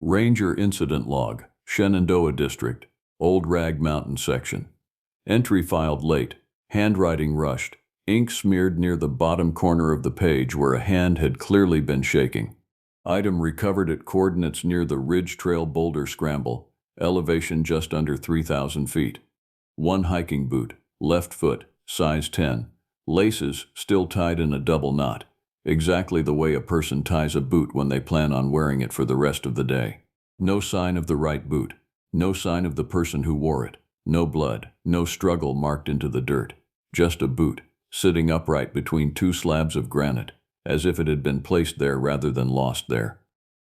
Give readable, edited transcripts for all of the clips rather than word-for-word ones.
Ranger Incident Log, Shenandoah District, Old Rag Mountain Section. Entry filed late, handwriting rushed, ink smeared near the bottom corner of the page where a hand had clearly been shaking. Item recovered at coordinates near the Ridge Trail Boulder Scramble, elevation just under 3,000 feet. 1 hiking boot, left foot, size 10, laces still tied in a double knot, exactly the way a person ties a boot when they plan on wearing it for the rest of the day. No sign of the right boot, no sign of the person who wore it, no blood, no struggle marked into the dirt, just a boot, sitting upright between 2 slabs of granite, as if it had been placed there rather than lost there.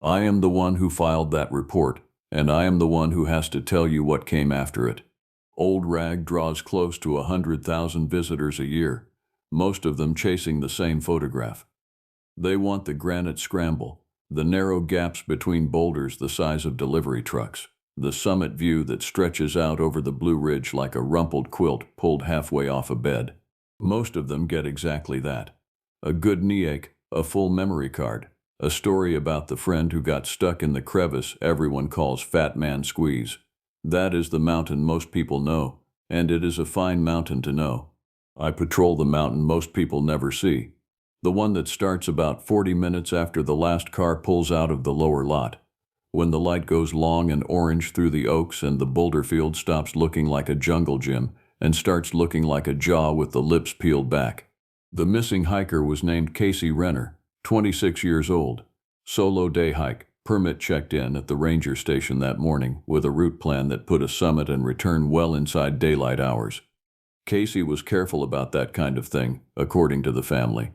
I am the one who filed that report, and I am the one who has to tell you what came after it. Old Rag draws close to 100,000 visitors a year, most of them chasing the same photograph. They want the granite scramble, the narrow gaps between boulders the size of delivery trucks, the summit view that stretches out over the Blue Ridge like a rumpled quilt pulled halfway off a bed. Most of them get exactly that. A good knee ache, a full memory card, a story about the friend who got stuck in the crevice everyone calls Fat Man Squeeze. That is the mountain most people know, and it is a fine mountain to know. I patrol the mountain most people never see. The one that starts about 40 minutes after the last car pulls out of the lower lot, when the light goes long and orange through the oaks and the boulder field stops looking like a jungle gym and starts looking like a jaw with the lips peeled back. The missing hiker was named Casey Renner, 26 years old. Solo day hike, permit checked in at the ranger station that morning with a route plan that put a summit and return well inside daylight hours. Casey was careful about that kind of thing, according to the family.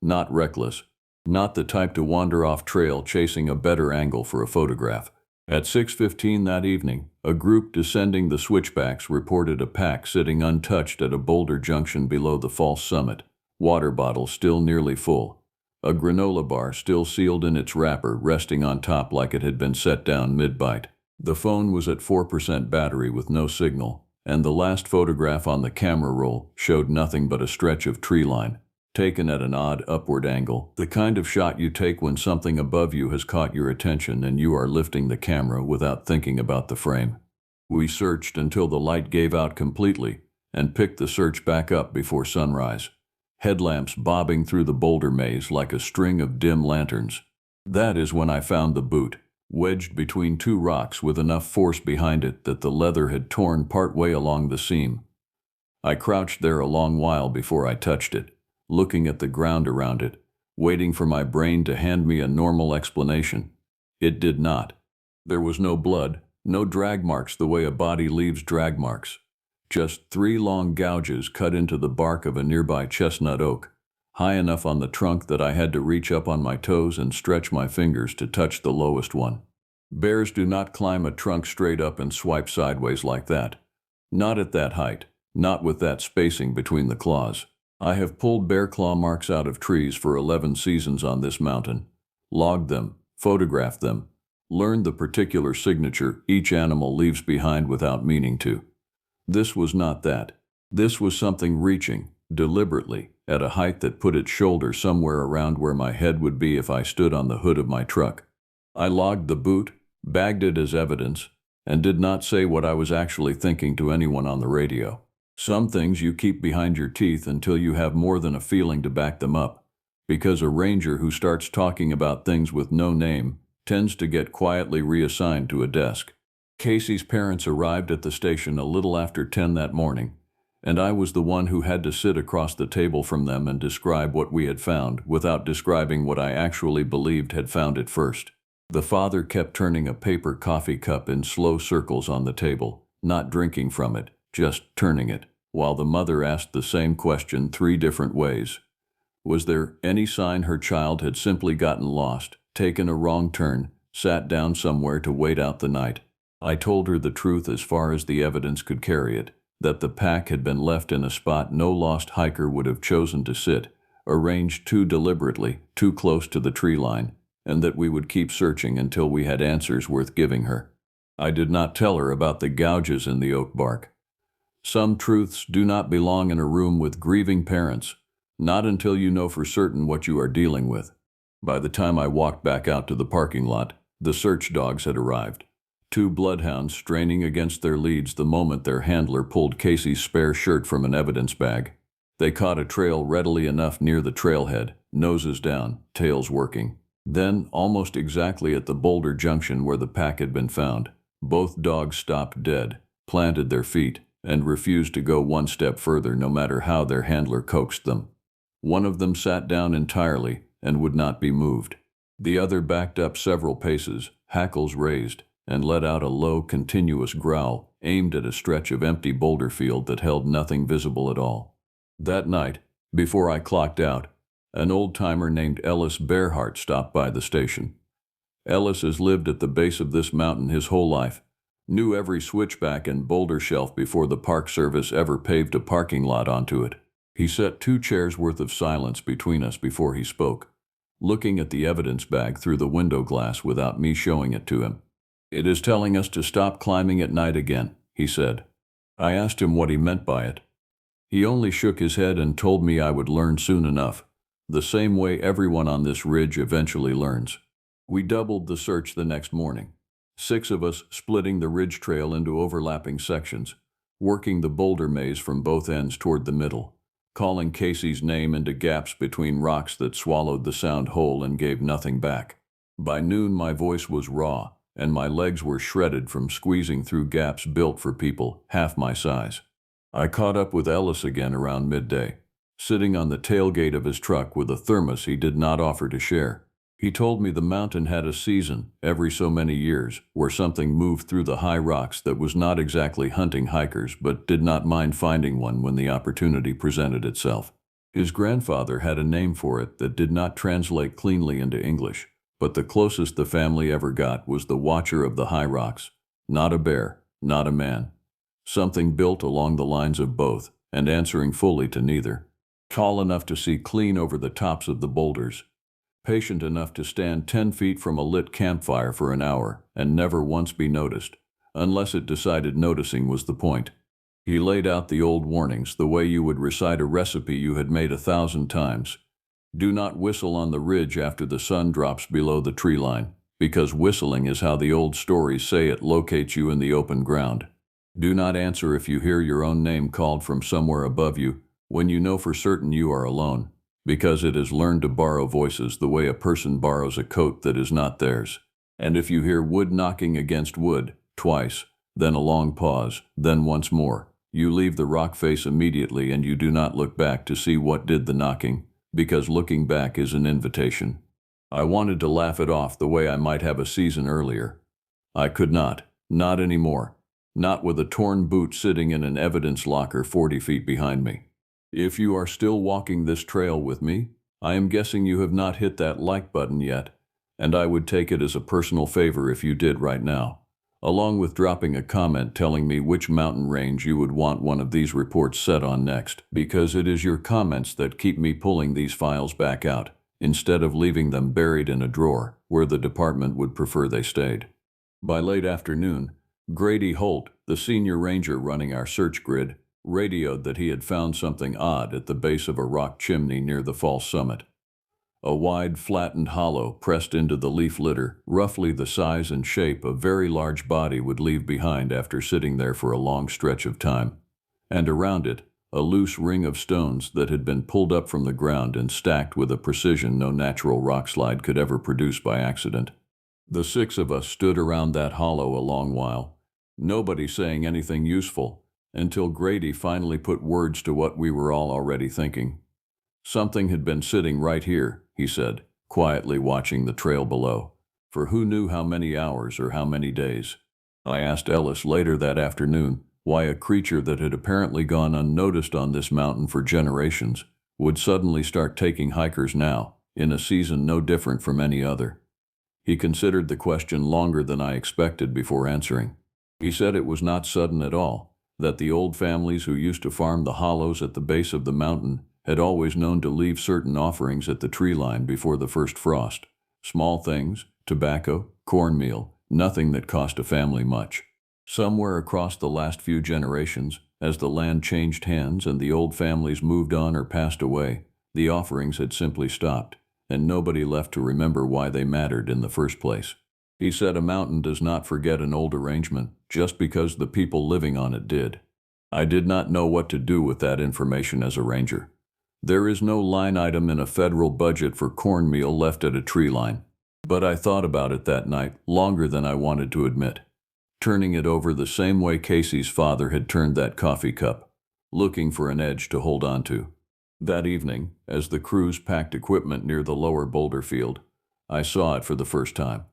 Not reckless. Not the type to wander off trail chasing a better angle for a photograph. At 6:15 that evening, a group descending the switchbacks reported a pack sitting untouched at a boulder junction below the false summit, water bottle still nearly full, a granola bar still sealed in its wrapper resting on top like it had been set down mid-bite. The phone was at 4% battery with no signal, and the last photograph on the camera roll showed nothing but a stretch of tree line, taken at an odd upward angle, the kind of shot you take when something above you has caught your attention and you are lifting the camera without thinking about the frame. We searched until the light gave out completely and picked the search back up before sunrise, headlamps bobbing through the boulder maze like a string of dim lanterns. That is when I found the boot, wedged between 2 rocks with enough force behind it that the leather had torn partway along the seam. I crouched there a long while before I touched it, looking at the ground around it, waiting for my brain to hand me a normal explanation. It did not. There was no blood, no drag marks the way a body leaves drag marks. Just 3 long gouges cut into the bark of a nearby chestnut oak, high enough on the trunk that I had to reach up on my toes and stretch my fingers to touch the lowest one. Bears do not climb a trunk straight up and swipe sideways like that. Not at that height, not with that spacing between the claws. I have pulled bear claw marks out of trees for 11 seasons on this mountain, logged them, photographed them, learned the particular signature each animal leaves behind without meaning to. This was not that. This was something reaching, deliberately, at a height that put its shoulder somewhere around where my head would be if I stood on the hood of my truck. I logged the boot, bagged it as evidence, and did not say what I was actually thinking to anyone on the radio. Some things you keep behind your teeth until you have more than a feeling to back them up, because a ranger who starts talking about things with no name tends to get quietly reassigned to a desk. Casey's parents arrived at the station a little after 10 that morning, and I was the one who had to sit across the table from them and describe what we had found without describing what I actually believed had found it first. The father kept turning a paper coffee cup in slow circles on the table, not drinking from it, just turning it, while the mother asked the same question 3 different ways. Was there any sign her child had simply gotten lost, taken a wrong turn, sat down somewhere to wait out the night? I told her the truth as far as the evidence could carry it, that the pack had been left in a spot no lost hiker would have chosen to sit, arranged too deliberately, too close to the tree line, and that we would keep searching until we had answers worth giving her. I did not tell her about the gouges in the oak bark. Some truths do not belong in a room with grieving parents, not until you know for certain what you are dealing with. By the time I walked back out to the parking lot, The search dogs had arrived. Two bloodhounds straining against their leads the moment their handler pulled Casey's spare shirt from an evidence bag. They caught a trail readily enough near the trailhead, noses down, tails working. Then, almost exactly at the boulder junction where the pack had been found, both dogs stopped dead, planted their feet, and refused to go one step further no matter how their handler coaxed them. One of them sat down entirely and would not be moved. The other backed up several paces, hackles raised, and let out a low, continuous growl aimed at a stretch of empty boulder field that held nothing visible at all. That night, before I clocked out, an old-timer named Ellis Bearhart stopped by the station. Ellis has lived at the base of this mountain his whole life, knew every switchback and boulder shelf before the Park Service ever paved a parking lot onto it. He set 2 chairs worth of silence between us before he spoke, looking at the evidence bag through the window glass without me showing it to him. "It is telling us to stop climbing at night again," he said. I asked him what he meant by it. He only shook his head and told me I would learn soon enough, the same way everyone on this ridge eventually learns. We doubled the search the next morning, 6 of us splitting the ridge trail into overlapping sections, working the boulder maze from both ends toward the middle, calling Casey's name into gaps between rocks that swallowed the sound whole and gave nothing back. By noon my voice was raw, and my legs were shredded from squeezing through gaps built for people half my size. I caught up with Ellis again around midday, sitting on the tailgate of his truck with a thermos he did not offer to share. He told me the mountain had a season, every so many years, where something moved through the high rocks that was not exactly hunting hikers but did not mind finding one when the opportunity presented itself. His grandfather had a name for it that did not translate cleanly into English, but the closest the family ever got was the Watcher of the High Rocks. Not a bear, not a man. Something built along the lines of both, and answering fully to neither. Tall enough to see clean over the tops of the boulders. Patient enough to stand 10 feet from a lit campfire for an hour and never once be noticed, unless it decided noticing was the point. He laid out the old warnings the way you would recite a recipe you had made 1,000 times. Do not whistle on the ridge after the sun drops below the tree line, because whistling is how the old stories say it locates you in the open ground. Do not answer if you hear your own name called from somewhere above you when you know for certain you are alone, because it has learned to borrow voices the way a person borrows a coat that is not theirs. And if you hear wood knocking against wood, twice, then a long pause, then once more, you leave the rock face immediately and you do not look back to see what did the knocking, because looking back is an invitation. I wanted to laugh it off the way I might have a season earlier. I could not anymore. Not with a torn boot sitting in an evidence locker 40 feet behind me. If you are still walking this trail with me, I am guessing you have not hit that like button yet, and I would take it as a personal favor if you did right now, along with dropping a comment telling me which mountain range you would want one of these reports set on next, because it is your comments that keep me pulling these files back out, instead of leaving them buried in a drawer where the department would prefer they stayed. By late afternoon, Grady Holt, the senior ranger running our search grid, radioed that he had found something odd at the base of a rock chimney near the false summit. A wide, flattened hollow pressed into the leaf litter, roughly the size and shape a very large body would leave behind after sitting there for a long stretch of time, and around it, a loose ring of stones that had been pulled up from the ground and stacked with a precision no natural rockslide could ever produce by accident. The 6 of us stood around that hollow a long while, nobody saying anything useful, until Grady finally put words to what we were all already thinking. Something had been sitting right here, he said, quietly watching the trail below, for who knew how many hours or how many days. I asked Ellis later that afternoon why a creature that had apparently gone unnoticed on this mountain for generations would suddenly start taking hikers now, in a season no different from any other. He considered the question longer than I expected before answering. He said it was not sudden at all, that the old families who used to farm the hollows at the base of the mountain had always known to leave certain offerings at the tree line before the first frost. Small things, tobacco, cornmeal, nothing that cost a family much. Somewhere across the last few generations, as the land changed hands and the old families moved on or passed away, the offerings had simply stopped, and nobody left to remember why they mattered in the first place. He said a mountain does not forget an old arrangement just because the people living on it did. I did not know what to do with that information as a ranger. There is no line item in a federal budget for cornmeal left at a tree line. But I thought about it that night longer than I wanted to admit, turning it over the same way Casey's father had turned that coffee cup, looking for an edge to hold on to. That evening, as the crews packed equipment near the lower boulder field, I saw it for the first time.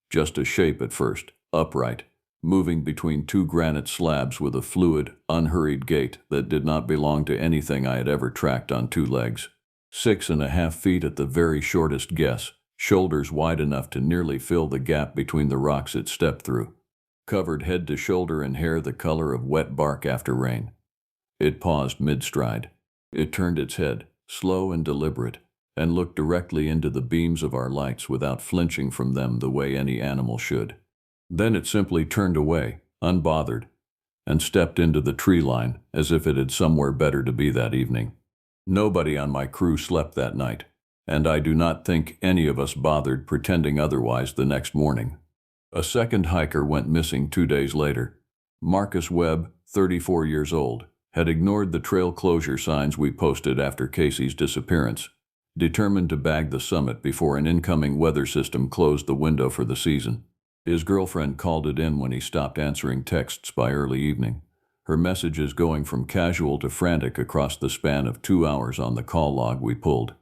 Just a shape at first, upright, moving between two granite slabs with a fluid, unhurried gait that did not belong to anything I had ever tracked on two legs. 6.5 feet at the very shortest guess, shoulders wide enough to nearly fill the gap between the rocks it stepped through. Covered head to shoulder in hair the color of wet bark after rain. It paused mid-stride. It turned its head, slow and deliberate, and looked directly into the beams of our lights without flinching from them the way any animal should. Then it simply turned away, unbothered, and stepped into the tree line as if it had somewhere better to be that evening. Nobody on my crew slept that night, and I do not think any of us bothered pretending otherwise the next morning. A second hiker went missing 2 days later. Marcus Webb, 34 years old, had ignored the trail closure signs we posted after Casey's disappearance, determined to bag the summit before an incoming weather system closed the window for the season. His girlfriend called it in when he stopped answering texts by early evening, her messages going from casual to frantic across the span of 2 hours on the call log we pulled.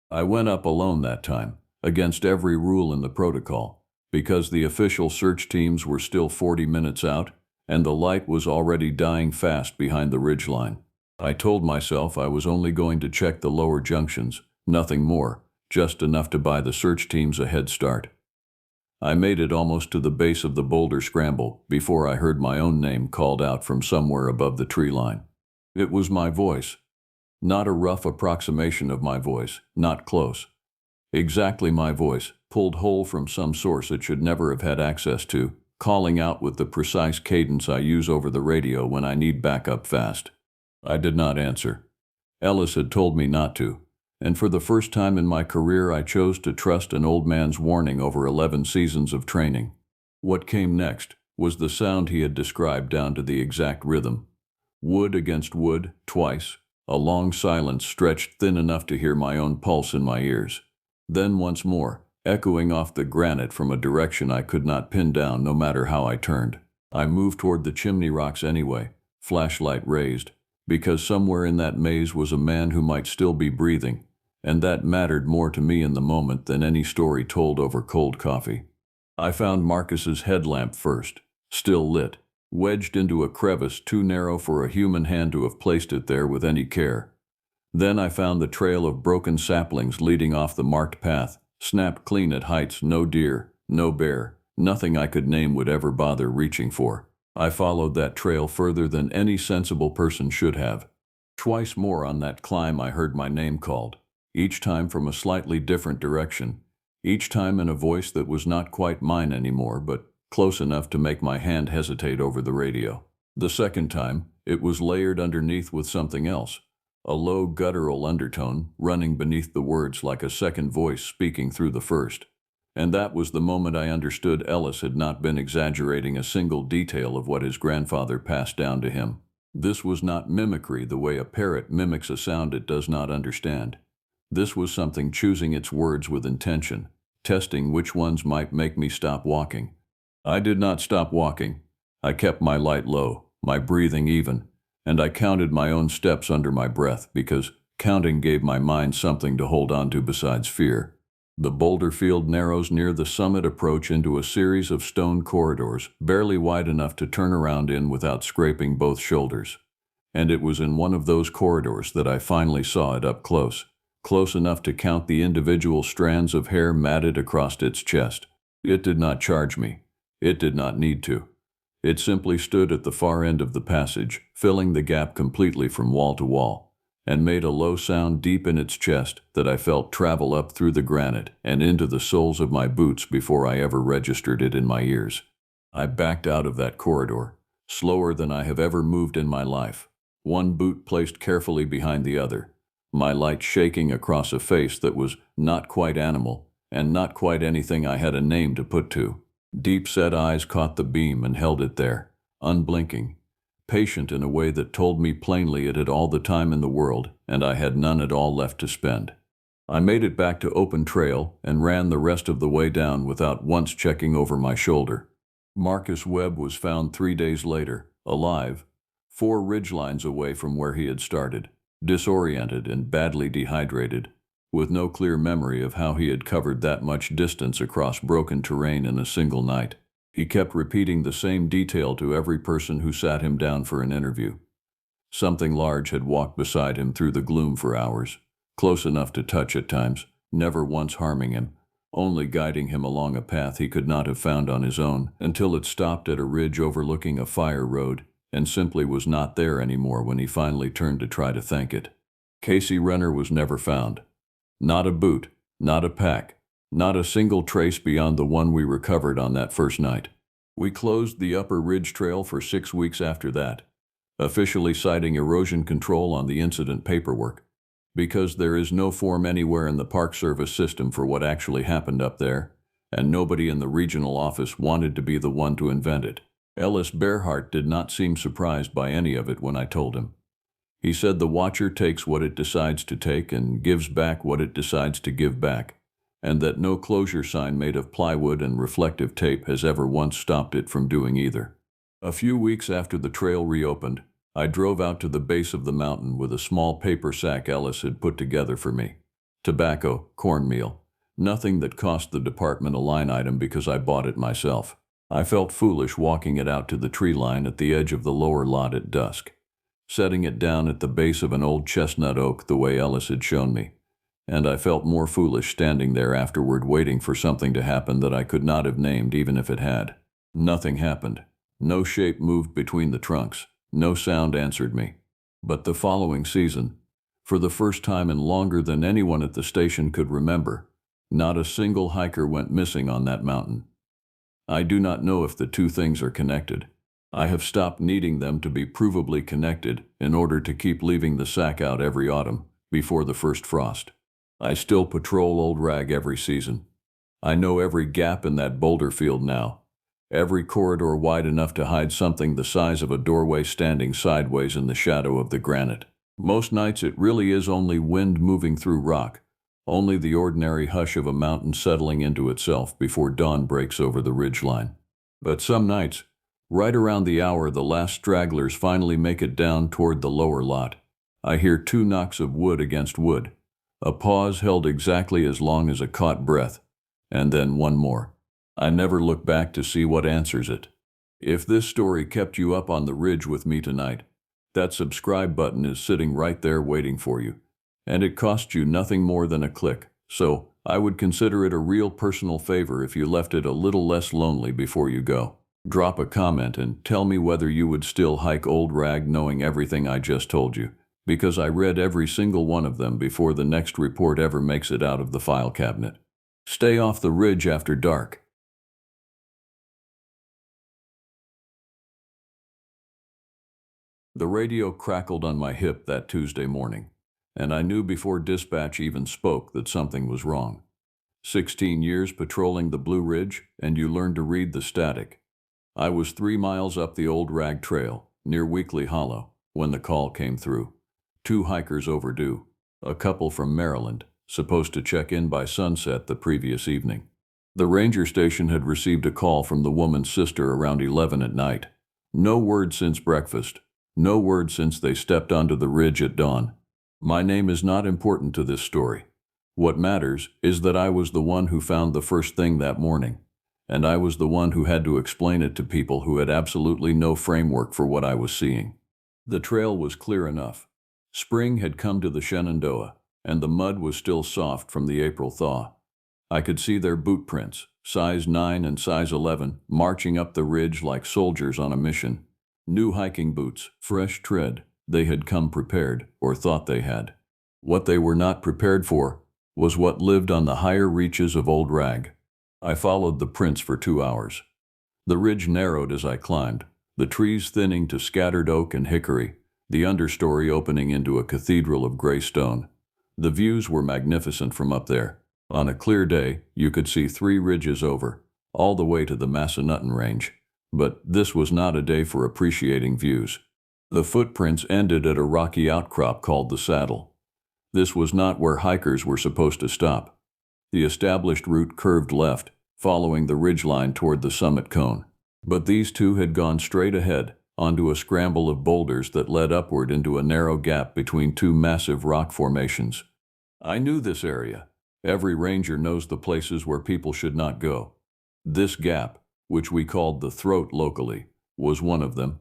I went up alone that time, against every rule in the protocol, because the official search teams were still 40 minutes out, and the light was already dying fast behind the ridgeline. I told myself I was only going to check the lower junctions, nothing more, just enough to buy the search teams a head start. I made it almost to the base of the boulder scramble before I heard my own name called out from somewhere above the tree line. It was my voice. Not a rough approximation of my voice, not close. Exactly my voice, pulled whole from some source it should never have had access to, calling out with the precise cadence I use over the radio when I need backup fast. I did not answer. Ellis had told me not to, and for the first time in my career I chose to trust an old man's warning over 11 seasons of training. What came next was the sound he had described down to the exact rhythm. Wood against wood, twice, a long silence stretched thin enough to hear my own pulse in my ears. Then once more, echoing off the granite from a direction I could not pin down no matter how I turned. I moved toward the chimney rocks anyway, flashlight raised, because somewhere in that maze was a man who might still be breathing, and that mattered more to me in the moment than any story told over cold coffee. I found Marcus's headlamp first, still lit, wedged into a crevice too narrow for a human hand to have placed it there with any care. Then I found the trail of broken saplings leading off the marked path, snapped clean at heights no deer, no bear, nothing I could name would ever bother reaching for. I followed that trail further than any sensible person should have. Twice more on that climb I heard my name called, each time from a slightly different direction, each time in a voice that was not quite mine anymore, but close enough to make my hand hesitate over the radio. The second time, it was layered underneath with something else, a low guttural undertone running beneath the words like a second voice speaking through the first. And that was the moment I understood Ellis had not been exaggerating a single detail of what his grandfather passed down to him. This was not mimicry the way a parrot mimics a sound it does not understand. This was something choosing its words with intention, testing which ones might make me stop walking. I did not stop walking. I kept my light low, my breathing even, and I counted my own steps under my breath because counting gave my mind something to hold on to besides fear. The boulder field narrows near the summit approach into a series of stone corridors, barely wide enough to turn around in without scraping both shoulders. And it was in one of those corridors that I finally saw it up close enough to count the individual strands of hair matted across its chest. It did not charge me. It did not need to. It simply stood at the far end of the passage, filling the gap completely from wall to wall, and made a low sound deep in its chest that I felt travel up through the granite and into the soles of my boots before I ever registered it in my ears. I backed out of that corridor, slower than I have ever moved in my life, one boot placed carefully behind the other, my light shaking across a face that was not quite animal and not quite anything I had a name to put to. Deep-set eyes caught the beam and held it there, unblinking, patient in a way that told me plainly it had all the time in the world, and I had none at all left to spend. I made it back to open trail and ran the rest of the way down without once checking over my shoulder. Marcus Webb was found 3 days later, alive, 4 ridgelines away from where he had started, disoriented and badly dehydrated, with no clear memory of how he had covered that much distance across broken terrain in a single night. He kept repeating the same detail to every person who sat him down for an interview. Something large had walked beside him through the gloom for hours, close enough to touch at times, never once harming him, only guiding him along a path he could not have found on his own, until it stopped at a ridge overlooking a fire road, and simply was not there anymore when he finally turned to try to thank it. Casey Renner was never found. Not a boot, not a pack, not a single trace beyond the one we recovered on that first night. We closed the Upper Ridge Trail for 6 weeks after that, officially citing erosion control on the incident paperwork, because there is no form anywhere in the Park Service system for what actually happened up there, and nobody in the regional office wanted to be the one to invent it. Ellis Bearhart did not seem surprised by any of it when I told him. He said the watcher takes what it decides to take and gives back what it decides to give back, and that no closure sign made of plywood and reflective tape has ever once stopped it from doing either. A few weeks after the trail reopened, I drove out to the base of the mountain with a small paper sack Ellis had put together for me. Tobacco, cornmeal, nothing that cost the department a line item because I bought it myself. I felt foolish walking it out to the tree line at the edge of the lower lot at dusk, setting it down at the base of an old chestnut oak the way Ellis had shown me, and I felt more foolish standing there afterward waiting for something to happen that I could not have named even if it had. Nothing happened. No shape moved between the trunks. No sound answered me. But the following season, for the first time in longer than anyone at the station could remember, not a single hiker went missing on that mountain. I do not know if the two things are connected. I have stopped needing them to be provably connected in order to keep leaving the sack out every autumn, before the first frost. I still patrol Old Rag every season. I know every gap in that boulder field now, every corridor wide enough to hide something the size of a doorway standing sideways in the shadow of the granite. Most nights it really is only wind moving through rock, only the ordinary hush of a mountain settling into itself before dawn breaks over the ridgeline. But some nights, right around the hour the last stragglers finally make it down toward the lower lot, I hear 2 knocks of wood against wood, a pause held exactly as long as a caught breath, and then one more. I never look back to see what answers it. If this story kept you up on the ridge with me tonight, that subscribe button is sitting right there waiting for you, and it costs you nothing more than a click, so I would consider it a real personal favor if you left it a little less lonely before you go. Drop a comment and tell me whether you would still hike Old Rag knowing everything I just told you, because I read every single one of them before the next report ever makes it out of the file cabinet. Stay off the ridge after dark. The radio crackled on my hip that Tuesday morning, and I knew before dispatch even spoke that something was wrong. 16 years patrolling the Blue Ridge, and you learn to read the static. I was 3 miles up the Old Rag Trail, near Weekly Hollow, when the call came through. 2 hikers overdue, a couple from Maryland, supposed to check in by sunset the previous evening. The ranger station had received a call from the woman's sister around 11 at night. No word since breakfast. No word since they stepped onto the ridge at dawn. My name is not important to this story. What matters is that I was the one who found the first thing that morning, and I was the one who had to explain it to people who had absolutely no framework for what I was seeing. The trail was clear enough. Spring had come to the Shenandoah, and the mud was still soft from the April thaw. I could see their boot prints, size 9 and size 11, marching up the ridge like soldiers on a mission. New hiking boots, fresh tread. They had come prepared, or thought they had. What they were not prepared for was what lived on the higher reaches of Old Rag. I followed the prints for 2 hours. The ridge narrowed as I climbed, the trees thinning to scattered oak and hickory, the understory opening into a cathedral of gray stone. The views were magnificent from up there. On a clear day, you could see 3 ridges over, all the way to the Massanutten Range. But this was not a day for appreciating views. The footprints ended at a rocky outcrop called the Saddle. This was not where hikers were supposed to stop. The established route curved left, following the ridgeline toward the summit cone. But these two had gone straight ahead, onto a scramble of boulders that led upward into a narrow gap between two massive rock formations. I knew this area. Every ranger knows the places where people should not go. This gap, which we called the throat locally, was one of them.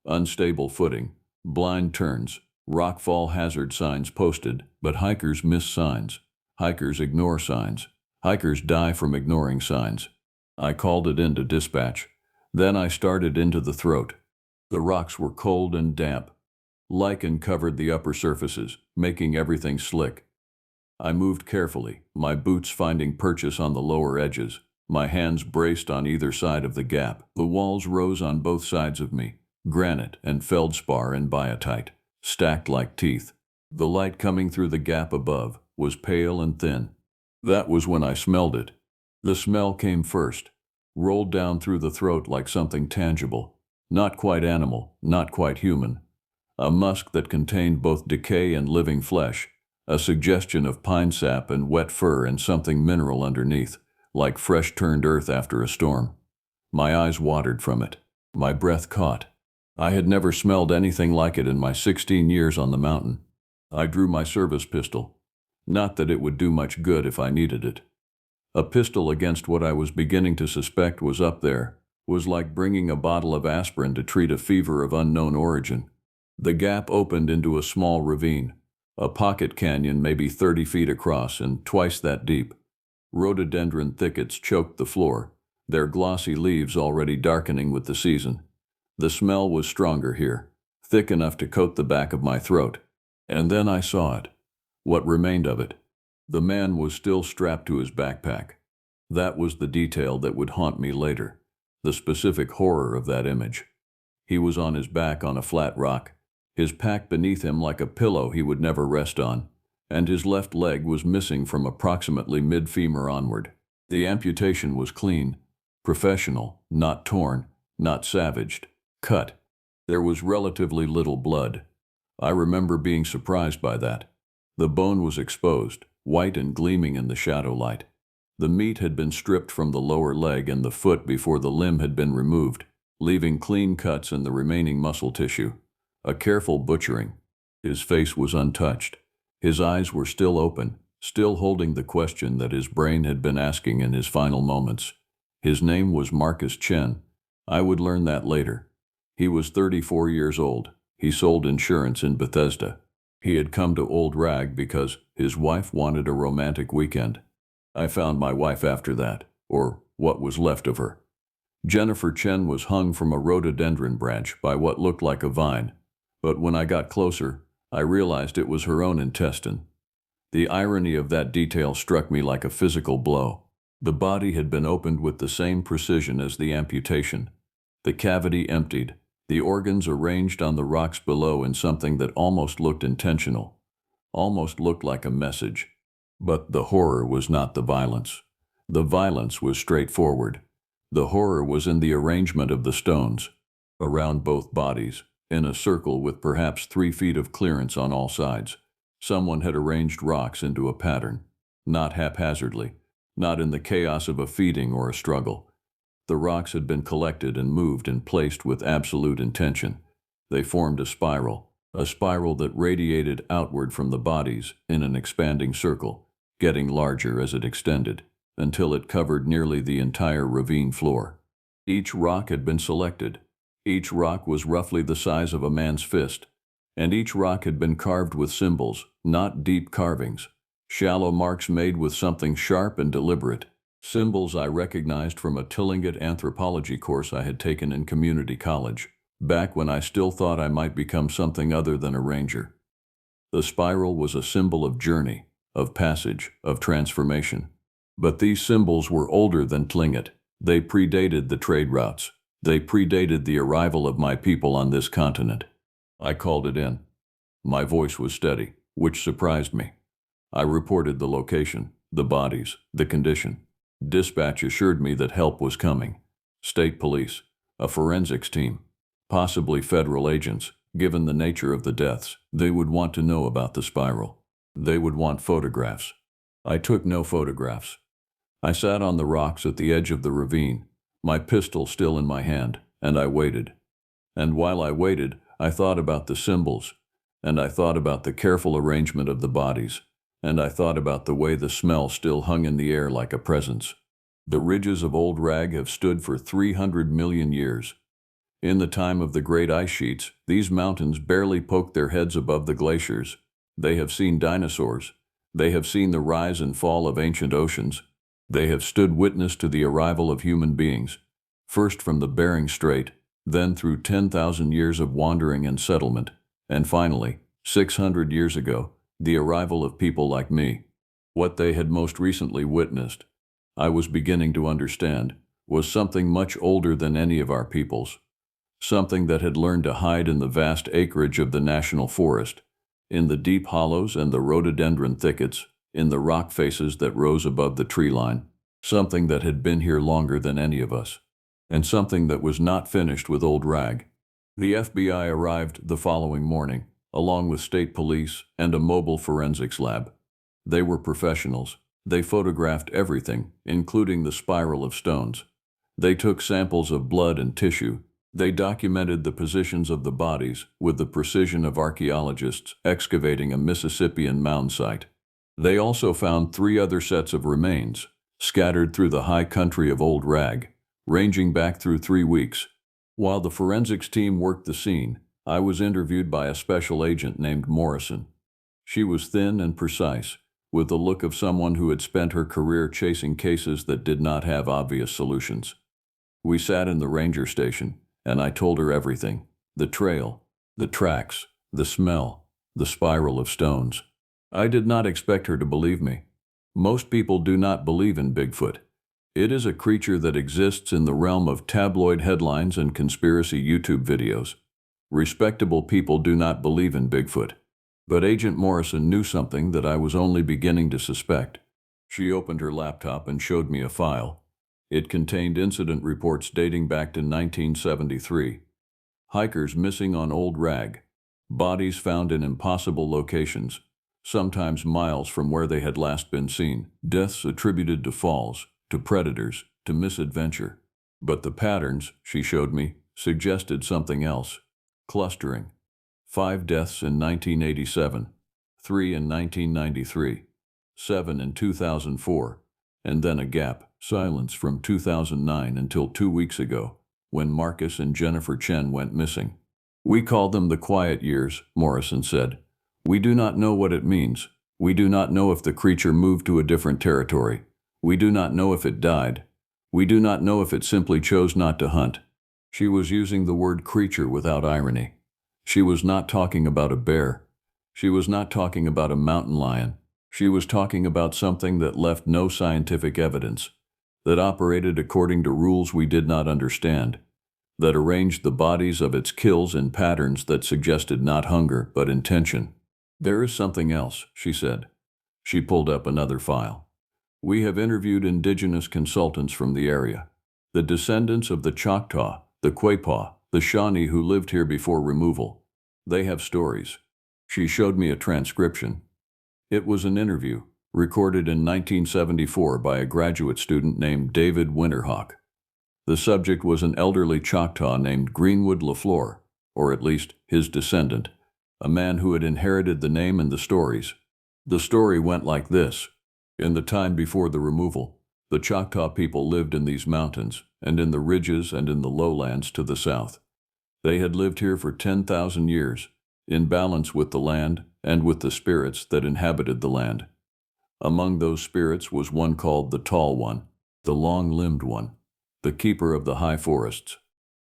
Unstable footing, blind turns, rockfall hazard signs posted, but hikers miss signs. Hikers ignore signs. Hikers die from ignoring signs. I called it into dispatch. Then I started into the throat. The rocks were cold and damp. Lichen covered the upper surfaces, making everything slick. I moved carefully, my boots finding purchase on the lower edges, my hands braced on either side of the gap. The walls rose on both sides of me, granite and feldspar and biotite, stacked like teeth. The light coming through the gap above was pale and thin. That was when I smelled it. The smell came first, rolled down through the throat like something tangible, not quite animal, not quite human. A musk that contained both decay and living flesh, a suggestion of pine sap and wet fur and something mineral underneath, like fresh-turned earth after a storm. My eyes watered from it. My breath caught. I had never smelled anything like it in my 16 years on the mountain. I drew my service pistol. Not that it would do much good if I needed it. A pistol against what I was beginning to suspect was up there was like bringing a bottle of aspirin to treat a fever of unknown origin. The gap opened into a small ravine, a pocket canyon maybe 30 feet across and twice that deep. Rhododendron thickets choked the floor, their glossy leaves already darkening with the season. The smell was stronger here, thick enough to coat the back of my throat. And then I saw it. What remained of it. The man was still strapped to his backpack. That was the detail that would haunt me later, the specific horror of that image. He was on his back on a flat rock, his pack beneath him like a pillow he would never rest on, and his left leg was missing from approximately mid-femur onward. The amputation was clean, professional, not torn, not savaged, cut. There was relatively little blood. I remember being surprised by that. The bone was exposed, white and gleaming in the shadow light. The meat had been stripped from the lower leg and the foot before the limb had been removed, leaving clean cuts in the remaining muscle tissue. A careful butchering. His face was untouched. His eyes were still open, still holding the question that his brain had been asking in his final moments. His name was Marcus Chen. I would learn that later. He was 34 years old. He sold insurance in Bethesda. He had come to Old Rag because his wife wanted a romantic weekend. I found my wife after that, or what was left of her. Jennifer Chen was hung from a rhododendron branch by what looked like a vine, but when I got closer, I realized it was her own intestine. The irony of that detail struck me like a physical blow. The body had been opened with the same precision as the amputation. The cavity emptied, the organs arranged on the rocks below in something that almost looked intentional, almost looked like a message. But the horror was not the violence. The violence was straightforward. The horror was in the arrangement of the stones, around both bodies, in a circle with perhaps 3 feet of clearance on all sides. Someone had arranged rocks into a pattern, not haphazardly, not in the chaos of a feeding or a struggle. The rocks had been collected and moved and placed with absolute intention. They formed a spiral that radiated outward from the bodies in an expanding circle, getting larger as it extended, until it covered nearly the entire ravine floor. Each rock had been selected. Each rock was roughly the size of a man's fist, and each rock had been carved with symbols, not deep carvings, shallow marks made with something sharp and deliberate. Symbols I recognized from a Tillinghast anthropology course I had taken in community college, back when I still thought I might become something other than a ranger. The spiral was a symbol of journey, of passage, of transformation. But these symbols were older than Tlingit. They predated the trade routes. They predated the arrival of my people on this continent. I called it in. My voice was steady, which surprised me. I reported the location, the bodies, the condition. Dispatch assured me that help was coming. State police, a forensics team, possibly federal agents. Given the nature of the deaths, they would want to know about the spiral. They would want photographs. I took no photographs. I sat on the rocks at the edge of the ravine, my pistol still in my hand, and I waited. And while I waited, I thought about the symbols, and I thought about the careful arrangement of the bodies, and I thought about the way the smell still hung in the air like a presence. The ridges of Old Rag have stood for 300 million years. In the time of the great ice sheets, these mountains barely poked their heads above the glaciers. They have seen dinosaurs. They have seen the rise and fall of ancient oceans. They have stood witness to the arrival of human beings, first from the Bering Strait, then through 10,000 years of wandering and settlement, and finally, 600 years ago, the arrival of people like me. What they had most recently witnessed, I was beginning to understand, was something much older than any of our peoples. Something that had learned to hide in the vast acreage of the national forest, in the deep hollows and the rhododendron thickets, in the rock faces that rose above the tree line. Something that had been here longer than any of us. And something that was not finished with Old Rag. The FBI arrived the following morning, along with state police and a mobile forensics lab. They were professionals. They photographed everything, including the spiral of stones. They took samples of blood and tissue. They documented the positions of the bodies with the precision of archaeologists excavating a Mississippian mound site. They also found 3 other sets of remains, scattered through the high country of Old Rag, ranging back through 3 weeks. While the forensics team worked the scene, I was interviewed by a special agent named Morrison. She was thin and precise, with the look of someone who had spent her career chasing cases that did not have obvious solutions. We sat in the ranger station, and I told her everything: the trail, the tracks, the smell, the spiral of stones. I did not expect her to believe me. Most people do not believe in Bigfoot. It is a creature that exists in the realm of tabloid headlines and conspiracy YouTube videos. Respectable people do not believe in Bigfoot. But Agent Morrison knew something that I was only beginning to suspect. She opened her laptop and showed me a file. It contained incident reports dating back to 1973. Hikers missing on Old Rag. Bodies found in impossible locations, sometimes miles from where they had last been seen. Deaths attributed to falls, to predators, to misadventure. But the patterns, she showed me, suggested something else. Clustering. 5 deaths in 1987, 3 in 1993, 7 in 2004, and then a gap, silence from 2009 until 2 weeks ago, when Marcus and Jennifer Chen went missing. We call them the quiet years, Morrison said. We do not know what it means. We do not know if the creature moved to a different territory. We do not know if it died. We do not know if it simply chose not to hunt. She was using the word creature without irony. She was not talking about a bear. She was not talking about a mountain lion. She was talking about something that left no scientific evidence, that operated according to rules we did not understand, that arranged the bodies of its kills in patterns that suggested not hunger but intention. There is something else, she said. She pulled up another file. We have interviewed indigenous consultants from the area, the descendants of the Choctaw, the Quapaw, the Shawnee who lived here before removal. They have stories. She showed me a transcription. It was an interview, recorded in 1974 by a graduate student named David Winterhawk. The subject was an elderly Choctaw named Greenwood LaFleur, or at least his descendant, a man who had inherited the name and the stories. The story went like this. In the time before the removal, the Choctaw people lived in these mountains, and in the ridges and in the lowlands to the south. They had lived here for 10,000 years, in balance with the land and with the spirits that inhabited the land. Among those spirits was one called the Tall One, the Long-Limbed One, the keeper of the high forests.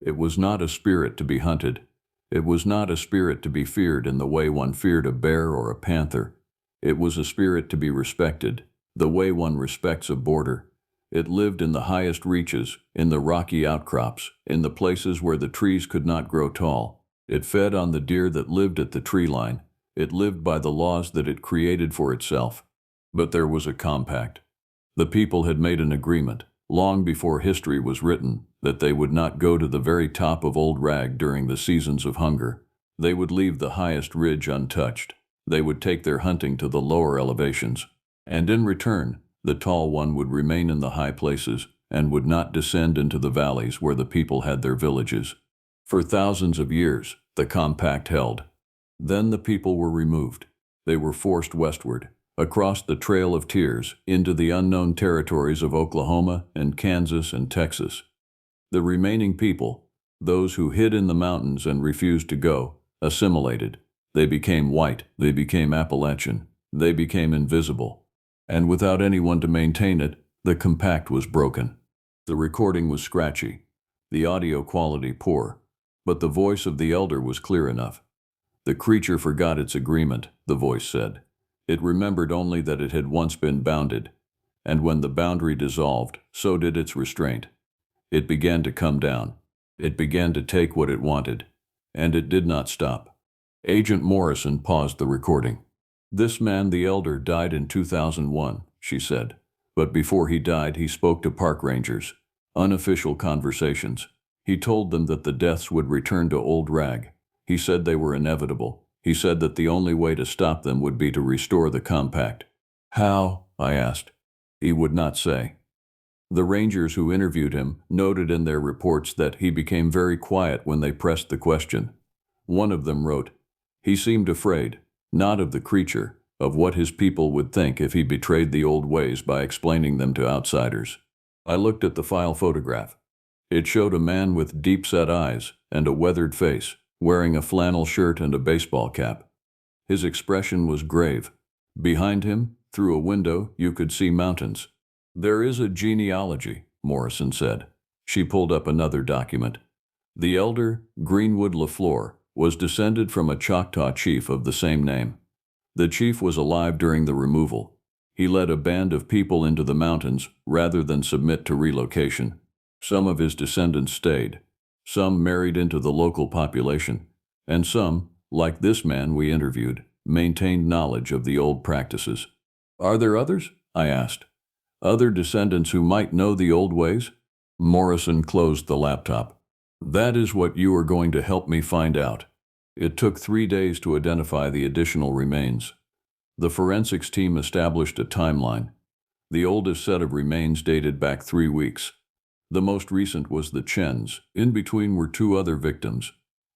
It was not a spirit to be hunted. It was not a spirit to be feared in the way one feared a bear or a panther. It was a spirit to be respected, the way one respects a border. It lived in the highest reaches, in the rocky outcrops, in the places where the trees could not grow tall. It fed on the deer that lived at the tree line. It lived by the laws that it created for itself. But there was a compact. The people had made an agreement, long before history was written, that they would not go to the very top of Old Rag during the seasons of hunger. They would leave the highest ridge untouched. They would take their hunting to the lower elevations. And in return, the tall one would remain in the high places and would not descend into the valleys where the people had their villages. For thousands of years, the compact held. Then the people were removed. They were forced westward, across the Trail of Tears, into the unknown territories of Oklahoma and Kansas and Texas. The remaining people, those who hid in the mountains and refused to go, assimilated. They became white, they became Appalachian, they became invisible. And without anyone to maintain it, the compact was broken. The recording was scratchy, the audio quality poor, but the voice of the elder was clear enough. The creature forgot its agreement, the voice said. It remembered only that it had once been bounded, and when the boundary dissolved, so did its restraint. It began to come down. It began to take what it wanted, and it did not stop. Agent Morrison paused the recording. "This man, the elder, died in 2001, she said. But before he died, he spoke to park rangers. Unofficial conversations. He told them that the deaths would return to Old Rag. He said they were inevitable. He said that the only way to stop them would be to restore the compact." "How?" I asked. He would not say. The rangers who interviewed him noted in their reports that he became very quiet when they pressed the question. One of them wrote, "He seemed afraid, not of the creature, of what his people would think if he betrayed the old ways by explaining them to outsiders." I looked at the file photograph. It showed a man with deep-set eyes and a weathered face, wearing a flannel shirt and a baseball cap. His expression was grave. Behind him, through a window, you could see mountains. "There is a genealogy," Morrison said. She pulled up another document. The elder, Greenwood LaFleur, was descended from a Choctaw chief of the same name. The chief was alive during the removal. He led a band of people into the mountains rather than submit to relocation. Some of his descendants stayed. Some married into the local population, and some, like this man we interviewed, maintained knowledge of the old practices. "Are there others?" I asked. "Other descendants who might know the old ways?" Morrison closed the laptop. "That is what you are going to help me find out." It took 3 days to identify the additional remains. The forensics team established a timeline. The oldest set of remains dated back 3 weeks. The most recent was the Chens. In between were 2 other victims,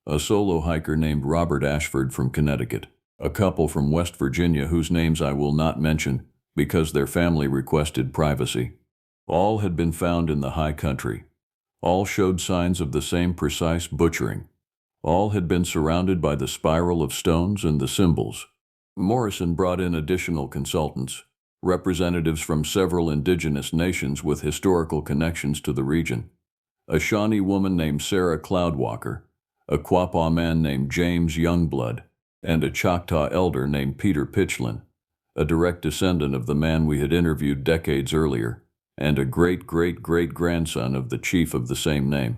a solo hiker named Robert Ashford from Connecticut, a couple from West Virginia whose names I will not mention because their family requested privacy. All had been found in the high country. All showed signs of the same precise butchering. All had been surrounded by the spiral of stones and the symbols. Morrison brought in additional consultants, representatives from several indigenous nations with historical connections to the region. A Shawnee woman named Sarah Cloudwalker, a Quapaw man named James Youngblood, and a Choctaw elder named Peter Pitchlin, a direct descendant of the man we had interviewed decades earlier, and a great-great-great-grandson of the chief of the same name.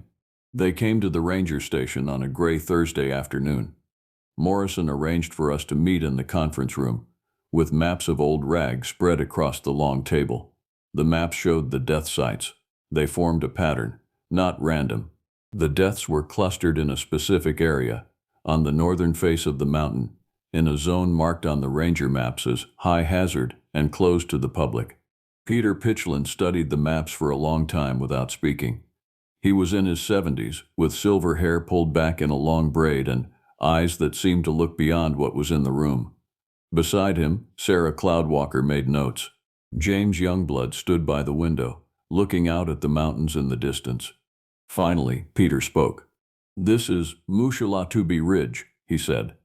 They came to the ranger station on a gray Thursday afternoon. Morrison arranged for us to meet in the conference room, with maps of Old Rag spread across the long table. The maps showed the death sites. They formed a pattern, not random. The deaths were clustered in a specific area, on the northern face of the mountain, in a zone marked on the ranger maps as high hazard and closed to the public. Peter Pitchlin studied the maps for a long time without speaking. He was in his 70s, with silver hair pulled back in a long braid and eyes that seemed to look beyond what was in the room. Beside him, Sarah Cloudwalker made notes. James Youngblood stood by the window, looking out at the mountains in the distance. Finally, Peter spoke. "This is Mushalatubi Ridge," he said.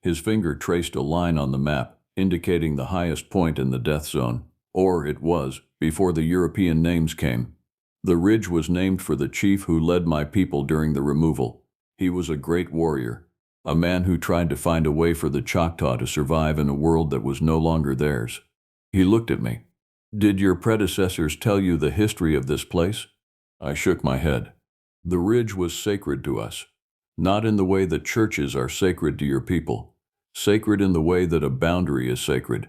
His finger traced a line on the map, indicating the highest point in the death zone, or it was, before the European names came. "The ridge was named for the chief who led my people during the removal. He was a great warrior, a man who tried to find a way for the Choctaw to survive in a world that was no longer theirs." He looked at me. "Did your predecessors tell you the history of this place?" I shook my head. "The ridge was sacred to us, not in the way that churches are sacred to your people, sacred in the way that a boundary is sacred,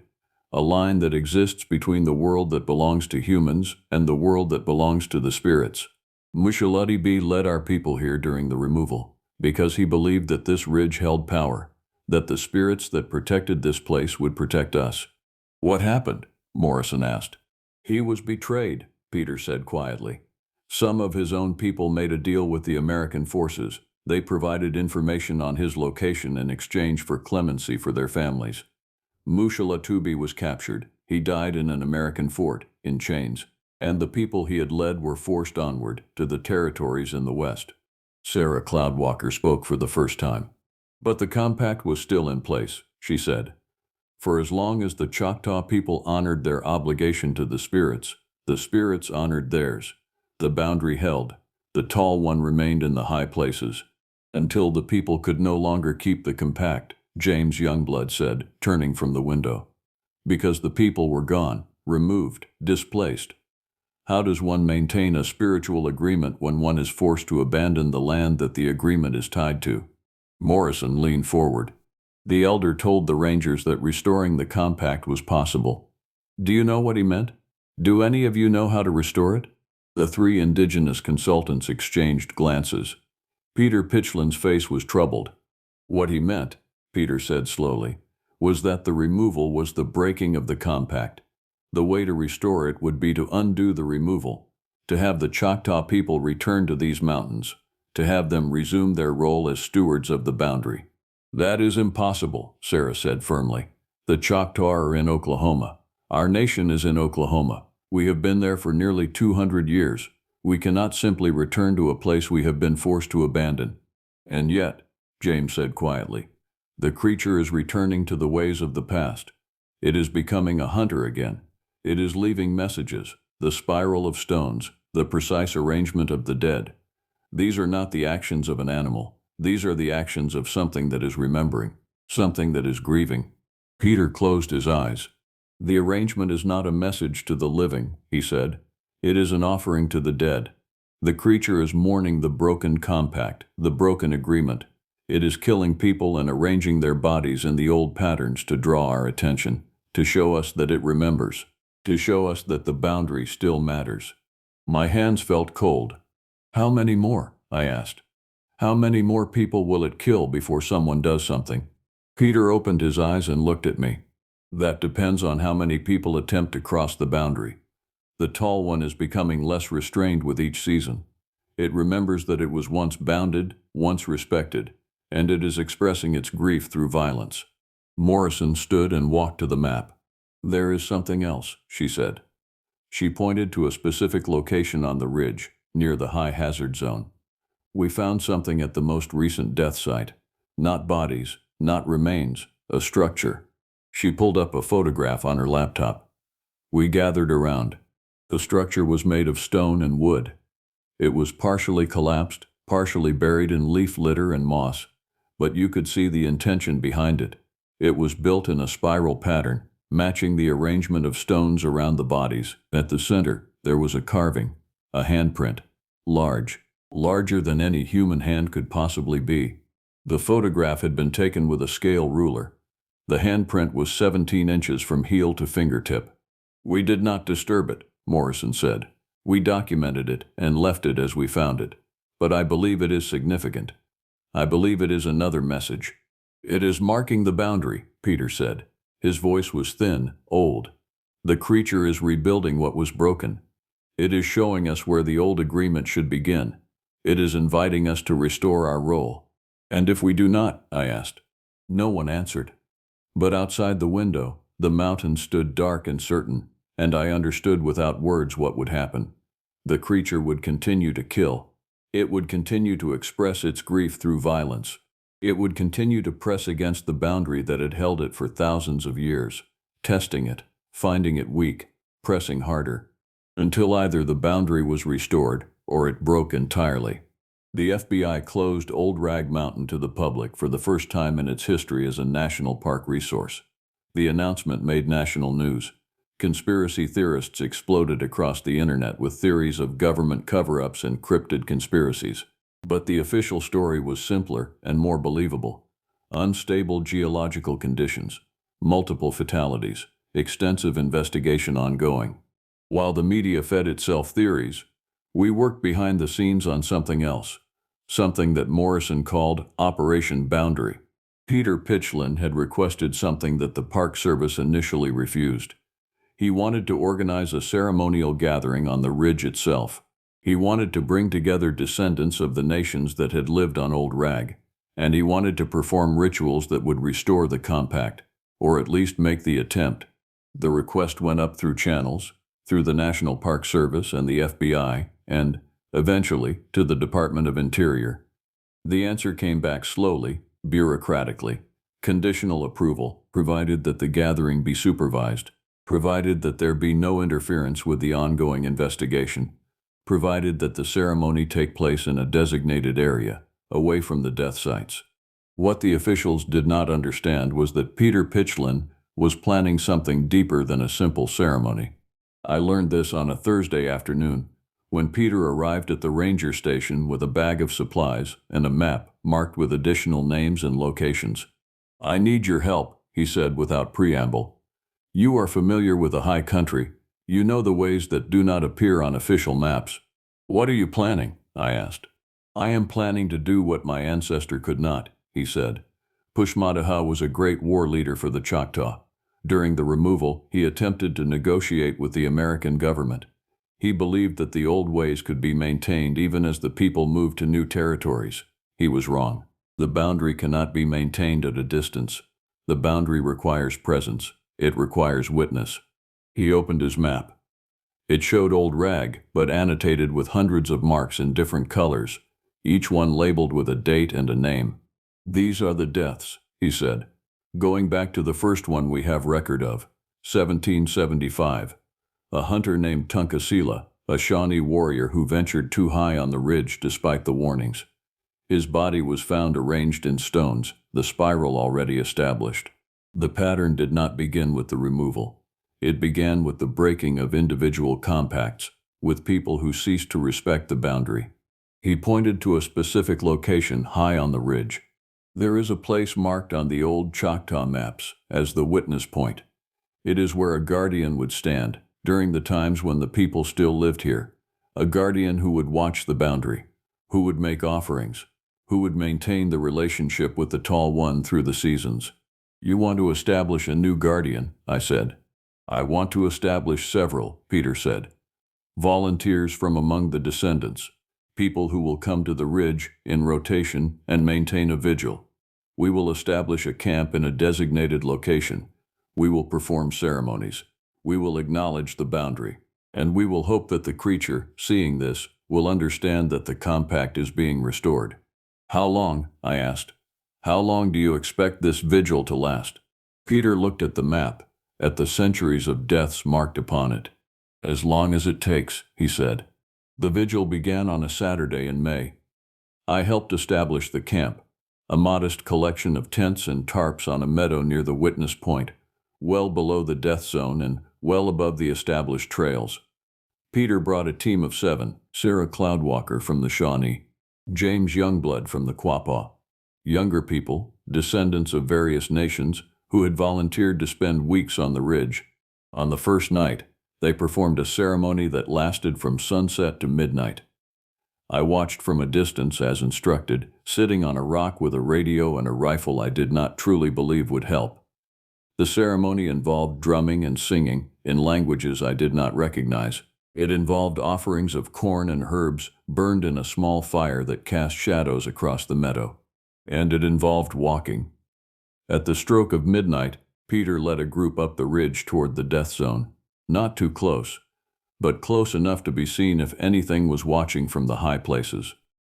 a line that exists between the world that belongs to humans and the world that belongs to the spirits. Mushalati B led our people here during the removal, because he believed that this ridge held power, that the spirits that protected this place would protect us. What happened? Morrison asked. He was betrayed, Peter said quietly. Some of his own people made a deal with the American forces. They provided information on his location in exchange for clemency for their families. Mushalatubi was captured. He died in an American fort, in chains, and the people he had led were forced onward to the territories in the west. Sarah Cloudwalker spoke for the first time. But the compact was still in place, she said. For as long as the Choctaw people honored their obligation to the spirits honored theirs. The boundary held. The tall one remained in the high places. Until the people could no longer keep the compact, James Youngblood said, turning from the window. Because the people were gone, removed, displaced. How does one maintain a spiritual agreement when one is forced to abandon the land that the agreement is tied to? Morrison leaned forward. The elder told the rangers that restoring the compact was possible. Do you know what he meant? Do any of you know how to restore it? The three indigenous consultants exchanged glances. Peter Pitchland's face was troubled. What he meant, Peter said slowly, was that the removal was the breaking of the compact. The way to restore it would be to undo the removal, to have the Choctaw people return to these mountains, to have them resume their role as stewards of the boundary. That is impossible, Sarah said firmly. The Choctaw are in Oklahoma. Our nation is in Oklahoma. We have been there for nearly 200 years. We cannot simply return to a place we have been forced to abandon. And yet, James said quietly, the creature is returning to the ways of the past. It is becoming a hunter again. It is leaving messages, the spiral of stones, the precise arrangement of the dead. These are not the actions of an animal. These are the actions of something that is remembering, something that is grieving. Peter closed his eyes. The arrangement is not a message to the living, he said. It is an offering to the dead. The creature is mourning the broken compact, the broken agreement. It is killing people and arranging their bodies in the old patterns to draw our attention, to show us that it remembers, to show us that the boundary still matters. My hands felt cold. How many more? I asked. How many more people will it kill before someone does something? Peter opened his eyes and looked at me. That depends on how many people attempt to cross the boundary. The tall one is becoming less restrained with each season. It remembers that it was once bounded, once respected, and it is expressing its grief through violence. Morrison stood and walked to the map. There is something else, she said. She pointed to a specific location on the ridge, near the high hazard zone. We found something at the most recent death site. Not bodies, not remains, a structure. She pulled up a photograph on her laptop. We gathered around. The structure was made of stone and wood. It was partially collapsed, partially buried in leaf litter and moss, but you could see the intention behind it. It was built in a spiral pattern, matching the arrangement of stones around the bodies. At the center, there was a carving, a handprint, larger than any human hand could possibly be. The photograph had been taken with a scale ruler. The handprint was 17 inches from heel to fingertip. We did not disturb it, Morrison said. We documented it and left it as we found it. But I believe it is significant. I believe it is another message. It is marking the boundary, Peter said. His voice was thin, old. The creature is rebuilding what was broken. It is showing us where the old agreement should begin. It is inviting us to restore our role. And if we do not, I asked. No one answered. But outside the window, the mountain stood dark and certain, and I understood without words what would happen. The creature would continue to kill. It would continue to express its grief through violence. It would continue to press against the boundary that had held it for thousands of years, testing it, finding it weak, pressing harder, until either the boundary was restored or it broke entirely. The FBI closed Old Rag Mountain to the public for the first time in its history as a national park resource. The announcement made national news. Conspiracy theorists exploded across the internet with theories of government cover-ups and cryptid conspiracies. But the official story was simpler and more believable. Unstable geological conditions, multiple fatalities, extensive investigation ongoing. While the media fed itself theories, we worked behind the scenes on something else, something that Morrison called Operation Boundary. Peter Pitchlynn had requested something that the Park Service initially refused. He wanted to organize a ceremonial gathering on the ridge itself. He wanted to bring together descendants of the nations that had lived on Old Rag, and he wanted to perform rituals that would restore the compact, or at least make the attempt. The request went up through channels, through the National Park Service and the FBI, and, eventually, to the Department of Interior. The answer came back slowly, bureaucratically. Conditional approval, provided that the gathering be supervised, provided that there be no interference with the ongoing investigation, provided that the ceremony take place in a designated area, away from the death sites. What the officials did not understand was that Peter Pitchlynn was planning something deeper than a simple ceremony. I learned this on a Thursday afternoon, when Peter arrived at the ranger station with a bag of supplies and a map marked with additional names and locations. "I need your help," he said without preamble. "You are familiar with the high country. You know the ways that do not appear on official maps." "What are you planning?" I asked. "I am planning to do what my ancestor could not," he said. Pushmataha was a great war leader for the Choctaw. During the removal, he attempted to negotiate with the American government. He believed that the old ways could be maintained even as the people moved to new territories. He was wrong. The boundary cannot be maintained at a distance. The boundary requires presence. It requires witness. He opened his map. It showed Old Rag, but annotated with hundreds of marks in different colors, each one labeled with a date and a name. "These are the deaths," he said. "Going back to the first one we have record of, 1775. A hunter named Tunkasila, a Shawnee warrior who ventured too high on the ridge despite the warnings. His body was found arranged in stones, the spiral already established. The pattern did not begin with the removal. It began with the breaking of individual compacts, with people who ceased to respect the boundary." He pointed to a specific location high on the ridge. "There is a place marked on the old Choctaw maps as the witness point. It is where a guardian would stand, during the times when the people still lived here, a guardian who would watch the boundary, who would make offerings, who would maintain the relationship with the Tall One through the seasons." "You want to establish a new guardian," I said. "I want to establish several," Peter said. "Volunteers from among the descendants, people who will come to the ridge in rotation and maintain a vigil. We will establish a camp in a designated location. We will perform ceremonies. We will acknowledge the boundary. And we will hope that the creature, seeing this, will understand that the compact is being restored." "How long?" I asked. "How long do you expect this vigil to last?" Peter looked at the map, at the centuries of deaths marked upon it. "As long as it takes," he said. The vigil began on a Saturday in May. I helped establish the camp, a modest collection of tents and tarps on a meadow near the witness point, well below the death zone and well above the established trails. Peter brought a team of 7, Sarah Cloudwalker from the Shawnee, James Youngblood from the Quapaw, younger people, descendants of various nations, who had volunteered to spend weeks on the ridge. On the first night, they performed a ceremony that lasted from sunset to midnight. I watched from a distance as instructed, sitting on a rock with a radio and a rifle I did not truly believe would help. The ceremony involved drumming and singing in languages I did not recognize. It involved offerings of corn and herbs burned in a small fire that cast shadows across the meadow. And it involved walking. At the stroke of midnight, Peter led a group up the ridge toward the death zone. Not too close, but close enough to be seen if anything was watching from the high places.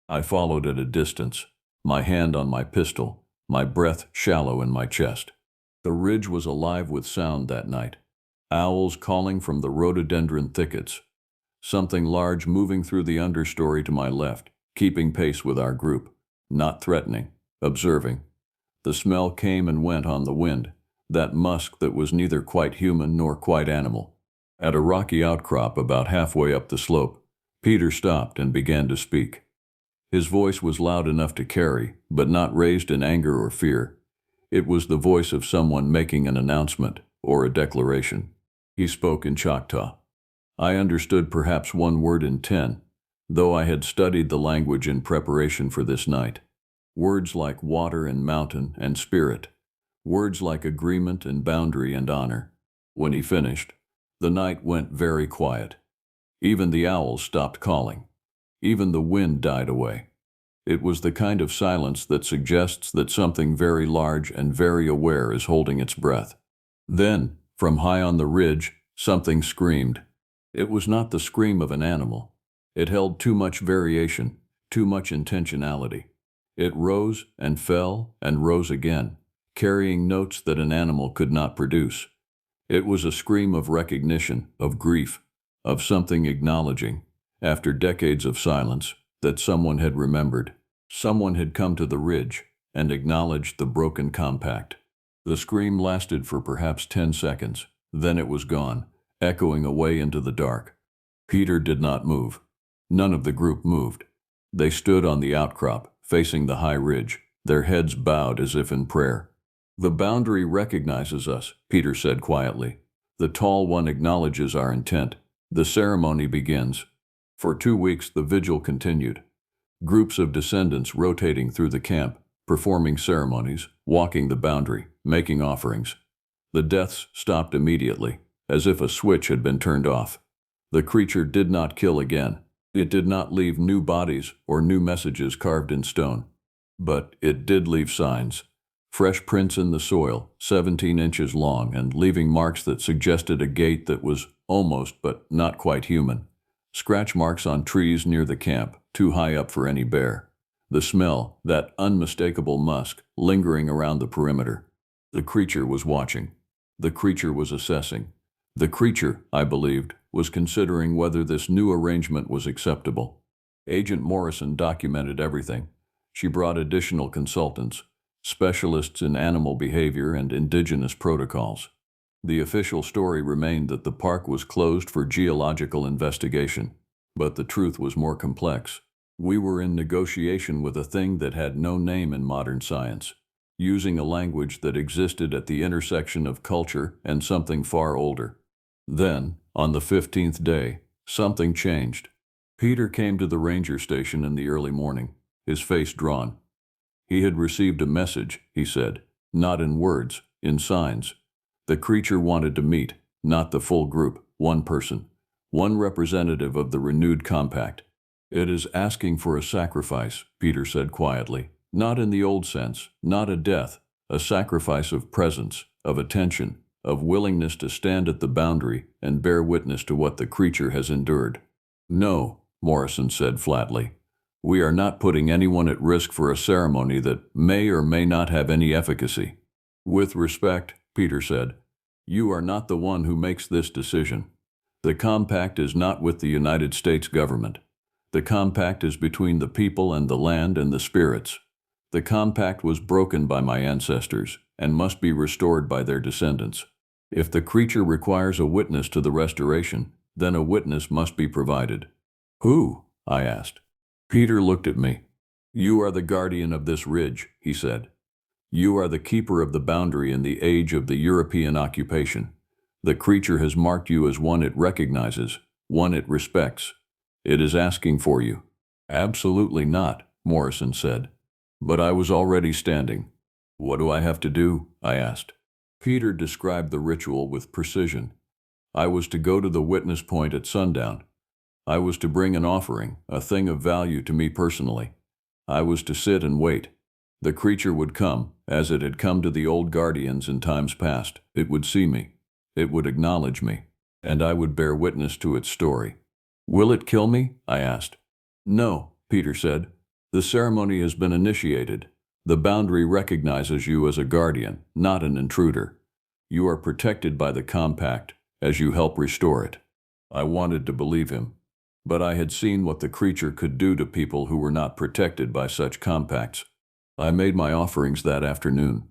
I followed at a distance, my hand on my pistol, my breath shallow in my chest. The ridge was alive with sound that night. Owls calling from the rhododendron thickets. Something large moving through the understory to my left, keeping pace with our group. Not threatening, observing. The smell came and went on the wind, that musk that was neither quite human nor quite animal. At a rocky outcrop about halfway up the slope, Peter stopped and began to speak. His voice was loud enough to carry, but not raised in anger or fear. It was the voice of someone making an announcement, or a declaration. He spoke in Choctaw. I understood perhaps one word in 10, though I had studied the language in preparation for this night. Words like water and mountain and spirit. Words like agreement and boundary and honor. When he finished, the night went very quiet. Even the owls stopped calling. Even the wind died away. It was the kind of silence that suggests that something very large and very aware is holding its breath. Then, from high on the ridge, something screamed. It was not the scream of an animal. It held too much variation, too much intentionality. It rose and fell and rose again, carrying notes that an animal could not produce. It was a scream of recognition, of grief, of something acknowledging, after decades of silence, that someone had remembered. Someone had come to the ridge and acknowledged the broken compact. The scream lasted for perhaps 10 seconds. Then it was gone, echoing away into the dark. Peter did not move. None of the group moved. They stood on the outcrop, facing the high ridge, their heads bowed as if in prayer. The boundary recognizes us, Peter said quietly. The tall one acknowledges our intent. The ceremony begins. For 2 weeks the vigil continued. Groups of descendants rotating through the camp, performing ceremonies, walking the boundary, making offerings. The deaths stopped immediately, as if a switch had been turned off. The creature did not kill again. It did not leave new bodies or new messages carved in stone. But it did leave signs. Fresh prints in the soil, 17 inches long, and leaving marks that suggested a gait that was almost but not quite human. Scratch marks on trees near the camp, too high up for any bear. The smell, that unmistakable musk, lingering around the perimeter. The creature was watching. The creature was assessing. The creature, I believed, was considering whether this new arrangement was acceptable. Agent Morrison documented everything. She brought additional consultants, specialists in animal behavior and indigenous protocols. The official story remained that the park was closed for geological investigation, but the truth was more complex. We were in negotiation with a thing that had no name in modern science, using a language that existed at the intersection of culture and something far older. Then, on the 15th day, something changed. Peter came to the ranger station in the early morning, his face drawn. He had received a message, he said, not in words, in signs. The creature wanted to meet, not the full group, one person, one representative of the renewed compact. It is asking for a sacrifice, Peter said quietly, not in the old sense, not a death, a sacrifice of presence, of attention, of willingness to stand at the boundary and bear witness to what the creature has endured. No, Morrison said flatly. We are not putting anyone at risk for a ceremony that may or may not have any efficacy. With respect, Peter said, you are not the one who makes this decision. The compact is not with the United States government. The compact is between the people and the land and the spirits. The compact was broken by my ancestors and must be restored by their descendants. If the creature requires a witness to the restoration, then a witness must be provided. Who? I asked. Peter looked at me. You are the guardian of this ridge, he said. You are the keeper of the boundary in the age of the European occupation. The creature has marked you as one it recognizes, one it respects. It is asking for you. Absolutely not, Morrison said. But I was already standing. What do I have to do? I asked. Peter described the ritual with precision. I was to go to the witness point at sundown. I was to bring an offering, a thing of value to me personally. I was to sit and wait. The creature would come, as it had come to the old guardians in times past. It would see me. It would acknowledge me. And I would bear witness to its story. Will it kill me? I asked. No, Peter said. The ceremony has been initiated. The boundary recognizes you as a guardian, not an intruder. You are protected by the compact, as you help restore it. I wanted to believe him. But I had seen what the creature could do to people who were not protected by such compacts. I made my offerings that afternoon.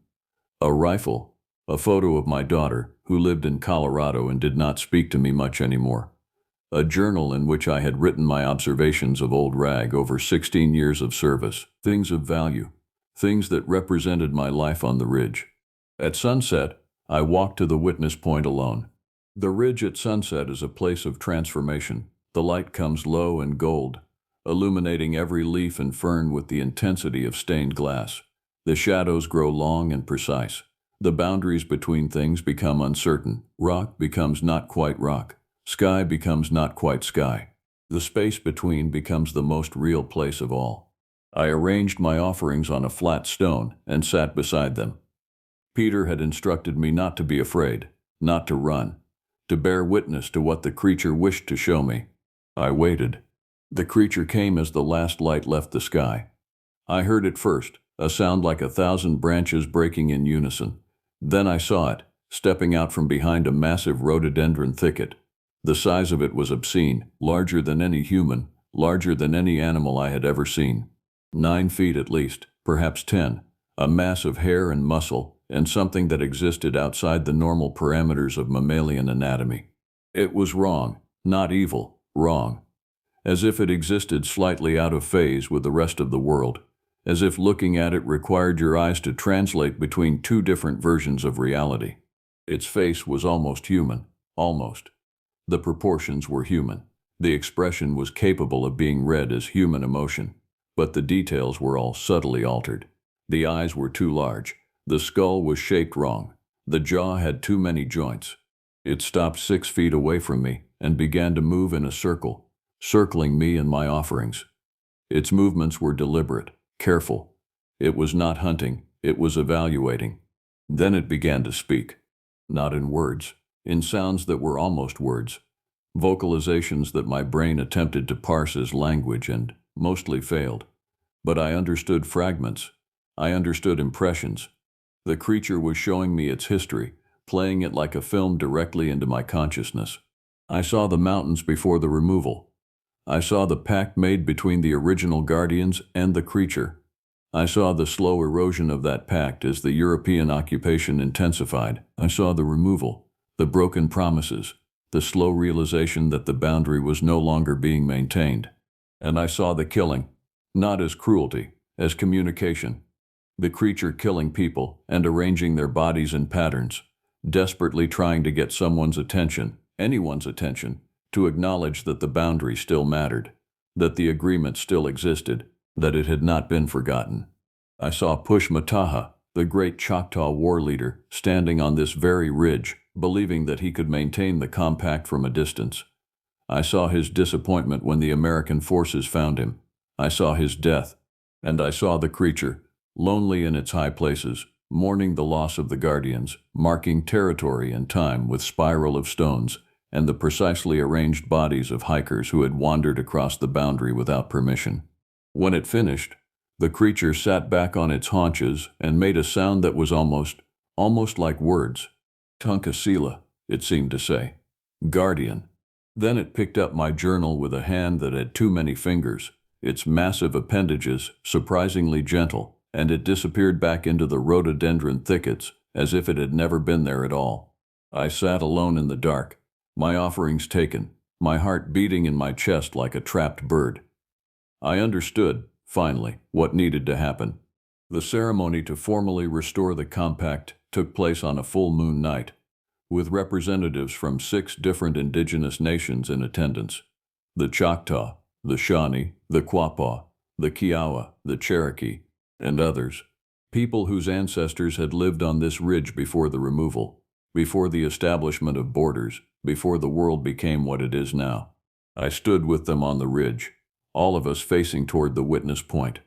A rifle, a photo of my daughter, who lived in Colorado and did not speak to me much anymore. A journal in which I had written my observations of Old Rag over 16 years of service, things of value, things that represented my life on the ridge. At sunset, I walked to the witness point alone. The ridge at sunset is a place of transformation. The light comes low and gold, illuminating every leaf and fern with the intensity of stained glass. The shadows grow long and precise. The boundaries between things become uncertain. Rock becomes not quite rock. Sky becomes not quite sky. The space between becomes the most real place of all. I arranged my offerings on a flat stone and sat beside them. Peter had instructed me not to be afraid, not to run, to bear witness to what the creature wished to show me. I waited. The creature came as the last light left the sky. I heard it first, a sound like 1,000 branches breaking in unison. Then I saw it, stepping out from behind a massive rhododendron thicket. The size of it was obscene, larger than any human, larger than any animal I had ever seen. 9 feet at least, perhaps 10, a mass of hair and muscle, and something that existed outside the normal parameters of mammalian anatomy. It was wrong, not evil, wrong. As if it existed slightly out of phase with the rest of the world, as if looking at it required your eyes to translate between two different versions of reality. Its face was almost human, almost. The proportions were human. The expression was capable of being read as human emotion, but the details were all subtly altered. The eyes were too large. The skull was shaped wrong. The jaw had too many joints. It stopped 6 feet away from me and began to move in a circle, circling me and my offerings. Its movements were deliberate, careful. It was not hunting, it was evaluating. Then it began to speak. Not in words, in sounds that were almost words. Vocalizations that my brain attempted to parse as language and mostly failed. But I understood fragments. I understood impressions. The creature was showing me its history, playing it like a film directly into my consciousness. I saw the mountains before the removal. I saw the pact made between the original guardians and the creature. I saw the slow erosion of that pact as the European occupation intensified. I saw the removal, the broken promises, the slow realization that the boundary was no longer being maintained. And I saw the killing, not as cruelty, as communication. The creature killing people and arranging their bodies in patterns, desperately trying to get someone's attention, anyone's attention, to acknowledge that the boundary still mattered, that the agreement still existed, that it had not been forgotten. I saw Pushmataha, the great Choctaw war leader, standing on this very ridge, believing that he could maintain the compact from a distance. I saw his disappointment when the American forces found him. I saw his death, and I saw the creature, lonely in its high places, mourning the loss of the guardians, marking territory and time with spiral of stones, and the precisely arranged bodies of hikers who had wandered across the boundary without permission. When it finished, the creature sat back on its haunches and made a sound that was almost like words. Tunkasila, it seemed to say. Guardian. Then it picked up my journal with a hand that had too many fingers, its massive appendages surprisingly gentle, and it disappeared back into the rhododendron thickets as if it had never been there at all. I sat alone in the dark, my offerings taken, my heart beating in my chest like a trapped bird. I understood, finally, what needed to happen. The ceremony to formally restore the compact took place on a full moon night, with representatives from 6 different indigenous nations in attendance: the Choctaw, the Shawnee, the Quapaw, the Kiowa, the Cherokee, and others. People whose ancestors had lived on this ridge before the removal, before the establishment of borders, before the world became what it is now. I stood with them on the ridge, all of us facing toward the witness point.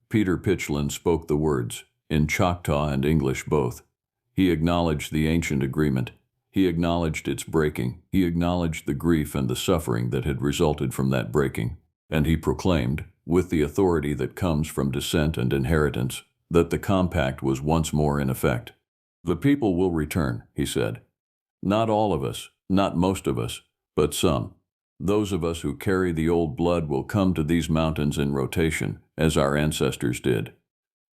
Peter Pitchlynn spoke the words, in Choctaw and English both. He acknowledged the ancient agreement. He acknowledged its breaking. He acknowledged the grief and the suffering that had resulted from that breaking. And he proclaimed, with the authority that comes from descent and inheritance, that the compact was once more in effect. The people will return, he said. Not all of us, not most of us, but some. Those of us who carry the old blood will come to these mountains in rotation, as our ancestors did.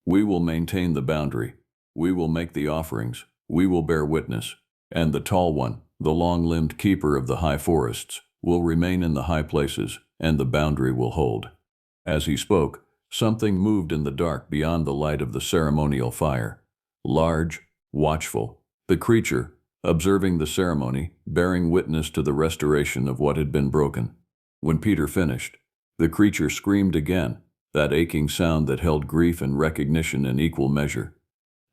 We will maintain the boundary. We will make the offerings. We will bear witness. And the tall one, the long-limbed keeper of the high forests, will remain in the high places, and the boundary will hold. As he spoke, something moved in the dark beyond the light of the ceremonial fire. Large, watchful, The creature, observing the ceremony, bearing witness to the restoration of what had been broken. When Peter finished, the creature screamed again, that aching sound that held grief and recognition in equal measure.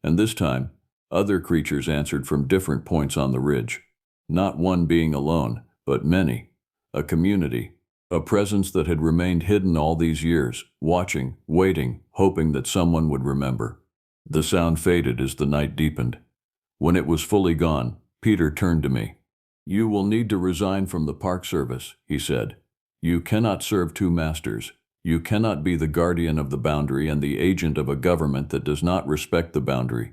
And this time, other creatures answered from different points on the ridge. Not one being alone, but many. A community. A presence that had remained hidden all these years, watching, waiting, hoping that someone would remember. The sound faded as the night deepened. When it was fully gone, Peter turned to me. "You will need to resign from the Park Service," he said. "You cannot serve two masters. You cannot be the guardian of the boundary and the agent of a government that does not respect the boundary.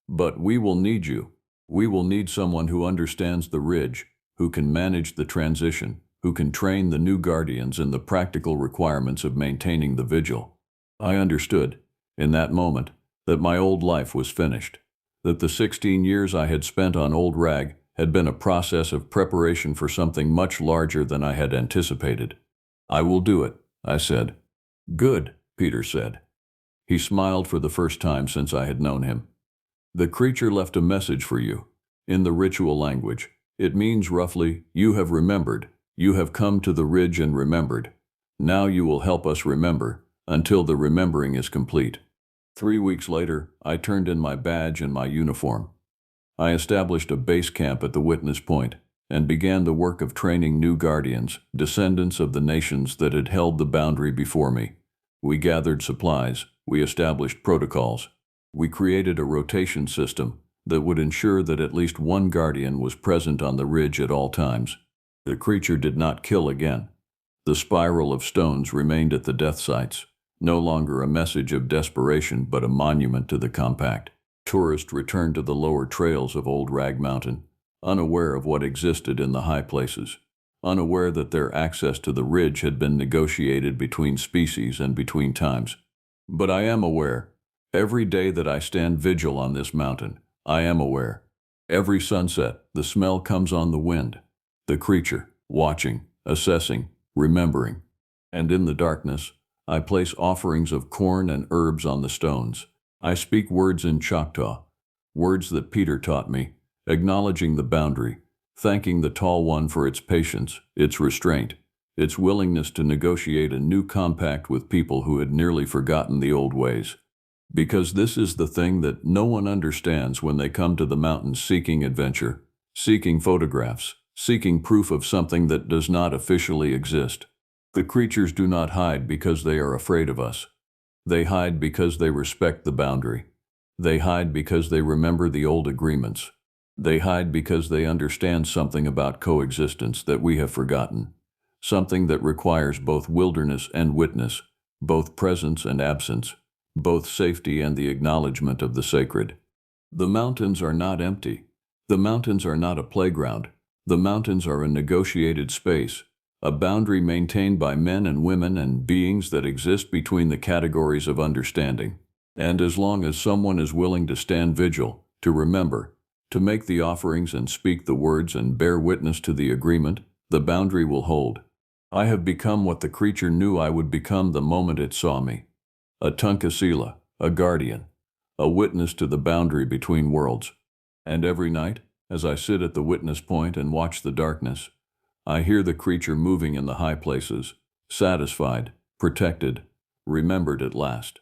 But we will need you. We will need someone who understands the ridge, who can manage the transition, who can train the new guardians in the practical requirements of maintaining the vigil." I understood, in that moment, that my old life was finished, that the 16 years I had spent on Old Rag had been a process of preparation for something much larger than I had anticipated. "I will do it," I said. "Good," Peter said. He smiled for the first time since I had known him. "The creature left a message for you. In the ritual language, it means roughly, 'You have remembered. You have come to the ridge and remembered. Now you will help us remember, until the remembering is complete.'" 3 weeks later, I turned in my badge and my uniform. I established a base camp at the witness point and began the work of training new guardians, descendants of the nations that had held the boundary before me. We gathered supplies, we established protocols, we created a rotation system that would ensure that at least one guardian was present on the ridge at all times. The creature did not kill again. The spiral of stones remained at the death sites, no longer a message of desperation but a monument to the compact. Tourists returned to the lower trails of Old Rag Mountain, unaware of what existed in the high places, unaware that their access to the ridge had been negotiated between species and between times. But I am aware. Every day that I stand vigil on this mountain, I am aware. Every sunset, the smell comes on the wind. The creature, watching, assessing, remembering. And in the darkness, I place offerings of corn and herbs on the stones. I speak words in Choctaw, words that Peter taught me, acknowledging the boundary, thanking the Tall One for its patience, its restraint, its willingness to negotiate a new compact with people who had nearly forgotten the old ways. Because this is the thing that no one understands when they come to the mountains seeking adventure, seeking photographs, seeking proof of something that does not officially exist. The creatures do not hide because they are afraid of us. They hide because they respect the boundary. They hide because they remember the old agreements. They hide because they understand something about coexistence that we have forgotten, something that requires both wilderness and witness, both presence and absence, both safety and the acknowledgement of the sacred. The mountains are not empty. The mountains are not a playground. The mountains are a negotiated space, a boundary maintained by men and women and beings that exist between the categories of understanding. And as long as someone is willing to stand vigil, to remember, to make the offerings and speak the words and bear witness to the agreement, the boundary will hold. I have become what the creature knew I would become the moment it saw me. A Tunkasila, a guardian, a witness to the boundary between worlds. And every night, as I sit at the witness point and watch the darkness, I hear the creature moving in the high places, satisfied, protected, remembered at last.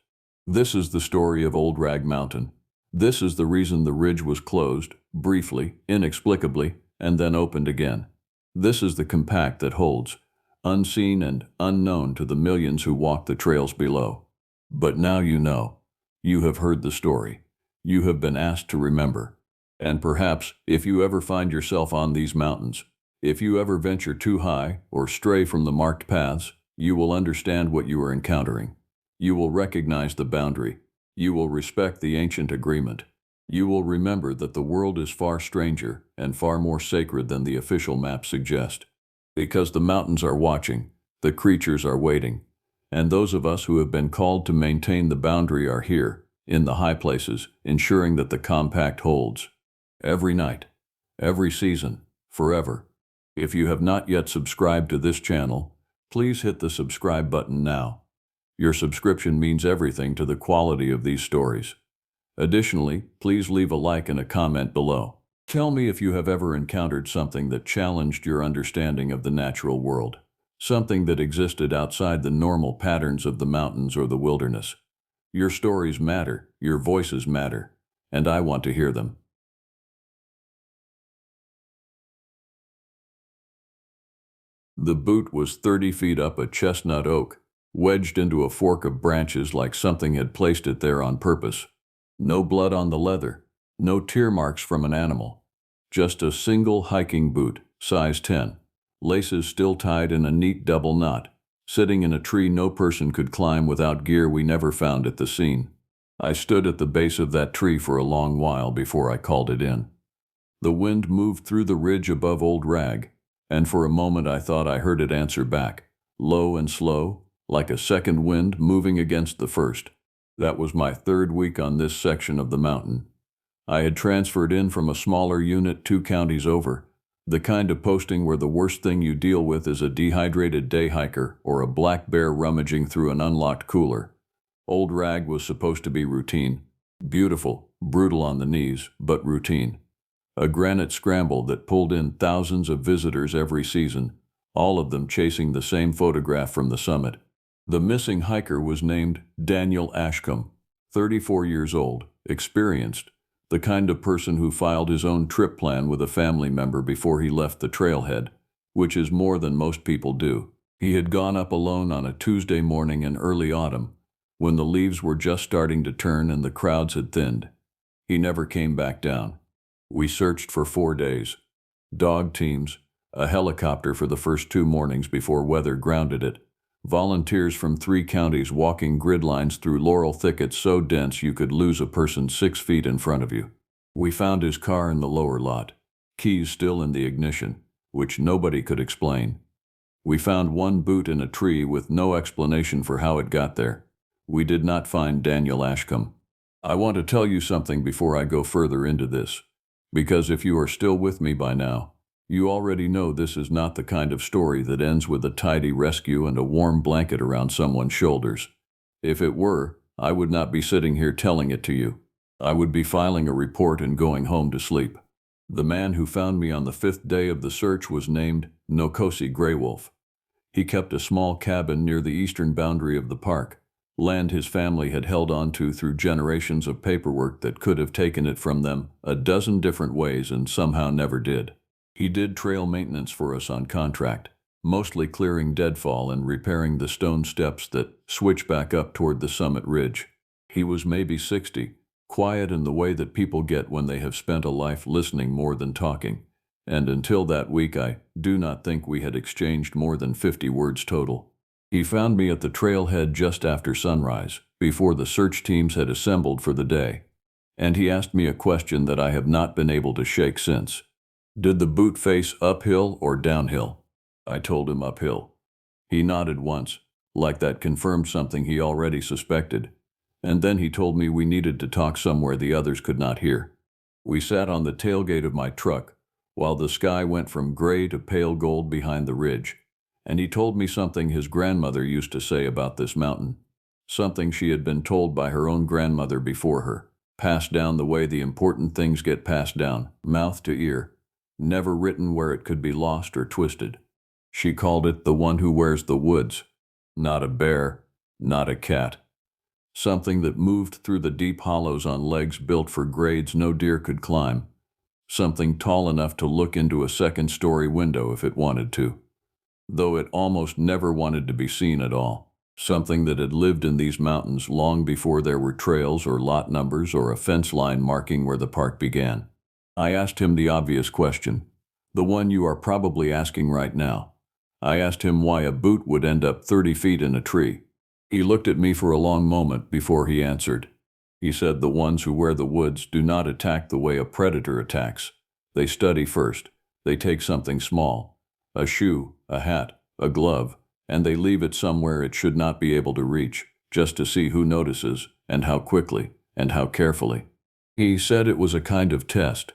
This is the story of Old Rag Mountain. This is the reason the ridge was closed, briefly, inexplicably, and then opened again. This is the compact that holds, unseen and unknown to the millions who walk the trails below. But now you know. You have heard the story. You have been asked to remember. And perhaps, if you ever find yourself on these mountains, if you ever venture too high or stray from the marked paths, you will understand what you are encountering. You will recognize the boundary. You will respect the ancient agreement. You will remember that the world is far stranger and far more sacred than the official maps suggest. Because the mountains are watching, the creatures are waiting, and those of us who have been called to maintain the boundary are here, in the high places, ensuring that the compact holds. Every night, every season, forever. If you have not yet subscribed to this channel, please hit the subscribe button now. Your subscription means everything to the quality of these stories. Additionally, please leave a like and a comment below. Tell me if you have ever encountered something that challenged your understanding of the natural world, something that existed outside the normal patterns of the mountains or the wilderness. Your stories matter, your voices matter, and I want to hear them. The boot was 30 feet up a chestnut oak, wedged into a fork of branches like something had placed it there on purpose. No blood on the leather, no tear marks from an animal. Just a single hiking boot, size 10, laces still tied in a neat double knot, sitting in a tree no person could climb without gear we never found at the scene. I stood at the base of that tree for a long while before I called it in. The wind moved through the ridge above Old Rag, and for a moment I thought I heard it answer back, low and slow, like a second wind moving against the first. That was my third week on this section of the mountain. I had transferred in from a smaller unit 2 counties over, the kind of posting where the worst thing you deal with is a dehydrated day hiker or a black bear rummaging through an unlocked cooler. Old Rag was supposed to be routine. Beautiful, brutal on the knees, but routine. A granite scramble that pulled in thousands of visitors every season, all of them chasing the same photograph from the summit. The missing hiker was named Daniel Ashcombe, 34 years old, experienced, the kind of person who filed his own trip plan with a family member before he left the trailhead, which is more than most people do. He had gone up alone on a Tuesday morning in early autumn, when the leaves were just starting to turn and the crowds had thinned. He never came back down. We searched for 4 days. Dog teams, a helicopter for the first 2 mornings before weather grounded it, volunteers from 3 counties walking grid lines through laurel thickets so dense you could lose a person 6 feet in front of you. We found his car in the lower lot, keys still in the ignition, which nobody could explain. We found one boot in a tree with no explanation for how it got there. We did not find Daniel Ashcombe. I want to tell you something before I go further into this, because if you are still with me by now, you already know this is not the kind of story that ends with a tidy rescue and a warm blanket around someone's shoulders. If it were, I would not be sitting here telling it to you. I would be filing a report and going home to sleep. The man who found me on the 5th day of the search was named Nokosi Greywolf. He kept a small cabin near the eastern boundary of the park, land his family had held on to through generations of paperwork that could have taken it from them a dozen different ways and somehow never did. He did trail maintenance for us on contract, mostly clearing deadfall and repairing the stone steps that switch back up toward the summit ridge. He was maybe 60, quiet in the way that people get when they have spent a life listening more than talking, and until that week I do not think we had exchanged more than 50 words total. He found me at the trailhead just after sunrise, before the search teams had assembled for the day, and he asked me a question that I have not been able to shake since. Did the boot face uphill or downhill? I told him uphill. He nodded once, like that confirmed something he already suspected, and then he told me we needed to talk somewhere the others could not hear. We sat on the tailgate of my truck, while the sky went from gray to pale gold behind the ridge, and he told me something his grandmother used to say about this mountain, something she had been told by her own grandmother before her, passed down the way the important things get passed down, mouth to ear, never written where it could be lost or twisted. She called it the one who wears the woods, not a bear, not a cat. Something that moved through the deep hollows on legs built for grades no deer could climb. Something tall enough to look into a second-story window if it wanted to, though it almost never wanted to be seen at all. Something that had lived in these mountains long before there were trails or lot numbers or a fence line marking where the park began. I asked him the obvious question, the one you are probably asking right now. I asked him why a boot would end up 30 feet in a tree. He looked at me for a long moment before he answered. He said the ones who wear the woods do not attack the way a predator attacks. They study first. They take something small, a shoe, a hat, a glove, and they leave it somewhere it should not be able to reach, just to see who notices, and how quickly, and how carefully. He said it was a kind of test.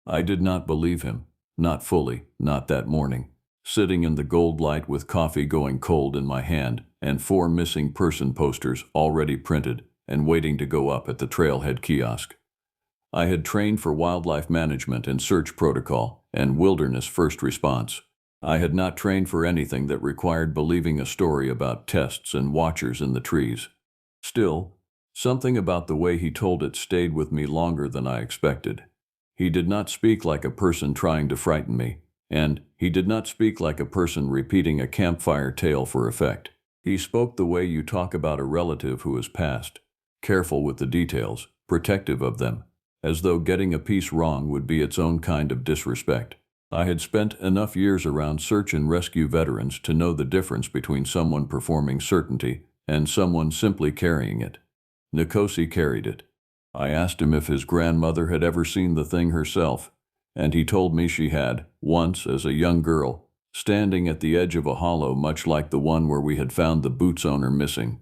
I did not believe him, not fully, not that morning, sitting in the gold light with coffee going cold in my hand and 4 missing person posters already printed and waiting to go up at the trailhead kiosk. I had trained for wildlife management and search protocol and wilderness first response. I had not trained for anything that required believing a story about tests and watchers in the trees. Still, something about the way he told it stayed with me longer than I expected. He did not speak like a person trying to frighten me, and he did not speak like a person repeating a campfire tale for effect. He spoke the way you talk about a relative who has passed, careful with the details, protective of them, as though getting a piece wrong would be its own kind of disrespect. I had spent enough years around search and rescue veterans to know the difference between someone performing certainty and someone simply carrying it. Nkosi carried it. I asked him if his grandmother had ever seen the thing herself, and he told me she had, once as a young girl, standing at the edge of a hollow much like the one where we had found the boots owner missing.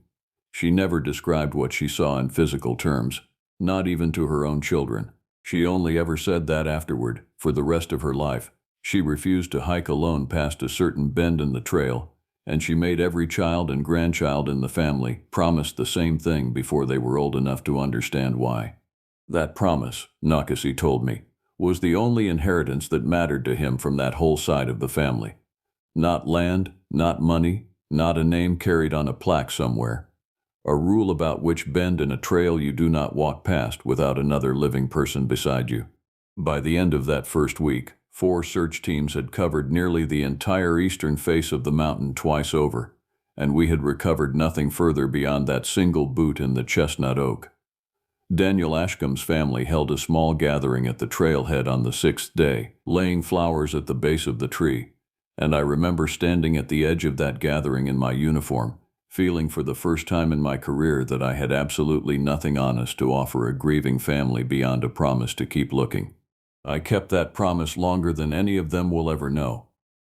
She never described what she saw in physical terms, not even to her own children. She only ever said that afterward, for the rest of her life, she refused to hike alone past a certain bend in the trail, and she made every child and grandchild in the family promise the same thing before they were old enough to understand why. That promise, Nkosi told me, was the only inheritance that mattered to him from that whole side of the family. Not land, not money, not a name carried on a plaque somewhere. A rule about which bend in a trail you do not walk past without another living person beside you. By the end of that first week, 4 search teams had covered nearly the entire eastern face of the mountain twice over, and we had recovered nothing further beyond that single boot in the chestnut oak. Daniel Ashcombe's family held a small gathering at the trailhead on the 6th day, laying flowers at the base of the tree, and I remember standing at the edge of that gathering in my uniform, feeling for the first time in my career that I had absolutely nothing honest to offer a grieving family beyond a promise to keep looking. I kept that promise longer than any of them will ever know.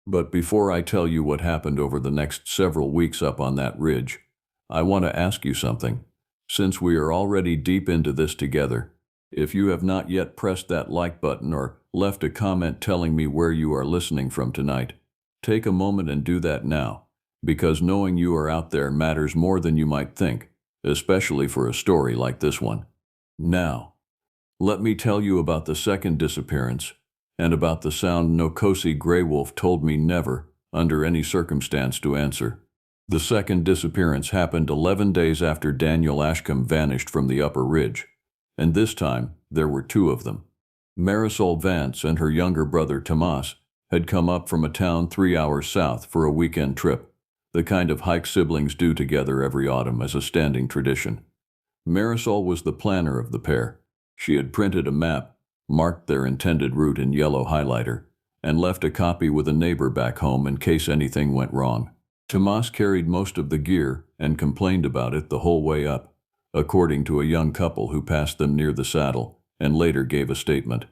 But before I tell you what happened over the next several weeks up on that ridge, I want to ask you something. Since we are already deep into this together, if you have not yet pressed that like button or left a comment telling me where you are listening from tonight, take a moment and do that now, because knowing you are out there matters more than you might think, especially for a story like this one. Now, let me tell you about the second disappearance, and about the sound Nkosi Grey Wolf told me never, under any circumstance, to answer. The second disappearance happened 11 days after Daniel Ashcombe vanished from the upper ridge, and this time there were 2 of them. Marisol Vance and her younger brother Tomas had come up from a town 3 hours south for a weekend trip, the kind of hike siblings do together every autumn as a standing tradition. Marisol was the planner of the pair. She had printed a map, marked their intended route in yellow highlighter, and left a copy with a neighbor back home in case anything went wrong. Tomas carried most of the gear and complained about it the whole way up, according to a young couple who passed them near the saddle and later gave a statement.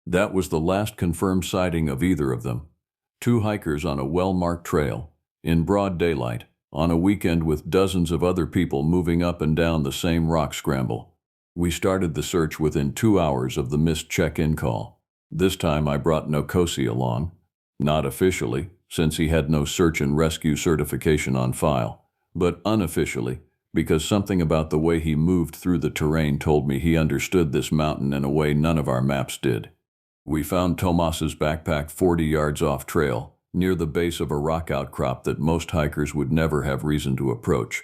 That was the last confirmed sighting of either of them. 2 hikers on a well-marked trail, in broad daylight, on a weekend with dozens of other people moving up and down the same rock scramble. We started the search within 2 hours of the missed check-in call. This time I brought Nkosi along, not officially, since he had no search and rescue certification on file, but unofficially, because something about the way he moved through the terrain told me he understood this mountain in a way none of our maps did. We found Tomas's backpack 40 yards off trail, near the base of a rock outcrop that most hikers would never have reason to approach.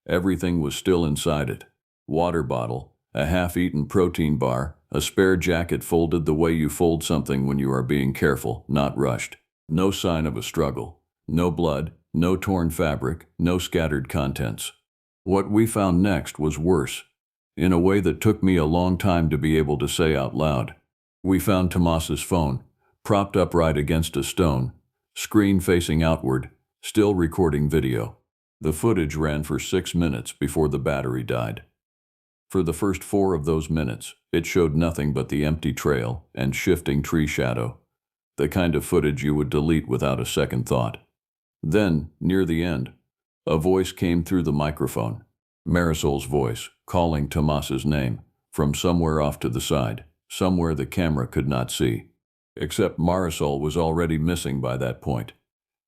Everything was still inside it. Water bottle, a half-eaten protein bar, a spare jacket folded the way you fold something when you are being careful, not rushed. No sign of a struggle. No blood, no torn fabric, no scattered contents. What we found next was worse, in a way that took me a long time to be able to say out loud. We found Tomas's phone, propped upright against a stone, screen facing outward, still recording video. The footage ran for 6 minutes before the battery died. For the first 4 of those minutes, it showed nothing but the empty trail and shifting tree shadow, the kind of footage you would delete without a second thought. Then, near the end, a voice came through the microphone, Marisol's voice, calling Tomas's name, from somewhere off to the side, somewhere the camera could not see. Except Marisol was already missing by that point.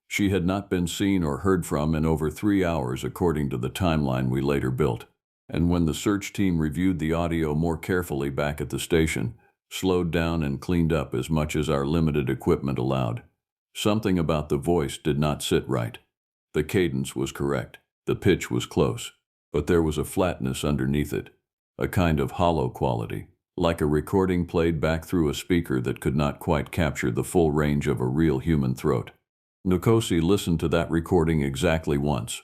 She had not been seen or heard from in over 3 hours according to the timeline we later built. And when the search team reviewed the audio more carefully back at the station, slowed down and cleaned up as much as our limited equipment allowed, something about the voice did not sit right. The cadence was correct, the pitch was close, but there was a flatness underneath it, a kind of hollow quality, like a recording played back through a speaker that could not quite capture the full range of a real human throat. Nkosi listened to that recording exactly once.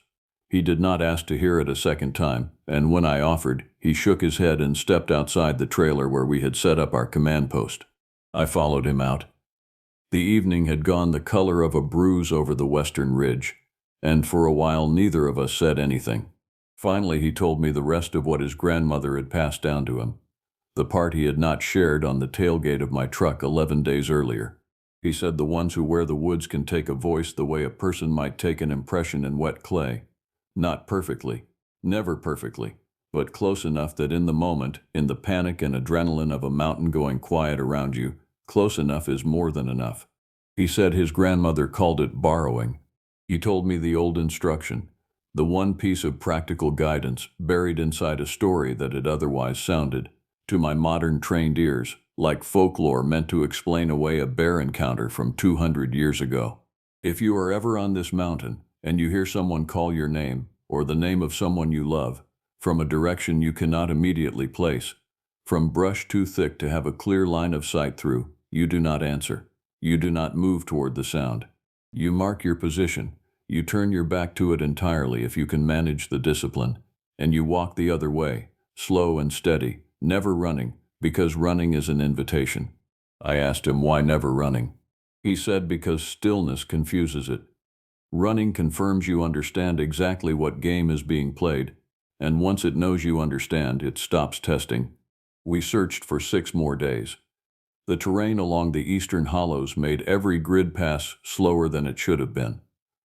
He did not ask to hear it a second time, and when I offered, he shook his head and stepped outside the trailer where we had set up our command post. I followed him out. The evening had gone the color of a bruise over the western ridge, and for a while neither of us said anything. Finally, he told me the rest of what his grandmother had passed down to him, the part he had not shared on the tailgate of my truck 11 days earlier. He said the ones who wear the woods can take a voice the way a person might take an impression in wet clay. Not perfectly, never perfectly, but close enough that in the moment, in the panic and adrenaline of a mountain going quiet around you, close enough is more than enough. He said his grandmother called it borrowing. He told me the old instruction, the one piece of practical guidance buried inside a story that had otherwise sounded, to my modern trained ears, like folklore meant to explain away a bear encounter from 200 years ago. If you are ever on this mountain, and you hear someone call your name, or the name of someone you love, from a direction you cannot immediately place, from brush too thick to have a clear line of sight through, you do not answer. You do not move toward the sound. You mark your position. You turn your back to it entirely if you can manage the discipline, and you walk the other way, slow and steady, never running, because running is an invitation. I asked him why never running. He said because stillness confuses it. Running confirms you understand exactly what game is being played, and once it knows you understand, it stops testing. We searched for 6 more days. The terrain along the eastern hollows made every grid pass slower than it should have been.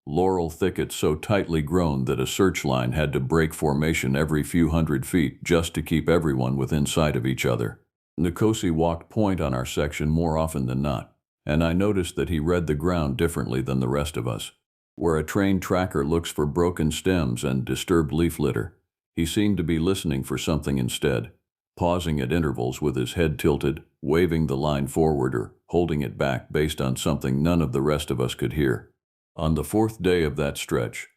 Laurel thickets so tightly grown that a search line had to break formation every few hundred feet just to keep everyone within sight of each other. Nkosi walked point on our section more often than not, and I noticed that he read the ground differently than the rest of us. Where a trained tracker looks for broken stems and disturbed leaf litter, he seemed to be listening for something instead, pausing at intervals with his head tilted, waving the line forward or holding it back based on something none of the rest of us could hear. On the 4th day of that stretch,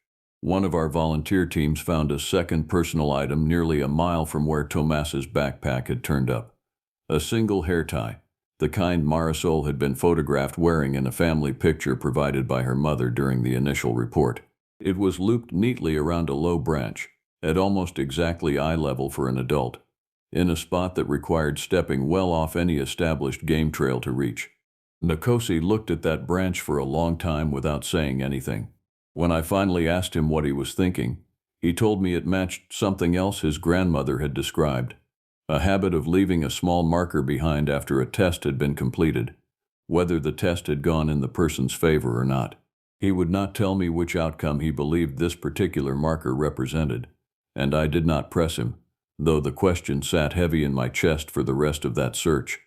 one of our volunteer teams found a second personal item nearly a mile from where Tomas's backpack had turned up. A single hair tie, the kind Marisol had been photographed wearing in a family picture provided by her mother during the initial report. It was looped neatly around a low branch, at almost exactly eye level for an adult, in a spot that required stepping well off any established game trail to reach. Nkosi looked at that branch for a long time without saying anything. When I finally asked him what he was thinking, he told me it matched something else his grandmother had described. A habit of leaving a small marker behind after a test had been completed, whether the test had gone in the person's favor or not. He would not tell me which outcome he believed this particular marker represented, and I did not press him, though the question sat heavy in my chest for the rest of that search.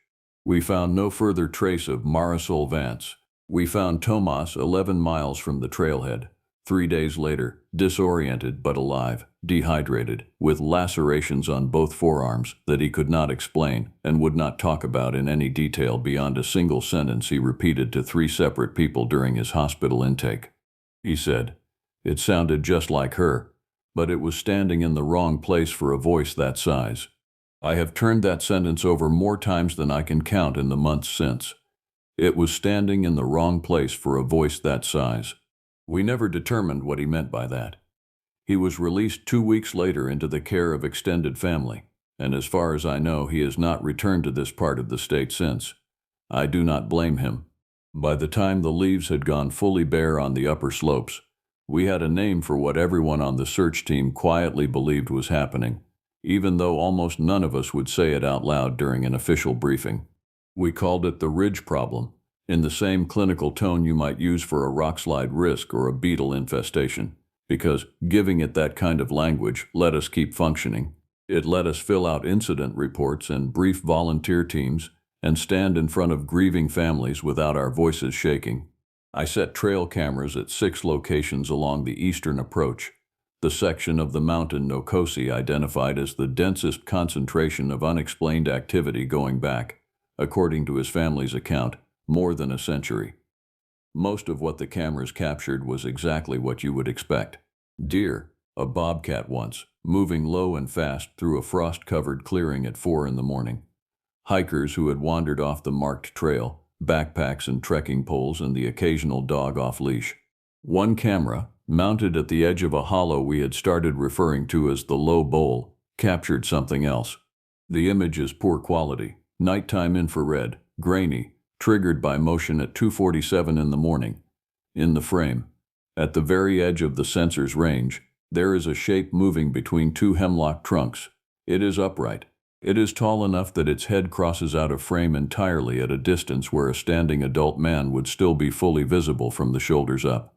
We found no further trace of Marisol Vance. We found Tomas 11 miles from the trailhead. 3 days later, disoriented but alive, dehydrated, with lacerations on both forearms that he could not explain and would not talk about in any detail beyond a single sentence he repeated to 3 separate people during his hospital intake. He said, it sounded just like her, but it was standing in the wrong place for a voice that size. I have turned that sentence over more times than I can count in the months since. It was standing in the wrong place for a voice that size. We never determined what he meant by that. He was released 2 weeks later into the care of extended family, and as far as I know, he has not returned to this part of the state since. I do not blame him. By the time the leaves had gone fully bare on the upper slopes, we had a name for what everyone on the search team quietly believed was happening, even though almost none of us would say it out loud during an official briefing. We called it the ridge problem, in the same clinical tone you might use for a rockslide risk or a beetle infestation, because giving it that kind of language let us keep functioning. It let us fill out incident reports and brief volunteer teams and stand in front of grieving families without our voices shaking. I set trail cameras at 6 locations along the eastern approach, the section of the mountain Nokosi identified as the densest concentration of unexplained activity going back, according to his family's account, more than a century. Most of what the cameras captured was exactly what you would expect. Deer, a bobcat once, moving low and fast through a frost-covered clearing at 4 in the morning. Hikers who had wandered off the marked trail, backpacks and trekking poles, and the occasional dog off-leash. One camera, mounted at the edge of a hollow we had started referring to as the low bowl, captured something else. The image is poor quality, nighttime infrared, grainy, triggered by motion at 2:47 in the morning. In the frame, at the very edge of the sensor's range, there is a shape moving between two hemlock trunks. It is upright. It is tall enough that its head crosses out of frame entirely at a distance where a standing adult man would still be fully visible from the shoulders up.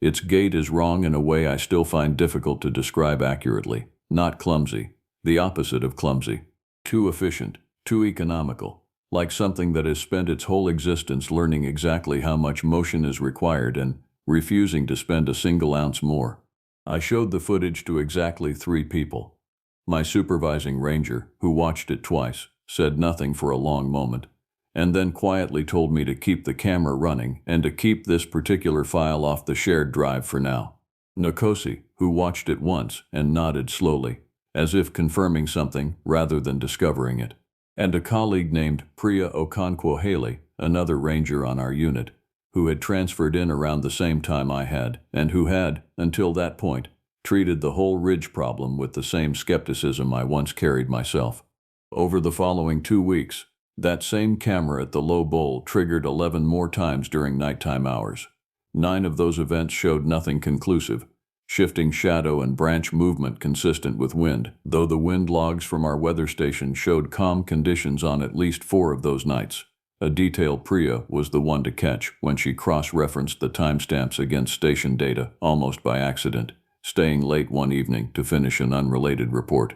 Its gait is wrong in a way I still find difficult to describe accurately. Not clumsy. The opposite of clumsy. Too efficient. Too economical. Like something that has spent its whole existence learning exactly how much motion is required and refusing to spend a single ounce more. I showed the footage to exactly 3 people. My supervising ranger, who watched it twice, said nothing for a long moment, and then quietly told me to keep the camera running and to keep this particular file off the shared drive for now. Nkosi, who watched it once and nodded slowly, as if confirming something rather than discovering it, and a colleague named Priya Okonkwo-Haley, another ranger on our unit, who had transferred in around the same time I had, and who had, until that point, treated the whole ridge problem with the same skepticism I once carried myself. Over the following 2 weeks, that same camera at the low bowl triggered 11 more times during nighttime hours. 9 of those events showed nothing conclusive, shifting shadow and branch movement consistent with wind, though the wind logs from our weather station showed calm conditions on at least 4 of those nights. A detail Priya was the one to catch when she cross-referenced the timestamps against station data, almost by accident, staying late one evening to finish an unrelated report.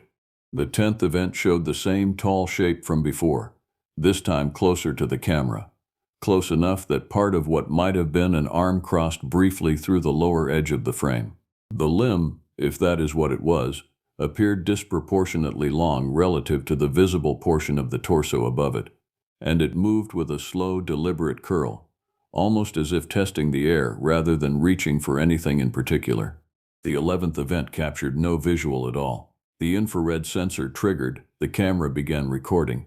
The 10th event showed the same tall shape from before, this time closer to the camera, close enough that part of what might have been an arm crossed briefly through the lower edge of the frame. The limb, if that is what it was, appeared disproportionately long relative to the visible portion of the torso above it, and it moved with a slow, deliberate curl, almost as if testing the air rather than reaching for anything in particular. The 11th event captured no visual at all. The infrared sensor triggered, the camera began recording,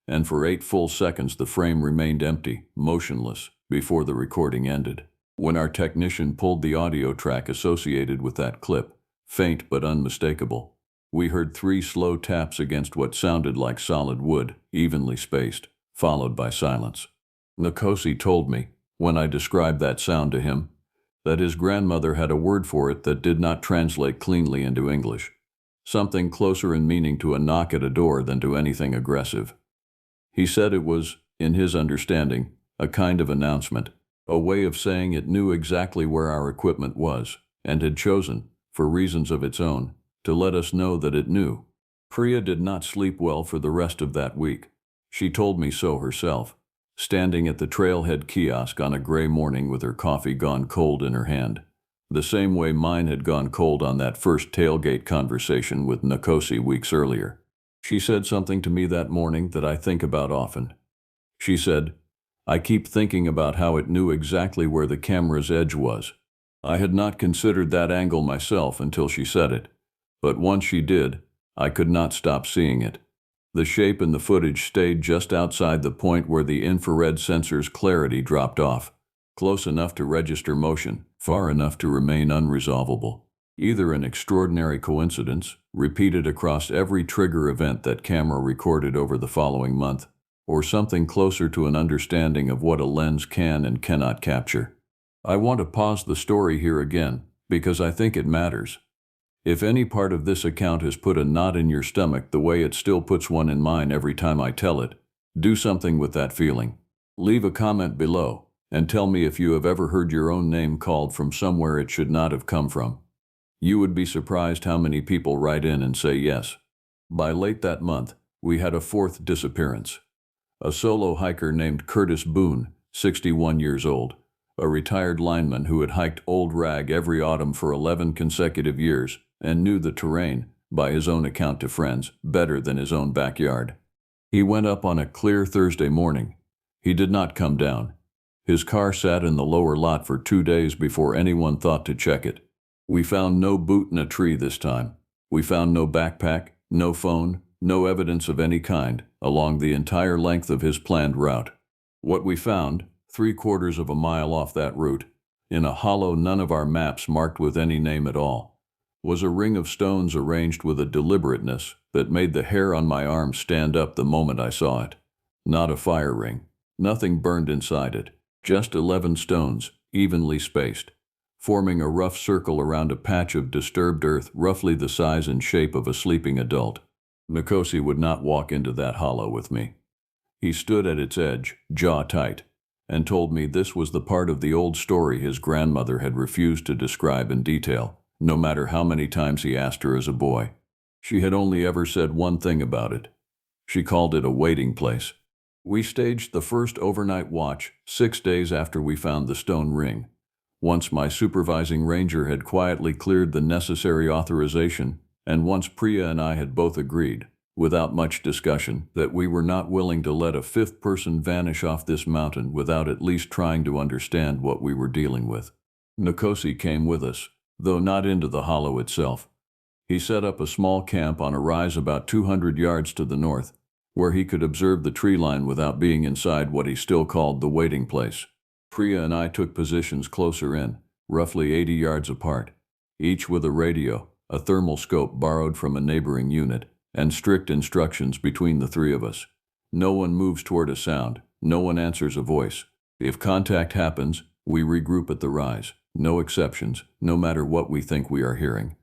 and for 8 full seconds the frame remained empty, motionless, before the recording ended. When our technician pulled the audio track associated with that clip, faint but unmistakable, we heard 3 slow taps against what sounded like solid wood, evenly spaced, followed by silence. Nkosi told me, when I described that sound to him, that his grandmother had a word for it that did not translate cleanly into English, something closer in meaning to a knock at a door than to anything aggressive. He said it was, in his understanding, a kind of announcement, a way of saying it knew exactly where our equipment was, and had chosen, for reasons of its own, to let us know that it knew. Priya did not sleep well for the rest of that week. She told me so herself, standing at the trailhead kiosk on a gray morning with her coffee gone cold in her hand, the same way mine had gone cold on that first tailgate conversation with Nkosi weeks earlier. She said something to me that morning that I think about often. She said, "I keep thinking about how it knew exactly where the camera's edge was. I had not considered that angle myself until she said it, but once she did, I could not stop seeing it. The shape in the footage stayed just outside the point where the infrared sensor's clarity dropped off, close enough to register motion, far enough to remain unresolvable. Either an extraordinary coincidence, repeated across every trigger event that camera recorded over the following month, or something closer to an understanding of what a lens can and cannot capture. I want to pause the story here again, because I think it matters. If any part of this account has put a knot in your stomach the way it still puts one in mine every time I tell it, do something with that feeling. Leave a comment below, and tell me if you have ever heard your own name called from somewhere it should not have come from. You would be surprised how many people write in and say yes. By late that month, we had a 4th disappearance. A solo hiker named Curtis Boone, 61 years old, a retired lineman who had hiked Old Rag every autumn for 11 consecutive years, and knew the terrain, by his own account to friends, better than his own backyard. He went up on a clear Thursday morning. He did not come down. His car sat in the lower lot for 2 days before anyone thought to check it. We found no boot in a tree this time. We found no backpack, no phone, no evidence of any kind, along the entire length of his planned route. What we found, 3/4 of a mile off that route, in a hollow none of our maps marked with any name at all, was a ring of stones arranged with a deliberateness that made the hair on my arm stand up the moment I saw it. Not a fire ring. Nothing burned inside it. Just 11 stones, evenly spaced, forming a rough circle around a patch of disturbed earth roughly the size and shape of a sleeping adult. Nkosi would not walk into that hollow with me. He stood at its edge, jaw tight, and told me this was the part of the old story his grandmother had refused to describe in detail, no matter how many times he asked her as a boy. She had only ever said one thing about it. She called it a waiting place. We staged the first overnight watch 6 days after we found the stone ring. Once my supervising ranger had quietly cleared the necessary authorization, and once Priya and I had both agreed, without much discussion, that we were not willing to let a fifth person vanish off this mountain without at least trying to understand what we were dealing with. Nkosi came with us, though not into the hollow itself. He set up a small camp on a rise about 200 yards to the north, where he could observe the tree line without being inside what he still called the waiting place. Priya and I took positions closer in, roughly 80 yards apart, each with a radio, a thermal scope borrowed from a neighboring unit, and strict instructions between the three of us. No one moves toward a sound, no one answers a voice. If contact happens, we regroup at the rise. No exceptions, no matter what we think we are hearing.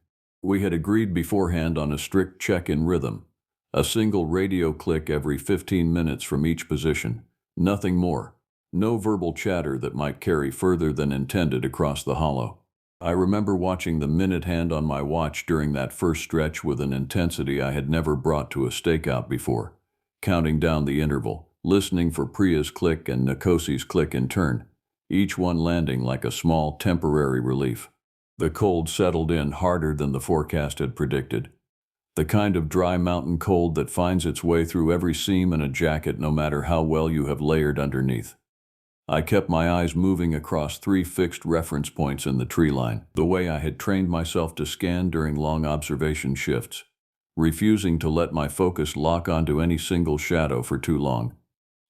We had agreed beforehand on a strict check-in rhythm. A single radio click every 15 minutes from each position. Nothing more. No verbal chatter that might carry further than intended across the hollow. I remember watching the minute hand on my watch during that first stretch with an intensity I had never brought to a stakeout before, counting down the interval, listening for Priya's click and Nkosi's click in turn, each one landing like a small temporary relief. The cold settled in harder than the forecast had predicted. The kind of dry mountain cold that finds its way through every seam in a jacket no matter how well you have layered underneath. I kept my eyes moving across 3 fixed reference points in the tree line, the way I had trained myself to scan during long observation shifts, refusing to let my focus lock onto any single shadow for too long,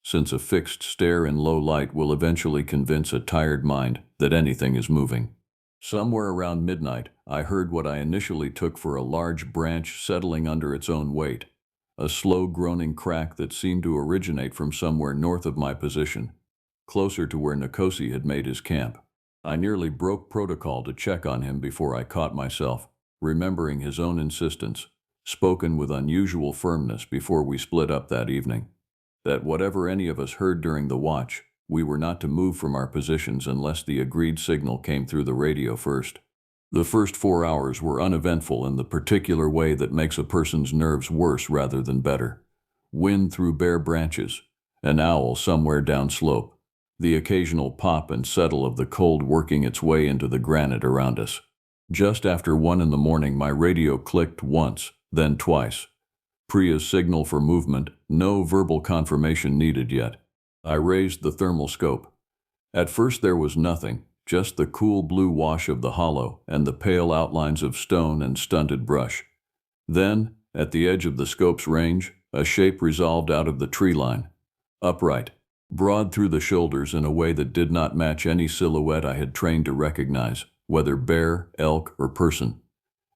since a fixed stare in low light will eventually convince a tired mind that anything is moving. Somewhere around midnight, I heard what I initially took for a large branch settling under its own weight, a slow groaning crack that seemed to originate from somewhere north of my position, closer to where Nkosi had made his camp. I nearly broke protocol to check on him before I caught myself, remembering his own insistence, spoken with unusual firmness before we split up that evening, that whatever any of us heard during the watch, we were not to move from our positions unless the agreed signal came through the radio first. The first 4 hours were uneventful in the particular way that makes a person's nerves worse rather than better. Wind through bare branches, an owl somewhere downslope, the occasional pop and settle of the cold working its way into the granite around us. Just after 1 in the morning, my radio clicked once, then twice. Priya's signal for movement, no verbal confirmation needed yet. I raised the thermal scope. At first there was nothing, just the cool blue wash of the hollow and the pale outlines of stone and stunted brush. Then, at the edge of the scope's range, a shape resolved out of the tree line. Upright, broad through the shoulders in a way that did not match any silhouette I had trained to recognize, whether bear, elk, or person.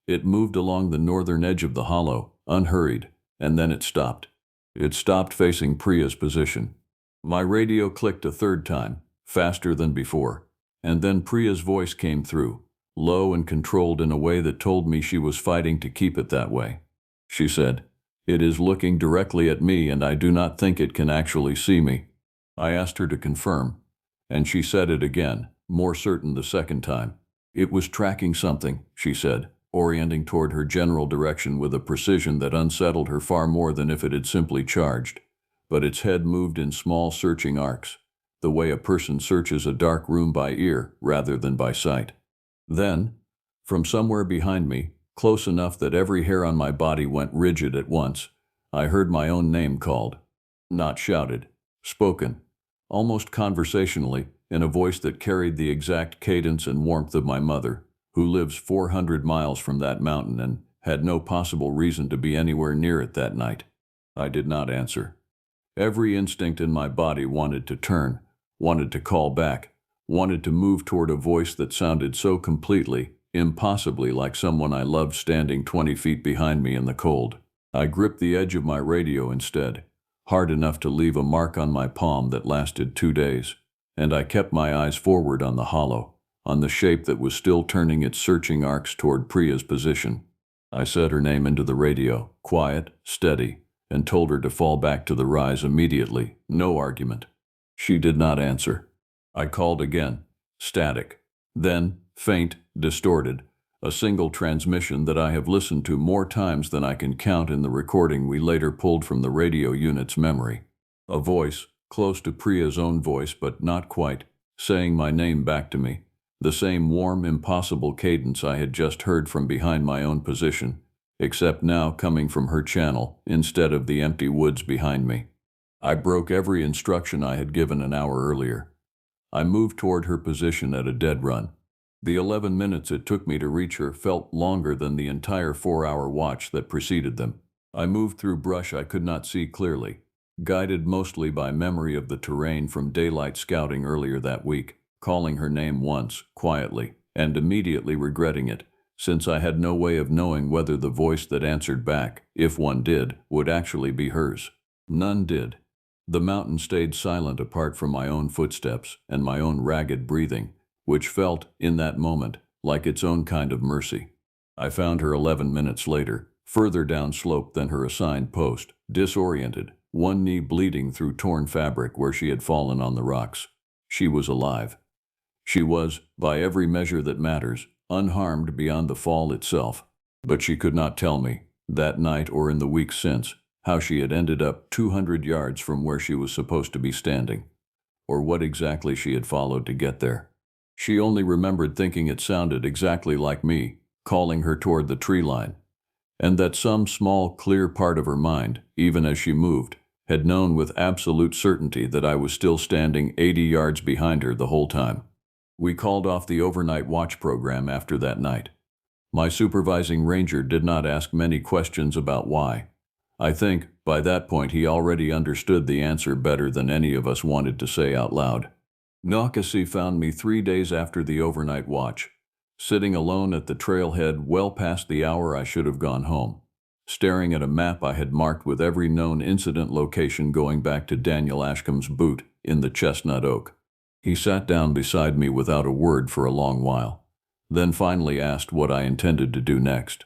It moved along the northern edge of the hollow, unhurried, and then it stopped. It stopped facing Priya's position. My radio clicked a third time, faster than before, and then Priya's voice came through, low and controlled in a way that told me she was fighting to keep it that way. She said, "It is looking directly at me and I do not think it can actually see me." I asked her to confirm, and she said it again, more certain the second time. "It was tracking something," she said, orienting toward her general direction with a precision that unsettled her far more than if it had simply charged. But its head moved in small searching arcs, the way a person searches a dark room by ear rather than by sight. Then, from somewhere behind me, close enough that every hair on my body went rigid at once. I heard my own name called. Not shouted. Spoken. Almost conversationally, in a voice that carried the exact cadence and warmth of my mother, who lives 400 miles from that mountain and had no possible reason to be anywhere near it that night. I did not answer. Every instinct in my body wanted to turn, wanted to call back, wanted to move toward a voice that sounded so completely, impossibly like someone I loved standing 20 feet behind me in the cold. I gripped the edge of my radio instead, hard enough to leave a mark on my palm that lasted 2 days, and I kept my eyes forward on the hollow, on the shape that was still turning its searching arcs toward Priya's position. I said her name into the radio, quiet, steady, and told her to fall back to the rise immediately, no argument. She did not answer. I called again, static, then faint, distorted, a single transmission that I have listened to more times than I can count in the recording we later pulled from the radio unit's memory. A voice, close to Priya's own voice but not quite, saying my name back to me, the same warm, impossible cadence I had just heard from behind my own position, except now coming from her channel instead of the empty woods behind me. I broke every instruction I had given an hour earlier. I moved toward her position at a dead run. The 11 minutes it took me to reach her felt longer than the entire 4-hour watch that preceded them. I moved through brush I could not see clearly, guided mostly by memory of the terrain from daylight scouting earlier that week, calling her name once, quietly, and immediately regretting it, since I had no way of knowing whether the voice that answered back, if one did, would actually be hers. None did. The mountain stayed silent apart from my own footsteps and my own ragged breathing, which felt, in that moment, like its own kind of mercy. I found her 11 minutes later, further downslope than her assigned post, disoriented, one knee bleeding through torn fabric where she had fallen on the rocks. She was alive. She was, by every measure that matters, unharmed beyond the fall itself. But she could not tell me, that night or in the weeks since, how she had ended up 200 yards from where she was supposed to be standing, or what exactly she had followed to get there. She only remembered thinking it sounded exactly like me, calling her toward the tree line, and that some small, clear part of her mind, even as she moved, had known with absolute certainty that I was still standing 80 yards behind her the whole time. We called off the overnight watch program after that night. My supervising ranger did not ask many questions about why. I think, by that point he already understood the answer better than any of us wanted to say out loud. Nakasi found me 3 days after the overnight watch, sitting alone at the trailhead well past the hour I should have gone home, staring at a map I had marked with every known incident location going back to Daniel Ashcombe's boot in the chestnut oak. He sat down beside me without a word for a long while, then finally asked what I intended to do next.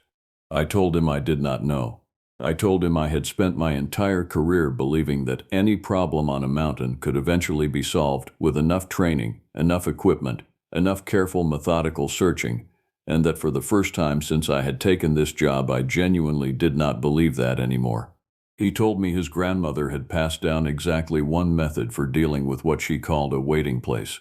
I told him I did not know. I told him I had spent my entire career believing that any problem on a mountain could eventually be solved with enough training, enough equipment, enough careful methodical searching, and that for the first time since I had taken this job I genuinely did not believe that anymore. He told me his grandmother had passed down exactly one method for dealing with what she called a waiting place,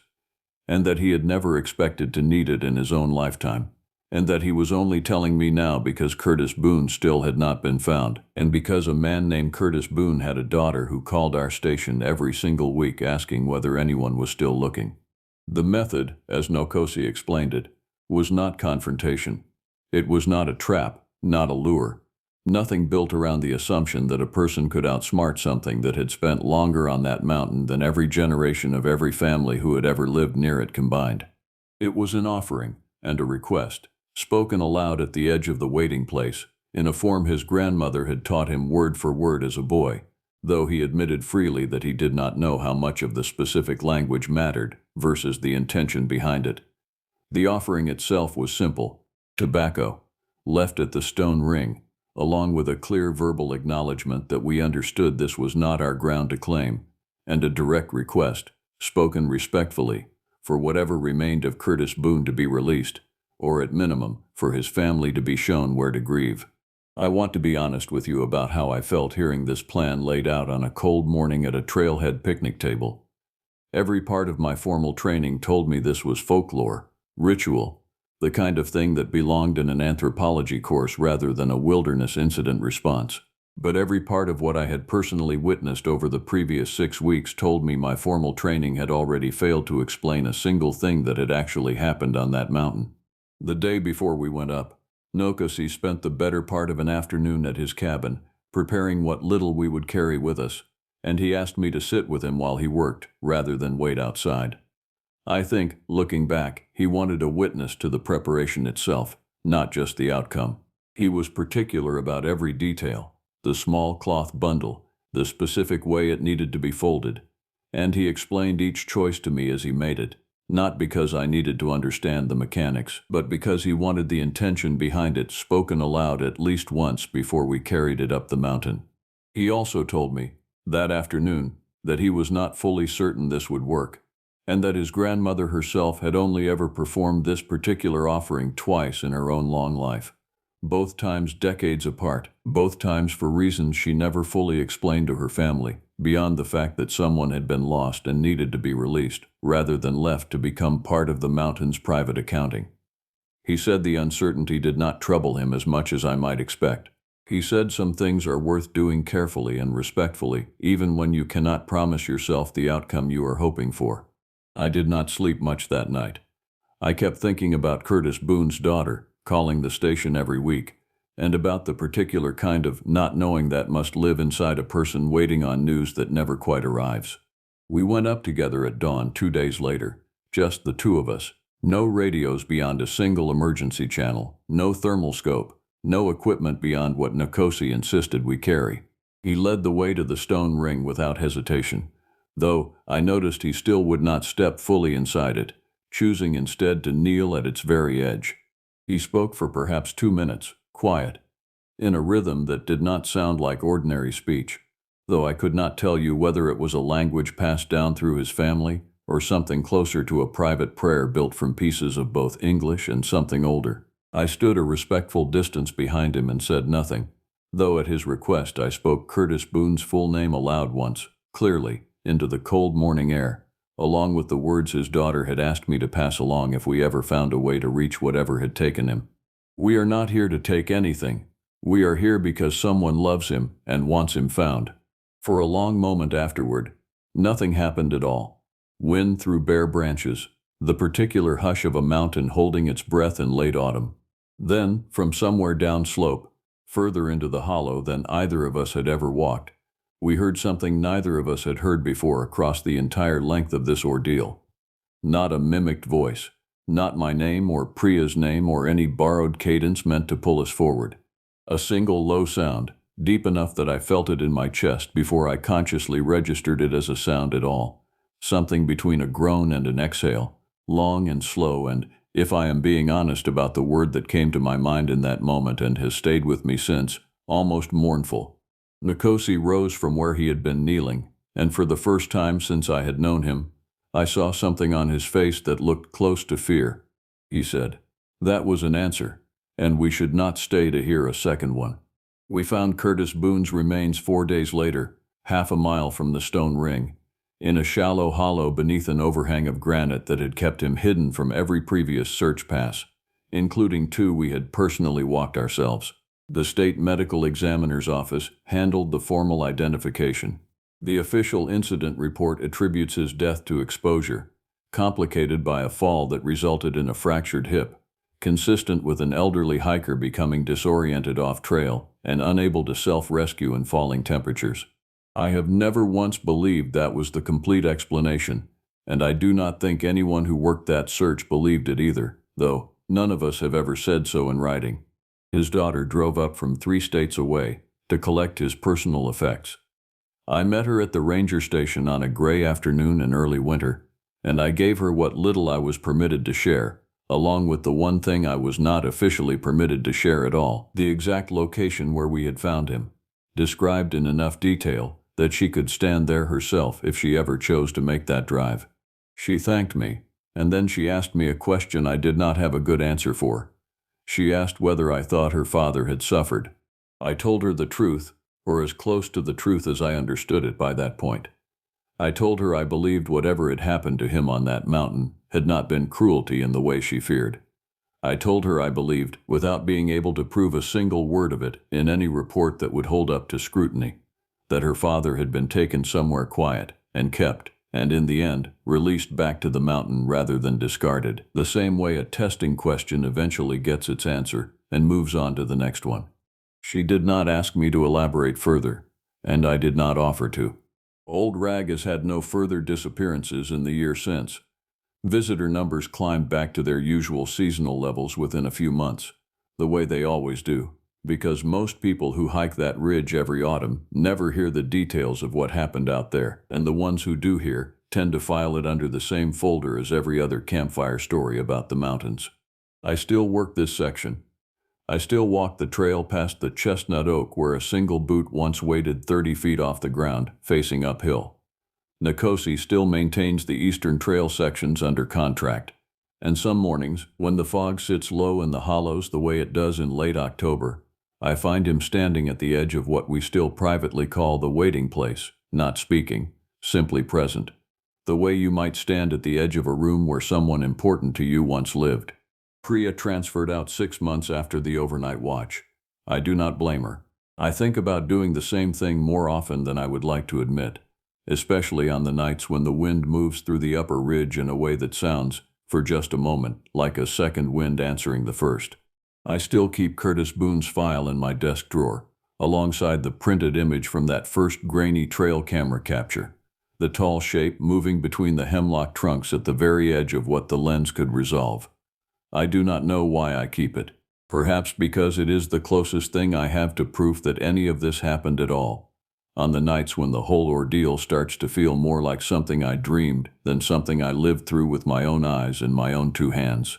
and that he had never expected to need it in his own lifetime, and that he was only telling me now because Curtis Boone still had not been found, and because a man named Curtis Boone had a daughter who called our station every single week asking whether anyone was still looking. The method, as Nokosi explained it, was not confrontation. It was not a trap, not a lure. Nothing built around the assumption that a person could outsmart something that had spent longer on that mountain than every generation of every family who had ever lived near it combined. It was an offering and a request, spoken aloud at the edge of the waiting place, in a form his grandmother had taught him word for word as a boy, though he admitted freely that he did not know how much of the specific language mattered versus the intention behind it. The offering itself was simple: tobacco, left at the stone ring, along with a clear verbal acknowledgement that we understood this was not our ground to claim, and a direct request, spoken respectfully, for whatever remained of Curtis Boone to be released, or at minimum, for his family to be shown where to grieve. I want to be honest with you about how I felt hearing this plan laid out on a cold morning at a trailhead picnic table. Every part of my formal training told me this was folklore, ritual, the kind of thing that belonged in an anthropology course rather than a wilderness incident response. But every part of what I had personally witnessed over the previous 6 weeks told me my formal training had already failed to explain a single thing that had actually happened on that mountain. The day before we went up, Nokosi spent the better part of an afternoon at his cabin, preparing what little we would carry with us, and he asked me to sit with him while he worked, rather than wait outside. I think, looking back, he wanted a witness to the preparation itself, not just the outcome. He was particular about every detail, the small cloth bundle, the specific way it needed to be folded, and he explained each choice to me as he made it, not because I needed to understand the mechanics, but because he wanted the intention behind it spoken aloud at least once before we carried it up the mountain. He also told me, that afternoon, that he was not fully certain this would work, and that his grandmother herself had only ever performed this particular offering twice in her own long life. Both times decades apart, both times for reasons she never fully explained to her family, beyond the fact that someone had been lost and needed to be released, rather than left to become part of the mountain's private accounting. He said the uncertainty did not trouble him as much as I might expect. He said some things are worth doing carefully and respectfully, even when you cannot promise yourself the outcome you are hoping for. I did not sleep much that night. I kept thinking about Curtis Boone's daughter, calling the station every week, and about the particular kind of not knowing that must live inside a person waiting on news that never quite arrives. We went up together at dawn 2 days later, just the two of us. No radios beyond a single emergency channel, no thermal scope, no equipment beyond what Nkosi insisted we carry. He led the way to the stone ring without hesitation, though I noticed he still would not step fully inside it, choosing instead to kneel at its very edge. He spoke for perhaps 2 minutes, quiet, in a rhythm that did not sound like ordinary speech, though I could not tell you whether it was a language passed down through his family or something closer to a private prayer built from pieces of both English and something older. I stood a respectful distance behind him and said nothing, though at his request I spoke Curtis Boone's full name aloud once, clearly, into the cold morning air, along with the words his daughter had asked me to pass along if we ever found a way to reach whatever had taken him. We are not here to take anything. We are here because someone loves him and wants him found. For a long moment afterward, nothing happened at all. Wind through bare branches, the particular hush of a mountain holding its breath in late autumn. Then, from somewhere downslope, further into the hollow than either of us had ever walked, we heard something neither of us had heard before across the entire length of this ordeal. Not a mimicked voice, not my name or Priya's name or any borrowed cadence meant to pull us forward. A single low sound, deep enough that I felt it in my chest before I consciously registered it as a sound at all. Something between a groan and an exhale, long and slow and, if I am being honest about the word that came to my mind in that moment and has stayed with me since, almost mournful. Nkosi rose from where he had been kneeling, and for the first time since I had known him, I saw something on his face that looked close to fear. He said, "That was an answer, and we should not stay to hear a second one." We found Curtis Boone's remains 4 days later, half a mile from the stone ring, in a shallow hollow beneath an overhang of granite that had kept him hidden from every previous search pass, including 2 we had personally walked ourselves. The state medical examiner's office handled the formal identification. The official incident report attributes his death to exposure, complicated by a fall that resulted in a fractured hip, consistent with an elderly hiker becoming disoriented off-trail and unable to self-rescue in falling temperatures. I have never once believed that was the complete explanation, and I do not think anyone who worked that search believed it either, though none of us have ever said so in writing. His daughter drove up from 3 states away to collect his personal effects. I met her at the ranger station on a gray afternoon in early winter, and I gave her what little I was permitted to share, along with the one thing I was not officially permitted to share at all, the exact location where we had found him, described in enough detail that she could stand there herself if she ever chose to make that drive. She thanked me, and then she asked me a question I did not have a good answer for. She asked whether I thought her father had suffered. I told her the truth, or as close to the truth as I understood it by that point. I told her I believed whatever had happened to him on that mountain had not been cruelty in the way she feared. I told her I believed, without being able to prove a single word of it in any report that would hold up to scrutiny, that her father had been taken somewhere quiet and kept, and in the end, released back to the mountain rather than discarded, the same way a testing question eventually gets its answer and moves on to the next one. She did not ask me to elaborate further, and I did not offer to. Old Rag has had no further disappearances in the year since. Visitor numbers climbed back to their usual seasonal levels within a few months, the way they always do, because most people who hike that ridge every autumn never hear the details of what happened out there, and the ones who do hear tend to file it under the same folder as every other campfire story about the mountains. I still work this section. I still walk the trail past the chestnut oak where a single boot once waded 30 feet off the ground, facing uphill. Nkosi still maintains the eastern trail sections under contract, and some mornings, when the fog sits low in the hollows the way it does in late October, I find him standing at the edge of what we still privately call the waiting place, not speaking, simply present, the way you might stand at the edge of a room where someone important to you once lived. Priya transferred out 6 months after the overnight watch. I do not blame her. I think about doing the same thing more often than I would like to admit, especially on the nights when the wind moves through the upper ridge in a way that sounds, for just a moment, like a second wind answering the first. I still keep Curtis Boone's file in my desk drawer, alongside the printed image from that first grainy trail camera capture, the tall shape moving between the hemlock trunks at the very edge of what the lens could resolve. I do not know why I keep it. Perhaps because it is the closest thing I have to proof that any of this happened at all, on the nights when the whole ordeal starts to feel more like something I dreamed than something I lived through with my own eyes and my own 2 hands.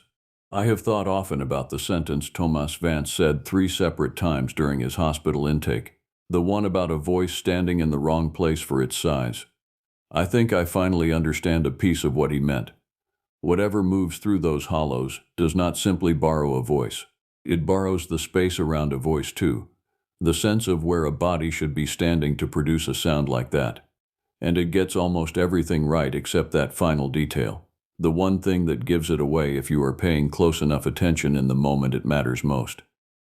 I have thought often about the sentence Thomas Vance said 3 separate times during his hospital intake, the one about a voice standing in the wrong place for its size. I think I finally understand a piece of what he meant. Whatever moves through those hollows does not simply borrow a voice. It borrows the space around a voice too, the sense of where a body should be standing to produce a sound like that. And it gets almost everything right except that final detail, the one thing that gives it away if you are paying close enough attention in the moment it matters most.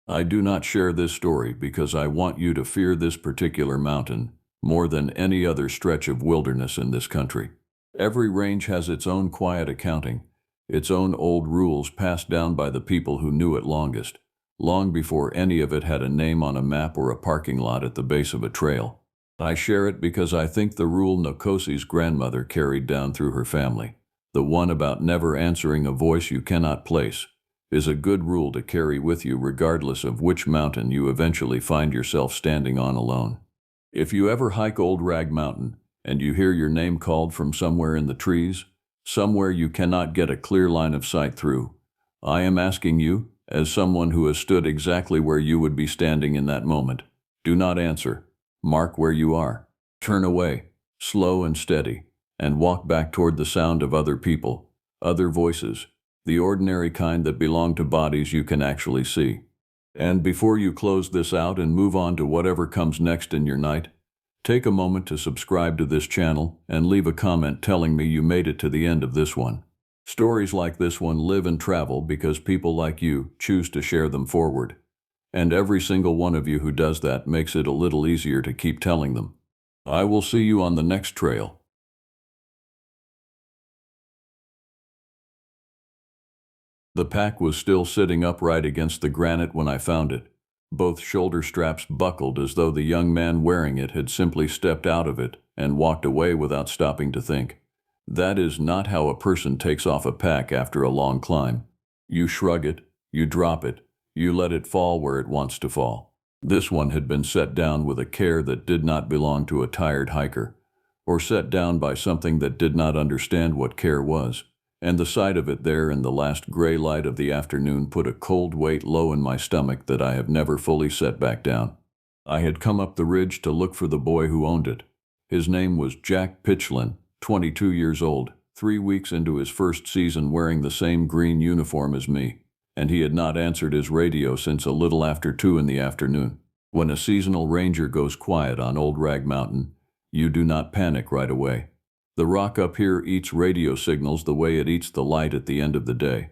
I do not share this story because I want you to fear this particular mountain more than any other stretch of wilderness in this country. Every range has its own quiet accounting, its own old rules passed down by the people who knew it longest, long before any of it had a name on a map or a parking lot at the base of a trail. I share it because I think the rule Nkosi's grandmother carried down through her family, the one about never answering a voice you cannot place, is a good rule to carry with you regardless of which mountain you eventually find yourself standing on alone. If you ever hike Old Rag Mountain, and you hear your name called from somewhere in the trees, somewhere you cannot get a clear line of sight through, I am asking you, as someone who has stood exactly where you would be standing in that moment, do not answer. Mark where you are. Turn away, slow and steady, and walk back toward the sound of other people, other voices, the ordinary kind that belong to bodies you can actually see. And before you close this out and move on to whatever comes next in your night, take a moment to subscribe to this channel and leave a comment telling me you made it to the end of this one. Stories like this one live and travel because people like you choose to share them forward. And every single one of you who does that makes it a little easier to keep telling them. I will see you on the next trail. The pack was still sitting upright against the granite when I found it. Both shoulder straps buckled as though the young man wearing it had simply stepped out of it and walked away without stopping to think. That is not how a person takes off a pack after a long climb. You shrug it, you drop it, you let it fall where it wants to fall. This one had been set down with a care that did not belong to a tired hiker, or set down by something that did not understand what care was. And the sight of it there in the last gray light of the afternoon put a cold weight low in my stomach that I have never fully set back down. I had come up the ridge to look for the boy who owned it. His name was Jack Pitchlin, 22 years old, 3 weeks into his first season wearing the same green uniform as me, and he had not answered his radio since a little after 2 in the afternoon. When a seasonal ranger goes quiet on Old Rag Mountain, you do not panic right away. The rock up here eats radio signals the way it eats the light at the end of the day.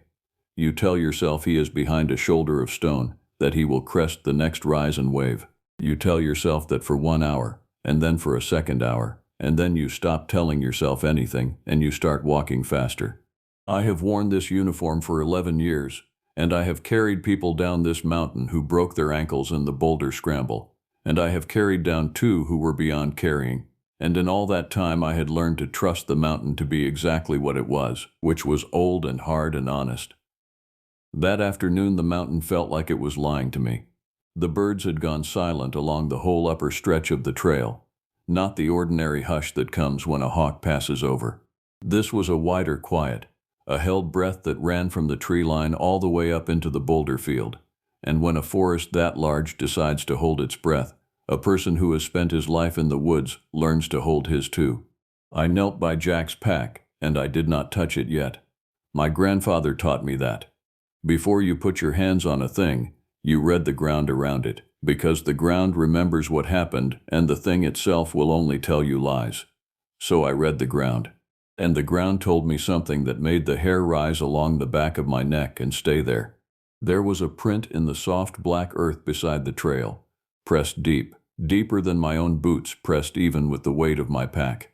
You tell yourself he is behind a shoulder of stone, that he will crest the next rise and wave. You tell yourself that for 1 hour, and then for a second hour, and then you stop telling yourself anything, and you start walking faster. I have worn this uniform for 11 years, and I have carried people down this mountain who broke their ankles in the boulder scramble, and I have carried down 2 who were beyond carrying, and in all that time I had learned to trust the mountain to be exactly what it was, which was old and hard and honest. That afternoon the mountain felt like it was lying to me. The birds had gone silent along the whole upper stretch of the trail, not the ordinary hush that comes when a hawk passes over. This was a wider quiet, a held breath that ran from the tree line all the way up into the boulder field. And when a forest that large decides to hold its breath, a person who has spent his life in the woods learns to hold his too. I knelt by Jack's pack, and I did not touch it yet. My grandfather taught me that. Before you put your hands on a thing, you read the ground around it, because the ground remembers what happened and the thing itself will only tell you lies. So I read the ground. And the ground told me something that made the hair rise along the back of my neck and stay there. There was a print in the soft black earth beside the trail, pressed deep, deeper than my own boots pressed even with the weight of my pack.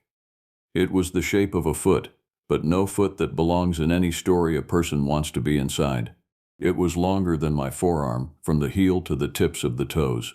It was the shape of a foot, but no foot that belongs in any story a person wants to be inside. It was longer than my forearm, from the heel to the tips of the toes,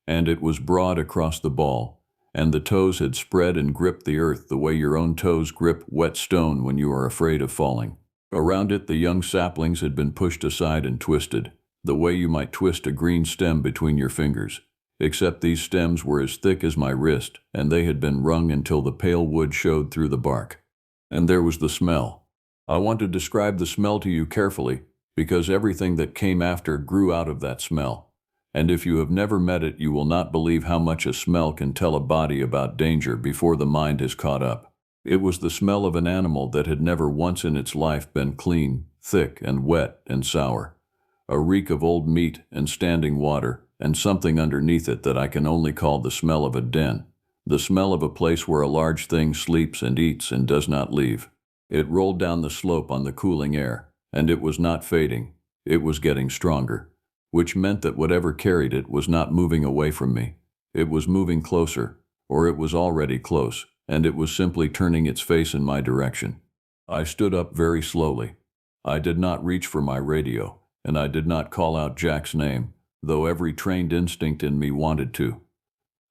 and it was broad across the ball, and the toes had spread and gripped the earth the way your own toes grip wet stone when you are afraid of falling. Around it the young saplings had been pushed aside and twisted, the way you might twist a green stem between your fingers, except these stems were as thick as my wrist, and they had been wrung until the pale wood showed through the bark. And there was the smell. I want to describe the smell to you carefully, because everything that came after grew out of that smell. And if you have never met it, you will not believe how much a smell can tell a body about danger before the mind has caught up. It was the smell of an animal that had never once in its life been clean, thick and wet and sour. A reek of old meat and standing water, and something underneath it that I can only call the smell of a den. The smell of a place where a large thing sleeps and eats and does not leave. It rolled down the slope on the cooling air, and it was not fading. It was getting stronger, which meant that whatever carried it was not moving away from me. It was moving closer, or it was already close, and it was simply turning its face in my direction. I stood up very slowly. I did not reach for my radio, and I did not call out Jack's name, though every trained instinct in me wanted to.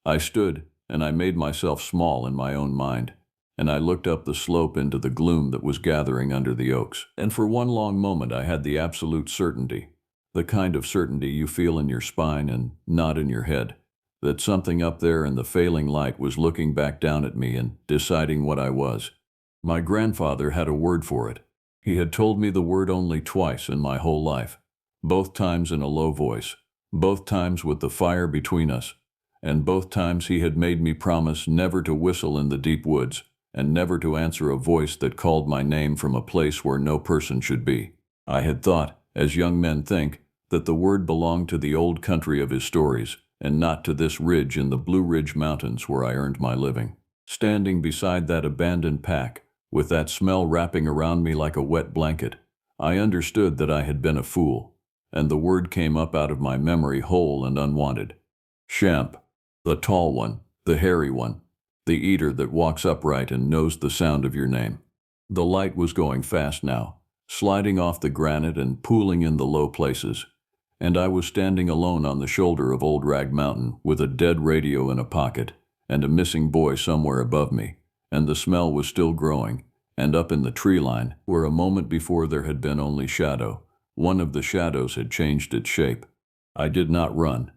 I stood, and I made myself small in my own mind, and I looked up the slope into the gloom that was gathering under the oaks. And for one long moment I had the absolute certainty, the kind of certainty you feel in your spine and not in your head, that something up there in the failing light was looking back down at me and deciding what I was. My grandfather had a word for it. He had told me the word only twice in my whole life, both times in a low voice, both times with the fire between us, and both times he had made me promise never to whistle in the deep woods, and never to answer a voice that called my name from a place where no person should be. I had thought, as young men think, that the word belonged to the old country of his stories, and not to this ridge in the Blue Ridge Mountains where I earned my living. Standing beside that abandoned pack, with that smell wrapping around me like a wet blanket, I understood that I had been a fool, and the word came up out of my memory whole and unwanted. Champ, the tall one, the hairy one, the eater that walks upright and knows the sound of your name. The light was going fast now, sliding off the granite and pooling in the low places, and I was standing alone on the shoulder of Old Rag Mountain with a dead radio in a pocket and a missing boy somewhere above me, and the smell was still growing, and up in the tree line, where a moment before there had been only shadow, one of the shadows had changed its shape. I did not run.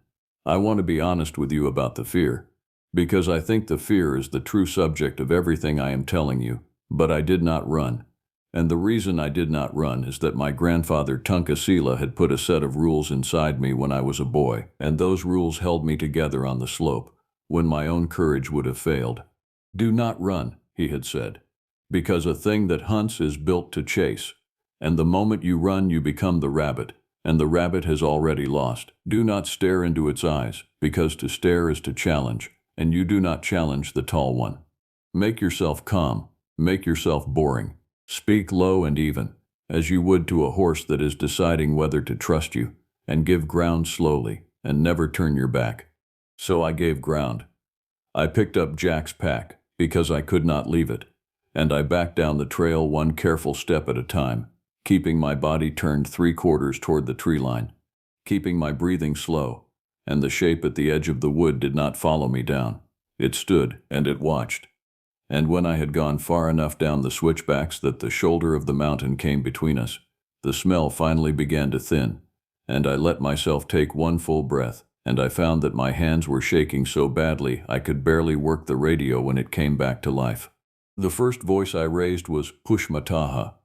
I want to be honest with you about the fear, because I think the fear is the true subject of everything I am telling you, but I did not run. And the reason I did not run is that my grandfather Tunkasila had put a set of rules inside me when I was a boy, and those rules held me together on the slope, when my own courage would have failed. Do not run, he had said, because a thing that hunts is built to chase, and the moment you run you become the rabbit, and the rabbit has already lost. Do not stare into its eyes, because to stare is to challenge, and you do not challenge the tall one. Make yourself calm, make yourself boring. Speak low and even. as you would to a horse that is deciding whether to trust you, and give ground slowly, and never turn your back. So I gave ground. I picked up Jack's pack, because I could not leave it, and I backed down the trail one careful step at a time, keeping my body turned 3/4 toward the tree line, keeping my breathing slow, and the shape at the edge of the wood did not follow me down. It stood, and it watched. And when I had gone far enough down the switchbacks that the shoulder of the mountain came between us, the smell finally began to thin, and I let myself take one full breath, and I found that my hands were shaking so badly I could barely work the radio when it came back to life. The first voice I raised was Pushmataha.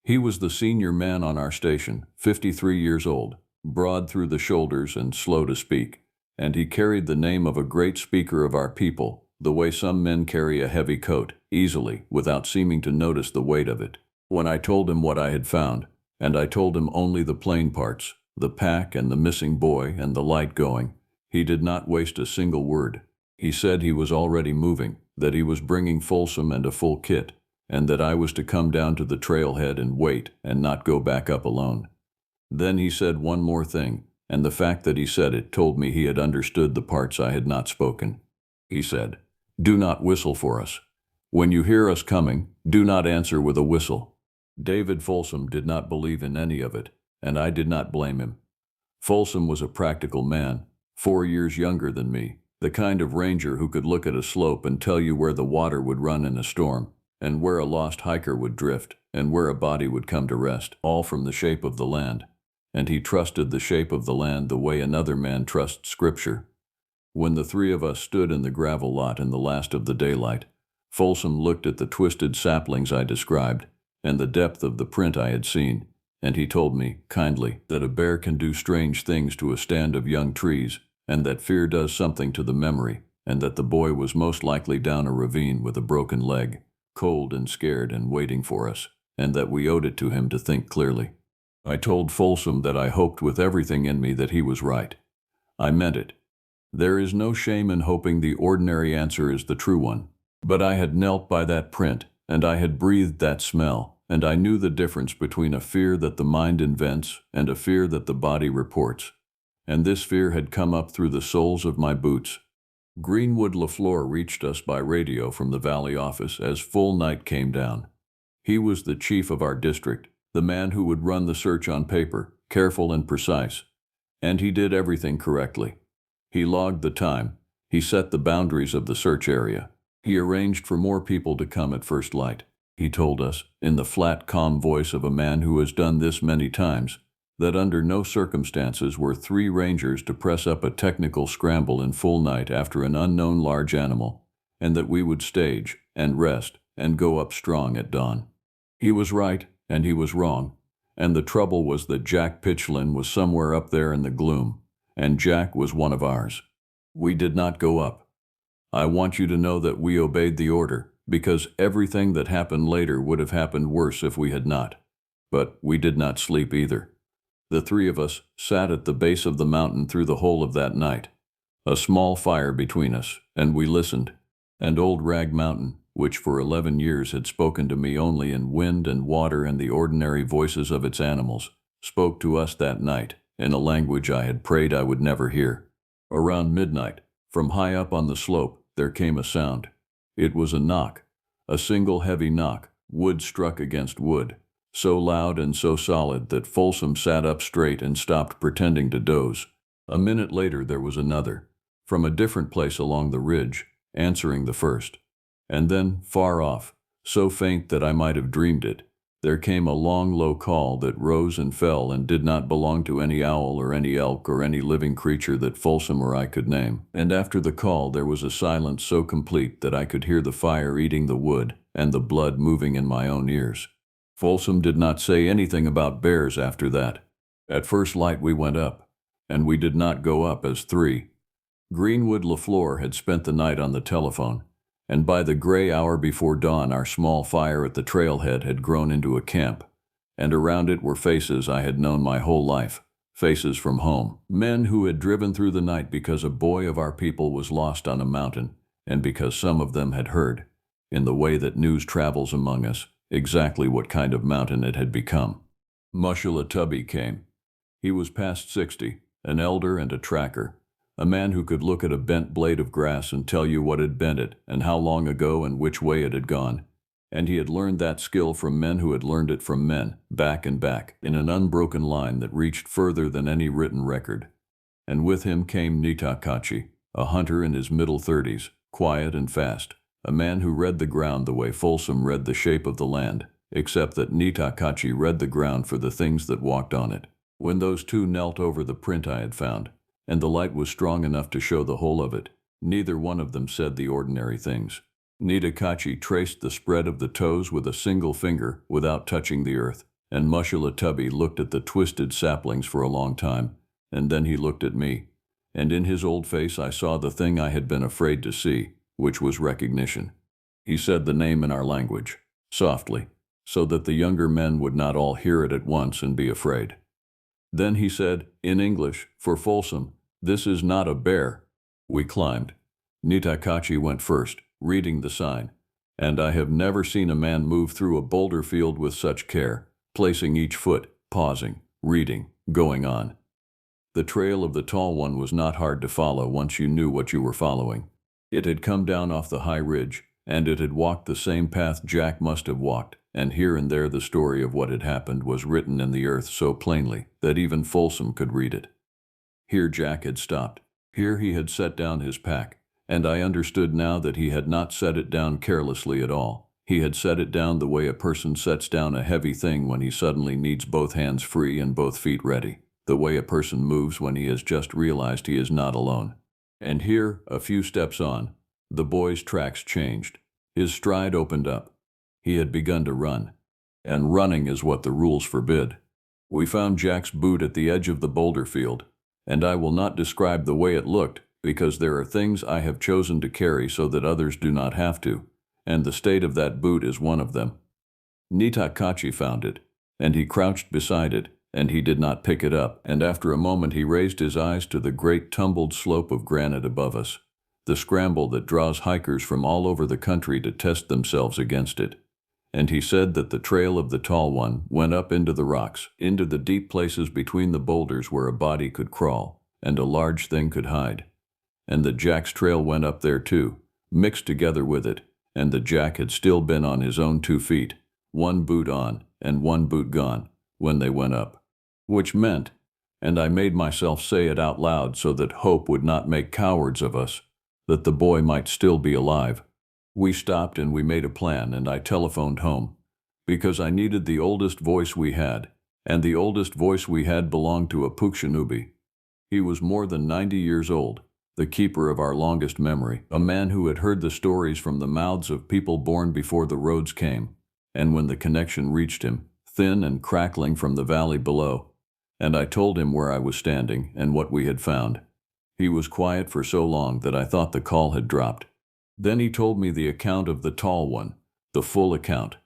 He was the senior man on our station, 53 years old, broad through the shoulders and slow to speak, and he carried the name of a great speaker of our people, the way some men carry a heavy coat, easily, without seeming to notice the weight of it. When I told him what I had found, and I told him only the plain parts, the pack and the missing boy and the light going, he did not waste a single word. He said he was already moving, that he was bringing Folsom and a full kit, and that I was to come down to the trailhead and wait and not go back up alone. Then he said one more thing, and the fact that he said it told me he had understood the parts I had not spoken. He said, "Do not whistle for us. When you hear us coming, do not answer with a whistle." David Folsom did not believe in any of it, and I did not blame him. Folsom was a practical man, 4 years younger than me, the kind of ranger who could look at a slope and tell you where the water would run in a storm, and where a lost hiker would drift, and where a body would come to rest, all from the shape of the land. And he trusted the shape of the land the way another man trusts Scripture. When the three of us stood in the gravel lot in the last of the daylight, Folsom looked at the twisted saplings I described, and the depth of the print I had seen, and he told me, kindly, that a bear can do strange things to a stand of young trees, and that fear does something to the memory, and that the boy was most likely down a ravine with a broken leg, cold and scared and waiting for us, and that we owed it to him to think clearly. I told Folsom that I hoped with everything in me that he was right. I meant it. There is no shame in hoping the ordinary answer is the true one. But I had knelt by that print, and I had breathed that smell, and I knew the difference between a fear that the mind invents and a fear that the body reports. And this fear had come up through the soles of my boots. Greenwood LaFleur reached us by radio from the valley office as full night came down. He was the chief of our district, the man who would run the search on paper, careful and precise. And he did everything correctly. He logged the time. He set the boundaries of the search area. He arranged for more people to come at first light. He told us, in the flat, calm voice of a man who has done this many times, that under no circumstances were 3 rangers to press up a technical scramble in full night after an unknown large animal, and that we would stage, and rest, and go up strong at dawn. He was right, and he was wrong, and the trouble was that Jack Pitchlynn was somewhere up there in the gloom, and Jack was one of ours. We did not go up. I want you to know that we obeyed the order, because everything that happened later would have happened worse if we had not. But we did not sleep either. The 3 of us sat at the base of the mountain through the whole of that night, a small fire between us, and we listened. And old Rag Mountain, which for 11 years had spoken to me only in wind and water and the ordinary voices of its animals, spoke to us that night in a language I had prayed I would never hear. Around midnight, from high up on the slope, there came a sound. It was a knock, a single heavy knock, wood struck against wood, so loud and so solid that Folsom sat up straight and stopped pretending to doze. A minute later there was another, from a different place along the ridge, answering the first. And then, far off, so faint that I might have dreamed it, there came a long, low call that rose and fell and did not belong to any owl or any elk or any living creature that Folsom or I could name. And after the call there was a silence so complete that I could hear the fire eating the wood and the blood moving in my own ears. Folsom did not say anything about bears after that. At first light we went up, and we did not go up as 3. Greenwood LaFleur had spent the night on the telephone, and by the gray hour before dawn our small fire at the trailhead had grown into a camp, and around it were faces I had known my whole life, faces from home, men who had driven through the night because a boy of our people was lost on a mountain, and because some of them had heard, in the way that news travels among us, exactly what kind of mountain it had become. Tubby came. He was past 60, an elder and a tracker, a man who could look at a bent blade of grass and tell you what had bent it and how long ago and which way it had gone. And he had learned that skill from men who had learned it from men, back and back, in an unbroken line that reached further than any written record. And with him came Nitakachi, a hunter in his middle 30s, quiet and fast, a man who read the ground the way Folsom read the shape of the land, except that Nitakachi read the ground for the things that walked on it. When those two knelt over the print I had found, and the light was strong enough to show the whole of it, neither one of them said the ordinary things. Nitakachi traced the spread of the toes with a single finger without touching the earth, and Tubby looked at the twisted saplings for a long time, and then he looked at me, and in his old face I saw the thing I had been afraid to see, which was recognition. He said the name in our language, softly, so that the younger men would not all hear it at once and be afraid. Then he said, in English, for Folsom, "This is not a bear." We climbed. Nitakachi went first, reading the sign, and I have never seen a man move through a boulder field with such care, placing each foot, pausing, reading, going on. The trail of the tall one was not hard to follow once you knew what you were following. It had come down off the high ridge, and it had walked the same path Jack must have walked, and here and there the story of what had happened was written in the earth so plainly that even Folsom could read it. Here Jack had stopped. Here he had set down his pack, and I understood now that he had not set it down carelessly at all. He had set it down the way a person sets down a heavy thing when he suddenly needs both hands free and both feet ready, the way a person moves when he has just realized he is not alone. And here, a few steps on, the boy's tracks changed. His stride opened up. He had begun to run. And running is what the rules forbid. We found Jack's boot at the edge of the boulder field, and I will not describe the way it looked, because there are things I have chosen to carry so that others do not have to, and the state of that boot is one of them. Nitakachi found it, and he crouched beside it, and he did not pick it up, and after a moment he raised his eyes to the great tumbled slope of granite above us, the scramble that draws hikers from all over the country to test themselves against it. And he said that the trail of the tall one went up into the rocks, into the deep places between the boulders where a body could crawl, and a large thing could hide. And that Jack's trail went up there too, mixed together with it, and that Jack had still been on his own 2 feet, one boot on and one boot gone, when they went up. Which meant, and I made myself say it out loud so that hope would not make cowards of us, that the boy might still be alive. We stopped and we made a plan, and I telephoned home, because I needed the oldest voice we had, and the oldest voice we had belonged to a Pukshinubi. He was more than 90 years old, the keeper of our longest memory, a man who had heard the stories from the mouths of people born before the roads came, and when the connection reached him, thin and crackling from the valley below, and I told him where I was standing and what we had found. He was quiet for so long that I thought the call had dropped. Then he told me the account of the tall one, the full account,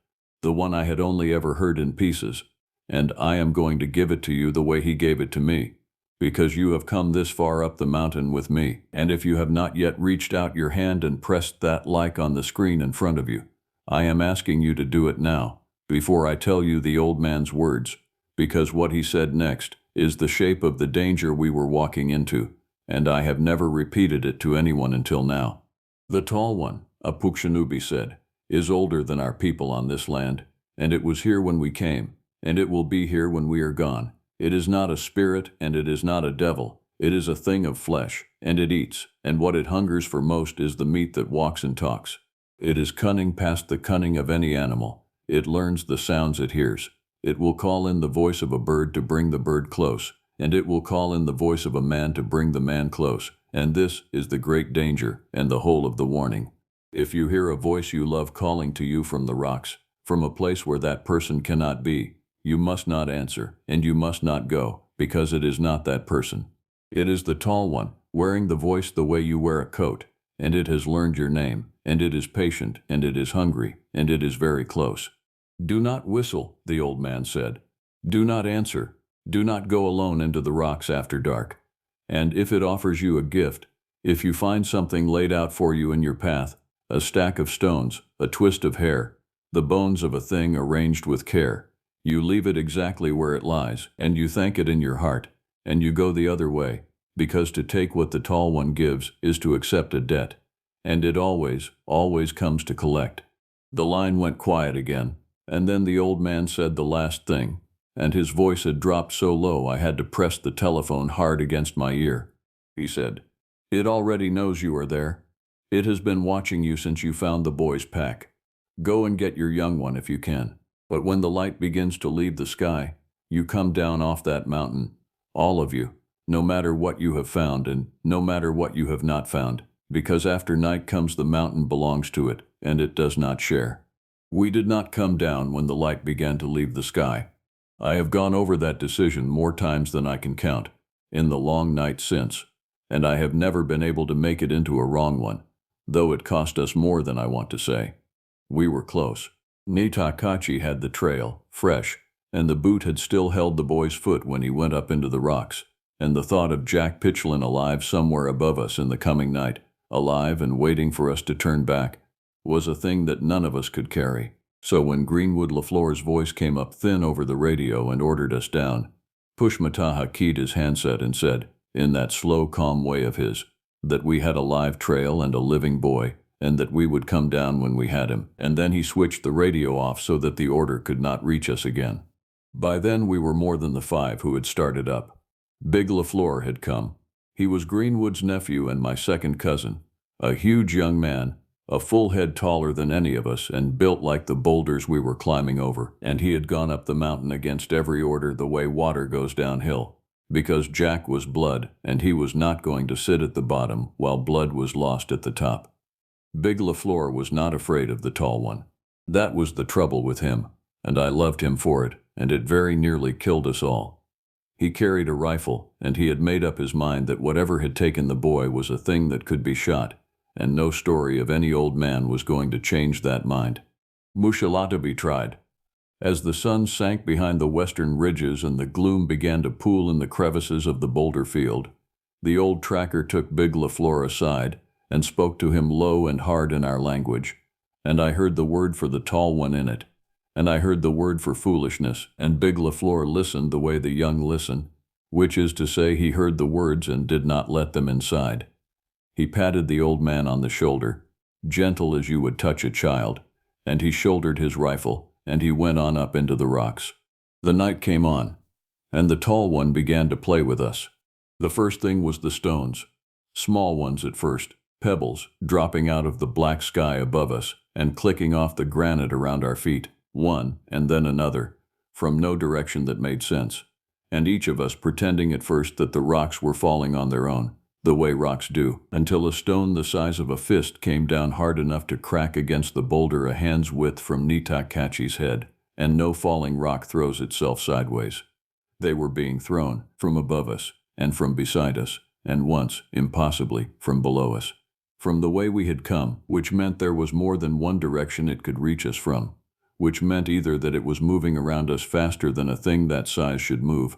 the one I had only ever heard in pieces, and I am going to give it to you the way he gave it to me, because you have come this far up the mountain with me, and if you have not yet reached out your hand and pressed that like on the screen in front of you, I am asking you to do it now, before I tell you the old man's words, because what he said next is the shape of the danger we were walking into, and I have never repeated it to anyone until now. The tall one, a Pukshinubi said, is older than our people on this land, and it was here when we came, and it will be here when we are gone. It is not a spirit, and it is not a devil. It is a thing of flesh, and it eats, and what it hungers for most is the meat that walks and talks. It is cunning past the cunning of any animal. It learns the sounds it hears. It will call in the voice of a bird to bring the bird close, and it will call in the voice of a man to bring the man close. And this is the great danger and the whole of the warning. If you hear a voice you love calling to you from the rocks, from a place where that person cannot be, you must not answer, and you must not go, because it is not that person. It is the tall one, wearing the voice the way you wear a coat, and it has learned your name, and it is patient, and it is hungry, and it is very close. Do not whistle, the old man said. Do not answer. Do not go alone into the rocks after dark. And if it offers you a gift, if you find something laid out for you in your path, a stack of stones, a twist of hair, the bones of a thing arranged with care, You leave it exactly where it lies, and you thank it in your heart, and you go the other way, because to take what the tall one gives is to accept a debt, and it always, always comes to collect. The line went quiet again, and then the old man said the last thing, and his voice had dropped so low I had to press the telephone hard against my ear. He said, "It already knows you are there. It has been watching you since you found the boy's pack. Go and get your young one if you can. But when the light begins to leave the sky, you come down off that mountain, all of you, no matter what you have found and no matter what you have not found, because after night comes the mountain belongs to it, and it does not share." We did not come down when the light began to leave the sky. I have gone over that decision more times than I can count, in the long night since, and I have never been able to make it into a wrong one, though it cost us more than I want to say. We were close. Nitakachi had the trail, fresh, and the boot had still held the boy's foot when he went up into the rocks, and the thought of Jack Pitchlynn alive somewhere above us in the coming night, alive and waiting for us to turn back, was a thing that none of us could carry. So when Greenwood LaFleur's voice came up thin over the radio and ordered us down, Pushmataha keyed his handset and said, in that slow, calm way of his, that we had a live trail and a living boy, and that we would come down when we had him, and then he switched the radio off so that the order could not reach us again. By then we were more than the 5 who had started up. Big LaFleur had come. He was Greenwood's nephew and my second cousin, a huge young man, a full head taller than any of us and built like the boulders we were climbing over, and he had gone up the mountain against every order the way water goes downhill, because Jack was blood and he was not going to sit at the bottom while blood was lost at the top. Big LaFleur was not afraid of the tall one. That was the trouble with him, and I loved him for it, and it very nearly killed us all. He carried a rifle, and he had made up his mind that whatever had taken the boy was a thing that could be shot, and no story of any old man was going to change that mind. Mushalatabi tried. As the sun sank behind the western ridges and the gloom began to pool in the crevices of the boulder field, the old tracker took Big LaFleur aside and spoke to him low and hard in our language, and I heard the word for the tall one in it, and I heard the word for foolishness, and Big LaFleur listened the way the young listen, which is to say he heard the words and did not let them inside. He patted the old man on the shoulder, gentle as you would touch a child, and he shouldered his rifle, and he went on up into the rocks. The night came on, and the tall one began to play with us. The first thing was the stones, small ones at first, pebbles dropping out of the black sky above us and clicking off the granite around our feet, one and then another, from no direction that made sense, and each of us pretending at first that the rocks were falling on their own, the way rocks do, until a stone the size of a fist came down hard enough to crack against the boulder a hand's width from Nitakachi's head, and no falling rock throws itself sideways. They were being thrown from above us, and from beside us, and once, impossibly, from below us. From the way we had come, which meant there was more than one direction it could reach us from, which meant either that it was moving around us faster than a thing that size should move,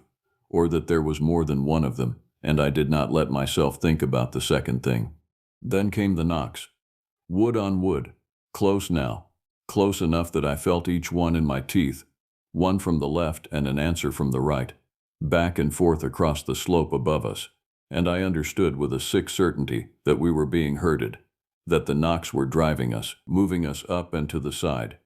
or that there was more than one of them, and I did not let myself think about the second thing. Then came the knocks. Wood on wood, close now, close enough that I felt each one in my teeth, one from the left and an answer from the right, back and forth across the slope above us, and I understood with a sick certainty that we were being herded, that the knocks were driving us, moving us up and to the side,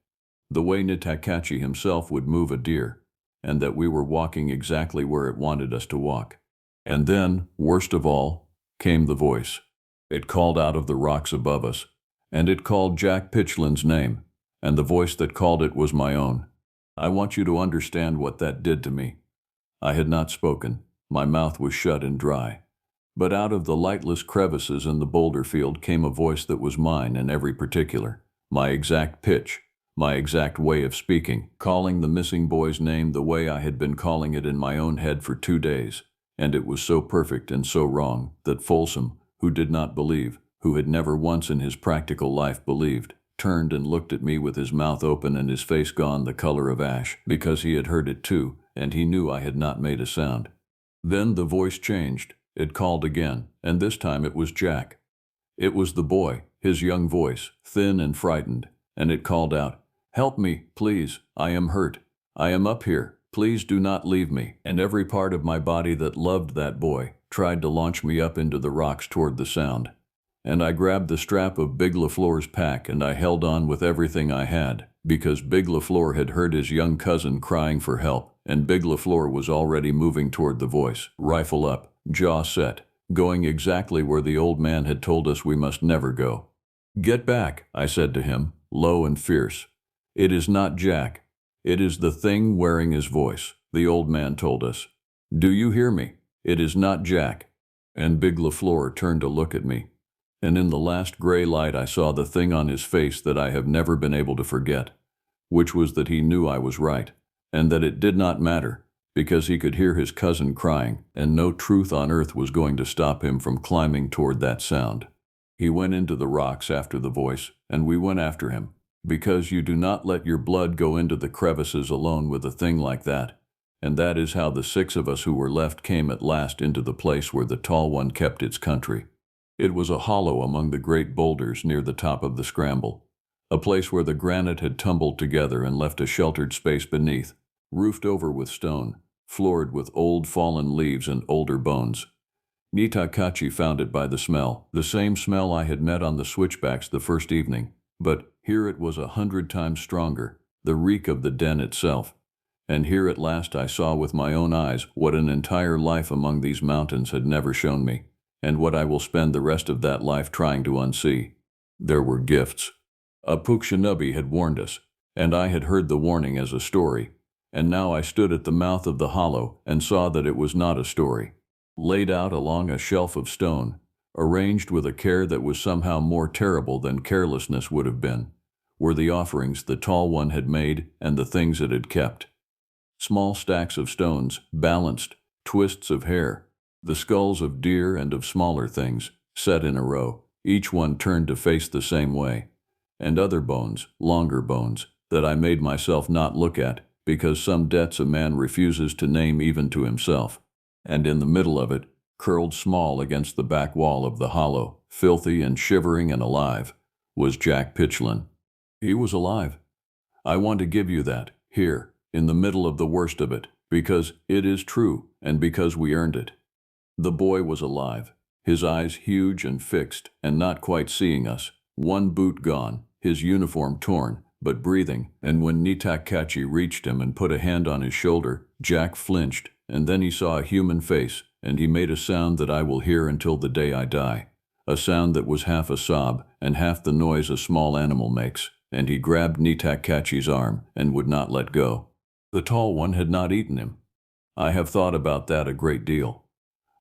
the way Nitakachi himself would move a deer, and that we were walking exactly where it wanted us to walk. And then, worst of all, came the voice. It called out of the rocks above us, and it called Jack Pitchlynn's name, and the voice that called it was my own. I want you to understand what that did to me. I had not spoken. My mouth was shut and dry. But out of the lightless crevices in the boulder field came a voice that was mine in every particular, my exact pitch, my exact way of speaking, calling the missing boy's name the way I had been calling it in my own head for 2 days. And it was so perfect and so wrong that Folsom, who did not believe, who had never once in his practical life believed, turned and looked at me with his mouth open and his face gone the color of ash, because he had heard it too, and he knew I had not made a sound. Then the voice changed. It called again, and this time it was Jack. It was the boy, his young voice, thin and frightened, and it called out, "Help me, please, I am hurt. I am up here. Please do not leave me. And every part of my body that loved that boy tried to launch me up into the rocks toward the sound. And I grabbed the strap of Big LaFleur's pack and I held on with everything I had, because Big LaFleur had heard his young cousin crying for help, and Big LaFleur was already moving toward the voice, rifle up, jaw set, going exactly where the old man had told us we must never go. Get back, I said to him, low and fierce. It is not Jack. It is the thing wearing his voice, the old man told us. Do you hear me? It is not Jack. And Big LaFleur turned to look at me. And in the last gray light I saw the thing on his face that I have never been able to forget, which was that he knew I was right, and that it did not matter, because he could hear his cousin crying, and no truth on earth was going to stop him from climbing toward that sound. He went into the rocks after the voice, and we went after him, because you do not let your blood go into the crevices alone with a thing like that, and that is how the 6 of us who were left came at last into the place where the Tall One kept its country. It was a hollow among the great boulders near the top of the scramble, a place where the granite had tumbled together and left a sheltered space beneath, roofed over with stone, floored with old fallen leaves and older bones. Nitakachi found it by the smell, the same smell I had met on the switchbacks the first evening, but here it was 100 times stronger, the reek of the den itself. And here at last I saw with my own eyes what an entire life among these mountains had never shown me, and what I will spend the rest of that life trying to unsee. There were gifts. A Pukshinabe had warned us, and I had heard the warning as a story, and now I stood at the mouth of the hollow and saw that it was not a story. Laid out along a shelf of stone, arranged with a care that was somehow more terrible than carelessness would have been, were the offerings the Tall One had made and the things it had kept. Small stacks of stones, balanced, twists of hair, the skulls of deer and of smaller things, set in a row, each one turned to face the same way, and other bones, longer bones, that I made myself not look at, because some debts a man refuses to name even to himself. And in the middle of it, curled small against the back wall of the hollow, filthy and shivering and alive, was Jack Pitchlynn. He was alive. I want to give you that, here, in the middle of the worst of it, because it is true, and because we earned it. The boy was alive, his eyes huge and fixed, and not quite seeing us, one boot gone, his uniform torn, but breathing, and when Nitakachi reached him and put a hand on his shoulder, Jack flinched, and then he saw a human face, and he made a sound that I will hear until the day I die, a sound that was half a sob and half the noise a small animal makes, and he grabbed Nitakachi's arm and would not let go. The Tall One had not eaten him. I have thought about that a great deal.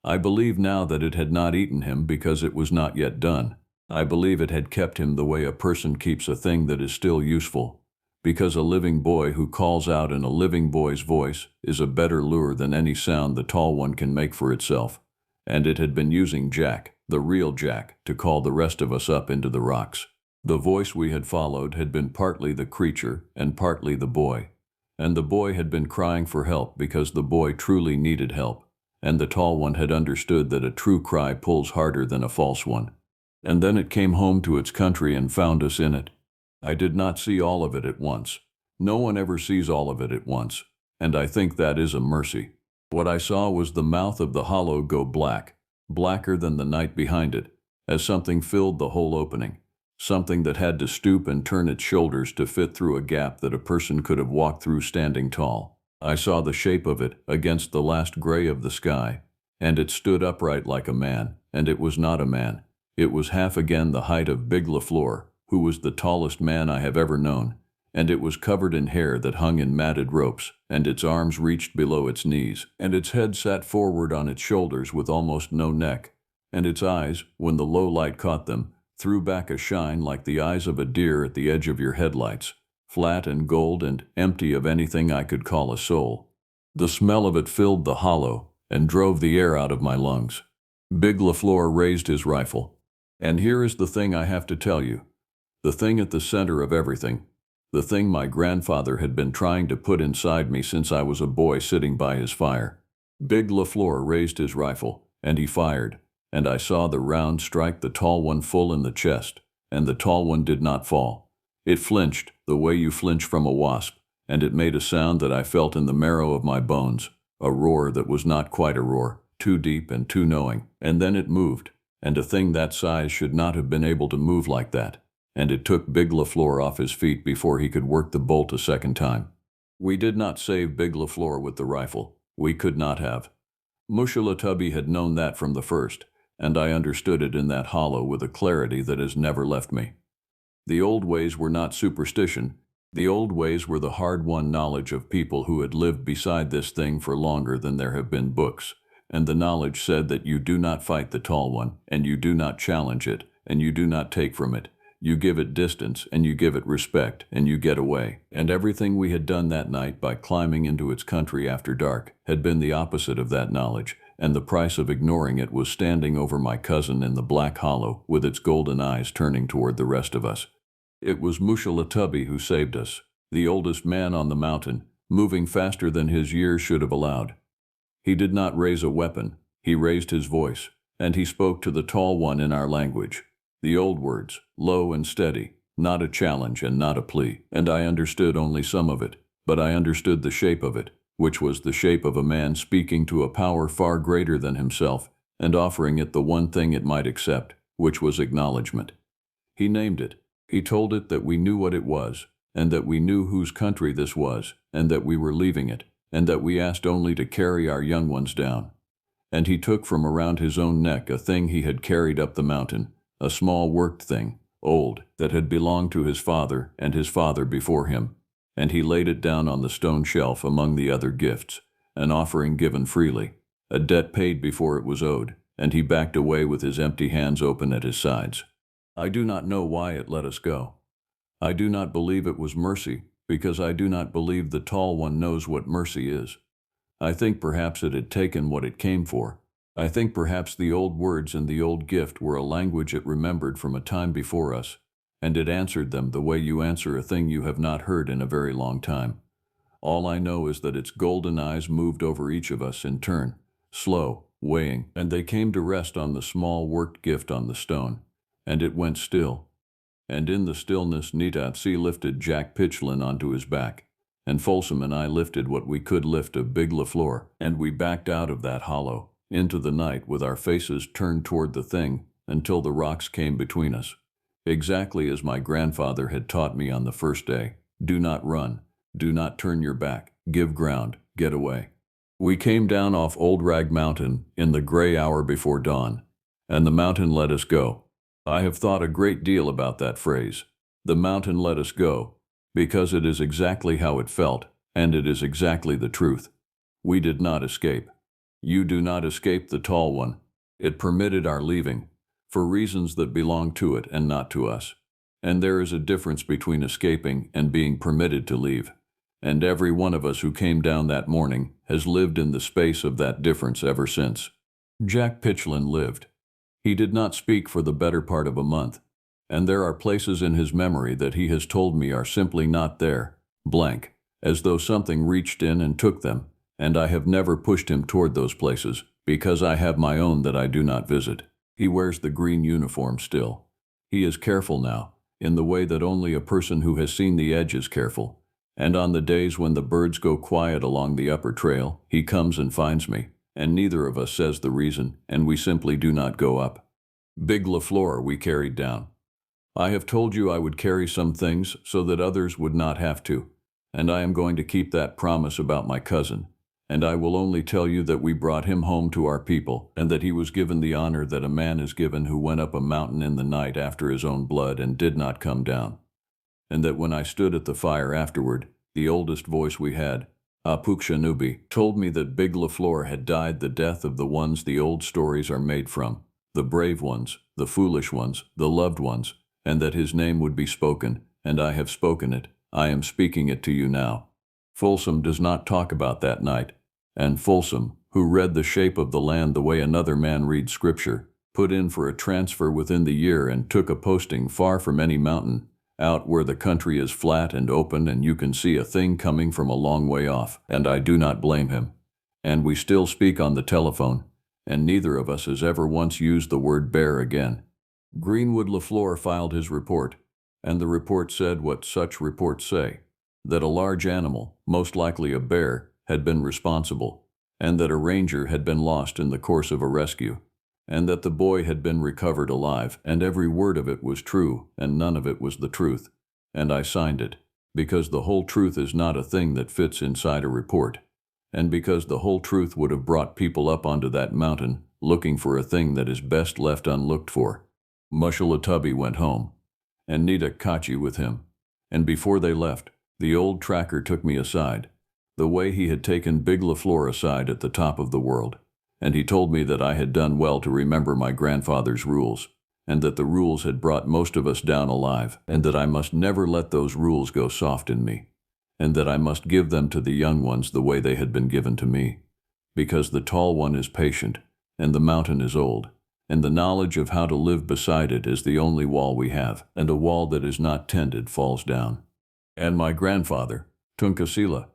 I believe now that it had not eaten him because it was not yet done. I believe it had kept him the way a person keeps a thing that is still useful, because a living boy who calls out in a living boy's voice is a better lure than any sound the Tall One can make for itself, and it had been using Jack, the real Jack, to call the rest of us up into the rocks. The voice we had followed had been partly the creature and partly the boy, and the boy had been crying for help because the boy truly needed help, and the Tall One had understood that a true cry pulls harder than a false one. And then it came home to its country and found us in it. I did not see all of it at once. No one ever sees all of it at once, and I think that is a mercy. What I saw was the mouth of the hollow go black, blacker than the night behind it, as something filled the whole opening, something that had to stoop and turn its shoulders to fit through a gap that a person could have walked through standing tall. I saw the shape of it against the last gray of the sky, and it stood upright like a man, and it was not a man. It was half again the height of Big LaFleur, who was the tallest man I have ever known, and it was covered in hair that hung in matted ropes, and its arms reached below its knees, and its head sat forward on its shoulders with almost no neck, and its eyes, when the low light caught them, threw back a shine like the eyes of a deer at the edge of your headlights, flat and gold and empty of anything I could call a soul. The smell of it filled the hollow and drove the air out of my lungs. Big LaFleur raised his rifle. And here is the thing I have to tell you, the thing at the center of everything, the thing my grandfather had been trying to put inside me since I was a boy sitting by his fire. Big LaFleur raised his rifle, and he fired, and I saw the round strike the Tall One full in the chest, and the Tall One did not fall. It flinched, the way you flinch from a wasp, and it made a sound that I felt in the marrow of my bones, a roar that was not quite a roar, too deep and too knowing, and then it moved, and a thing that size should not have been able to move like that, and it took Big LaFleur off his feet before he could work the bolt a second time. We did not save Big LaFleur with the rifle. We could not have. Mushalatubby had known that from the first, and I understood it in that hollow with a clarity that has never left me. The old ways were not superstition. The old ways were the hard-won knowledge of people who had lived beside this thing for longer than there have been books, and the knowledge said that you do not fight the tall one, and you do not challenge it, and you do not take from it. You give it distance, and you give it respect, and you get away. And everything we had done that night by climbing into its country after dark had been the opposite of that knowledge, and the price of ignoring it was standing over my cousin in the black hollow with its golden eyes turning toward the rest of us. It was Mushalatubby who saved us, the oldest man on the mountain, moving faster than his years should have allowed. He did not raise a weapon, he raised his voice, and he spoke to the tall one in our language. The old words, low and steady, not a challenge and not a plea, and I understood only some of it, but I understood the shape of it, which was the shape of a man speaking to a power far greater than himself, and offering it the one thing it might accept, which was acknowledgement. He named it. He told it that we knew what it was, and that we knew whose country this was, and that we were leaving it, and that we asked only to carry our young ones down. And he took from around his own neck a thing he had carried up the mountain, a small worked thing, old, that had belonged to his father and his father before him, and he laid it down on the stone shelf among the other gifts, an offering given freely, a debt paid before it was owed, and he backed away with his empty hands open at his sides. I do not know why it let us go. I do not believe it was mercy, because I do not believe the tall one knows what mercy is. I think perhaps it had taken what it came for. I think perhaps the old words in the old gift were a language it remembered from a time before us, and it answered them the way you answer a thing you have not heard in a very long time. All I know is that its golden eyes moved over each of us in turn, slow, weighing, and they came to rest on the small worked gift on the stone, and it went still. And in the stillness Nitatsi lifted Jack Pitchlin onto his back, and Folsom and I lifted what we could lift of Big LaFleur, and we backed out of that hollow, into the night with our faces turned toward the thing until the rocks came between us. Exactly as my grandfather had taught me on the first day. Do not run. Do not turn your back. Give ground. Get away. We came down off Old Rag Mountain in the gray hour before dawn, and the mountain let us go. I have thought a great deal about that phrase. The mountain let us go, because it is exactly how it felt, and it is exactly the truth. We did not escape. You do not escape the tall one. It permitted our leaving, for reasons that belong to it and not to us. And there is a difference between escaping and being permitted to leave. And every one of us who came down that morning has lived in the space of that difference ever since. Jack Pitchlin lived. He did not speak for the better part of a month, and there are places in his memory that he has told me are simply not there, blank, as though something reached in and took them, and I have never pushed him toward those places, because I have my own that I do not visit. He wears the green uniform still. He is careful now, in the way that only a person who has seen the edge is careful, and on the days when the birds go quiet along the upper trail, he comes and finds me, and neither of us says the reason, and we simply do not go up. Big LaFleur we carried down. I have told you I would carry some things so that others would not have to, and I am going to keep that promise about my cousin, and I will only tell you that we brought him home to our people, and that he was given the honor that a man is given who went up a mountain in the night after his own blood and did not come down, and that when I stood at the fire afterward, the oldest voice we had, Apukshanubi, told me that Big LaFleur had died the death of the ones the old stories are made from, the brave ones, the foolish ones, the loved ones, and that his name would be spoken, and I have spoken it. I am speaking it to you now. Folsom does not talk about that night, and Folsom, who read the shape of the land the way another man reads scripture, put in for a transfer within the year and took a posting far from any mountain, out where the country is flat and open and you can see a thing coming from a long way off, and I do not blame him. And we still speak on the telephone, and neither of us has ever once used the word bear again. Greenwood LaFleur filed his report, and the report said what such reports say, that a large animal, most likely a bear, had been responsible, and that a ranger had been lost in the course of a rescue, and that the boy had been recovered alive, and every word of it was true, and none of it was the truth. And I signed it, because the whole truth is not a thing that fits inside a report, and because the whole truth would have brought people up onto that mountain looking for a thing that is best left unlooked for. Mushalatubby went home, and Nita Kachi with him, and before they left, the old tracker took me aside, the way he had taken Big LaFleur aside at the top of the world, and he told me that I had done well to remember my grandfather's rules, and that the rules had brought most of us down alive, and that I must never let those rules go soft in me, and that I must give them to the young ones the way they had been given to me, because the tall one is patient, and the mountain is old, and the knowledge of how to live beside it is the only wall we have, and a wall that is not tended falls down. And my grandfather, Tunkasila.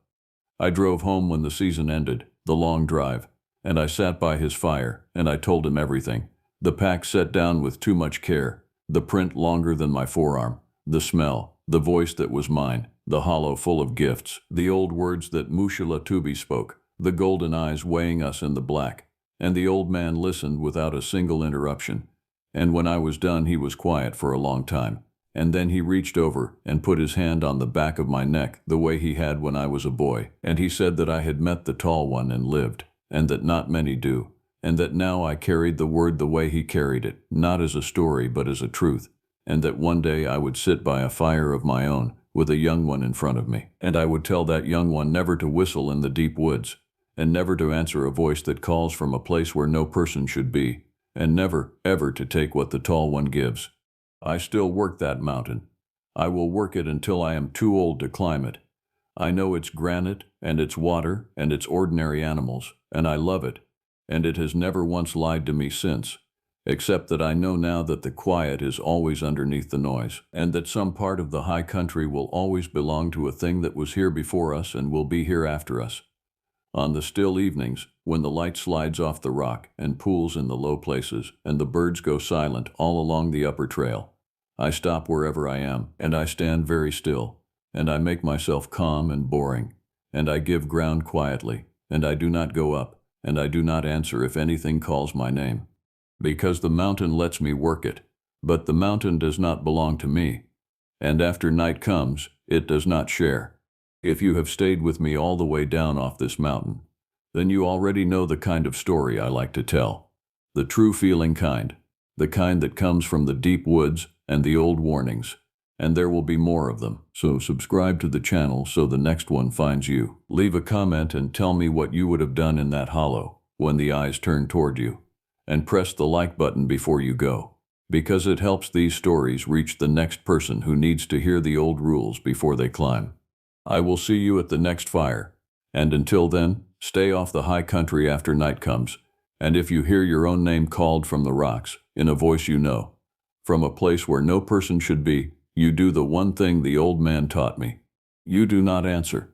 I drove home when the season ended, the long drive, and I sat by his fire, and I told him everything. The pack set down with too much care, the print longer than my forearm, the smell, the voice that was mine, the hollow full of gifts, the old words that Mushalatubby spoke, the golden eyes weighing us in the black, and the old man listened without a single interruption, and when I was done he was quiet for a long time, and then he reached over and put his hand on the back of my neck the way he had when I was a boy, and he said that I had met the tall one and lived, and that not many do, and that now I carried the word the way he carried it, not as a story but as a truth, and that one day I would sit by a fire of my own with a young one in front of me, and I would tell that young one never to whistle in the deep woods, and never to answer a voice that calls from a place where no person should be, and never, ever to take what the tall one gives. I still work that mountain. I will work it until I am too old to climb it. I know its granite, and its water, and its ordinary animals, and I love it, and it has never once lied to me since, except that I know now that the quiet is always underneath the noise, and that some part of the high country will always belong to a thing that was here before us and will be here after us. On the still evenings, when the light slides off the rock and pools in the low places, and the birds go silent all along the upper trail, I stop wherever I am, and I stand very still, and I make myself calm and boring, and I give ground quietly, and I do not go up, and I do not answer if anything calls my name, because the mountain lets me work it, but the mountain does not belong to me, and after night comes, it does not share. If you have stayed with me all the way down off this mountain, then you already know the kind of story I like to tell. The true feeling kind. The kind that comes from the deep woods and the old warnings. And there will be more of them. So subscribe to the channel so the next one finds you. Leave a comment and tell me what you would have done in that hollow when the eyes turn toward you. And press the like button before you go, because it helps these stories reach the next person who needs to hear the old rules before they climb. I will see you at the next fire, and until then, stay off the high country after night comes, and if you hear your own name called from the rocks, in a voice you know, from a place where no person should be, you do the one thing the old man taught me. You do not answer.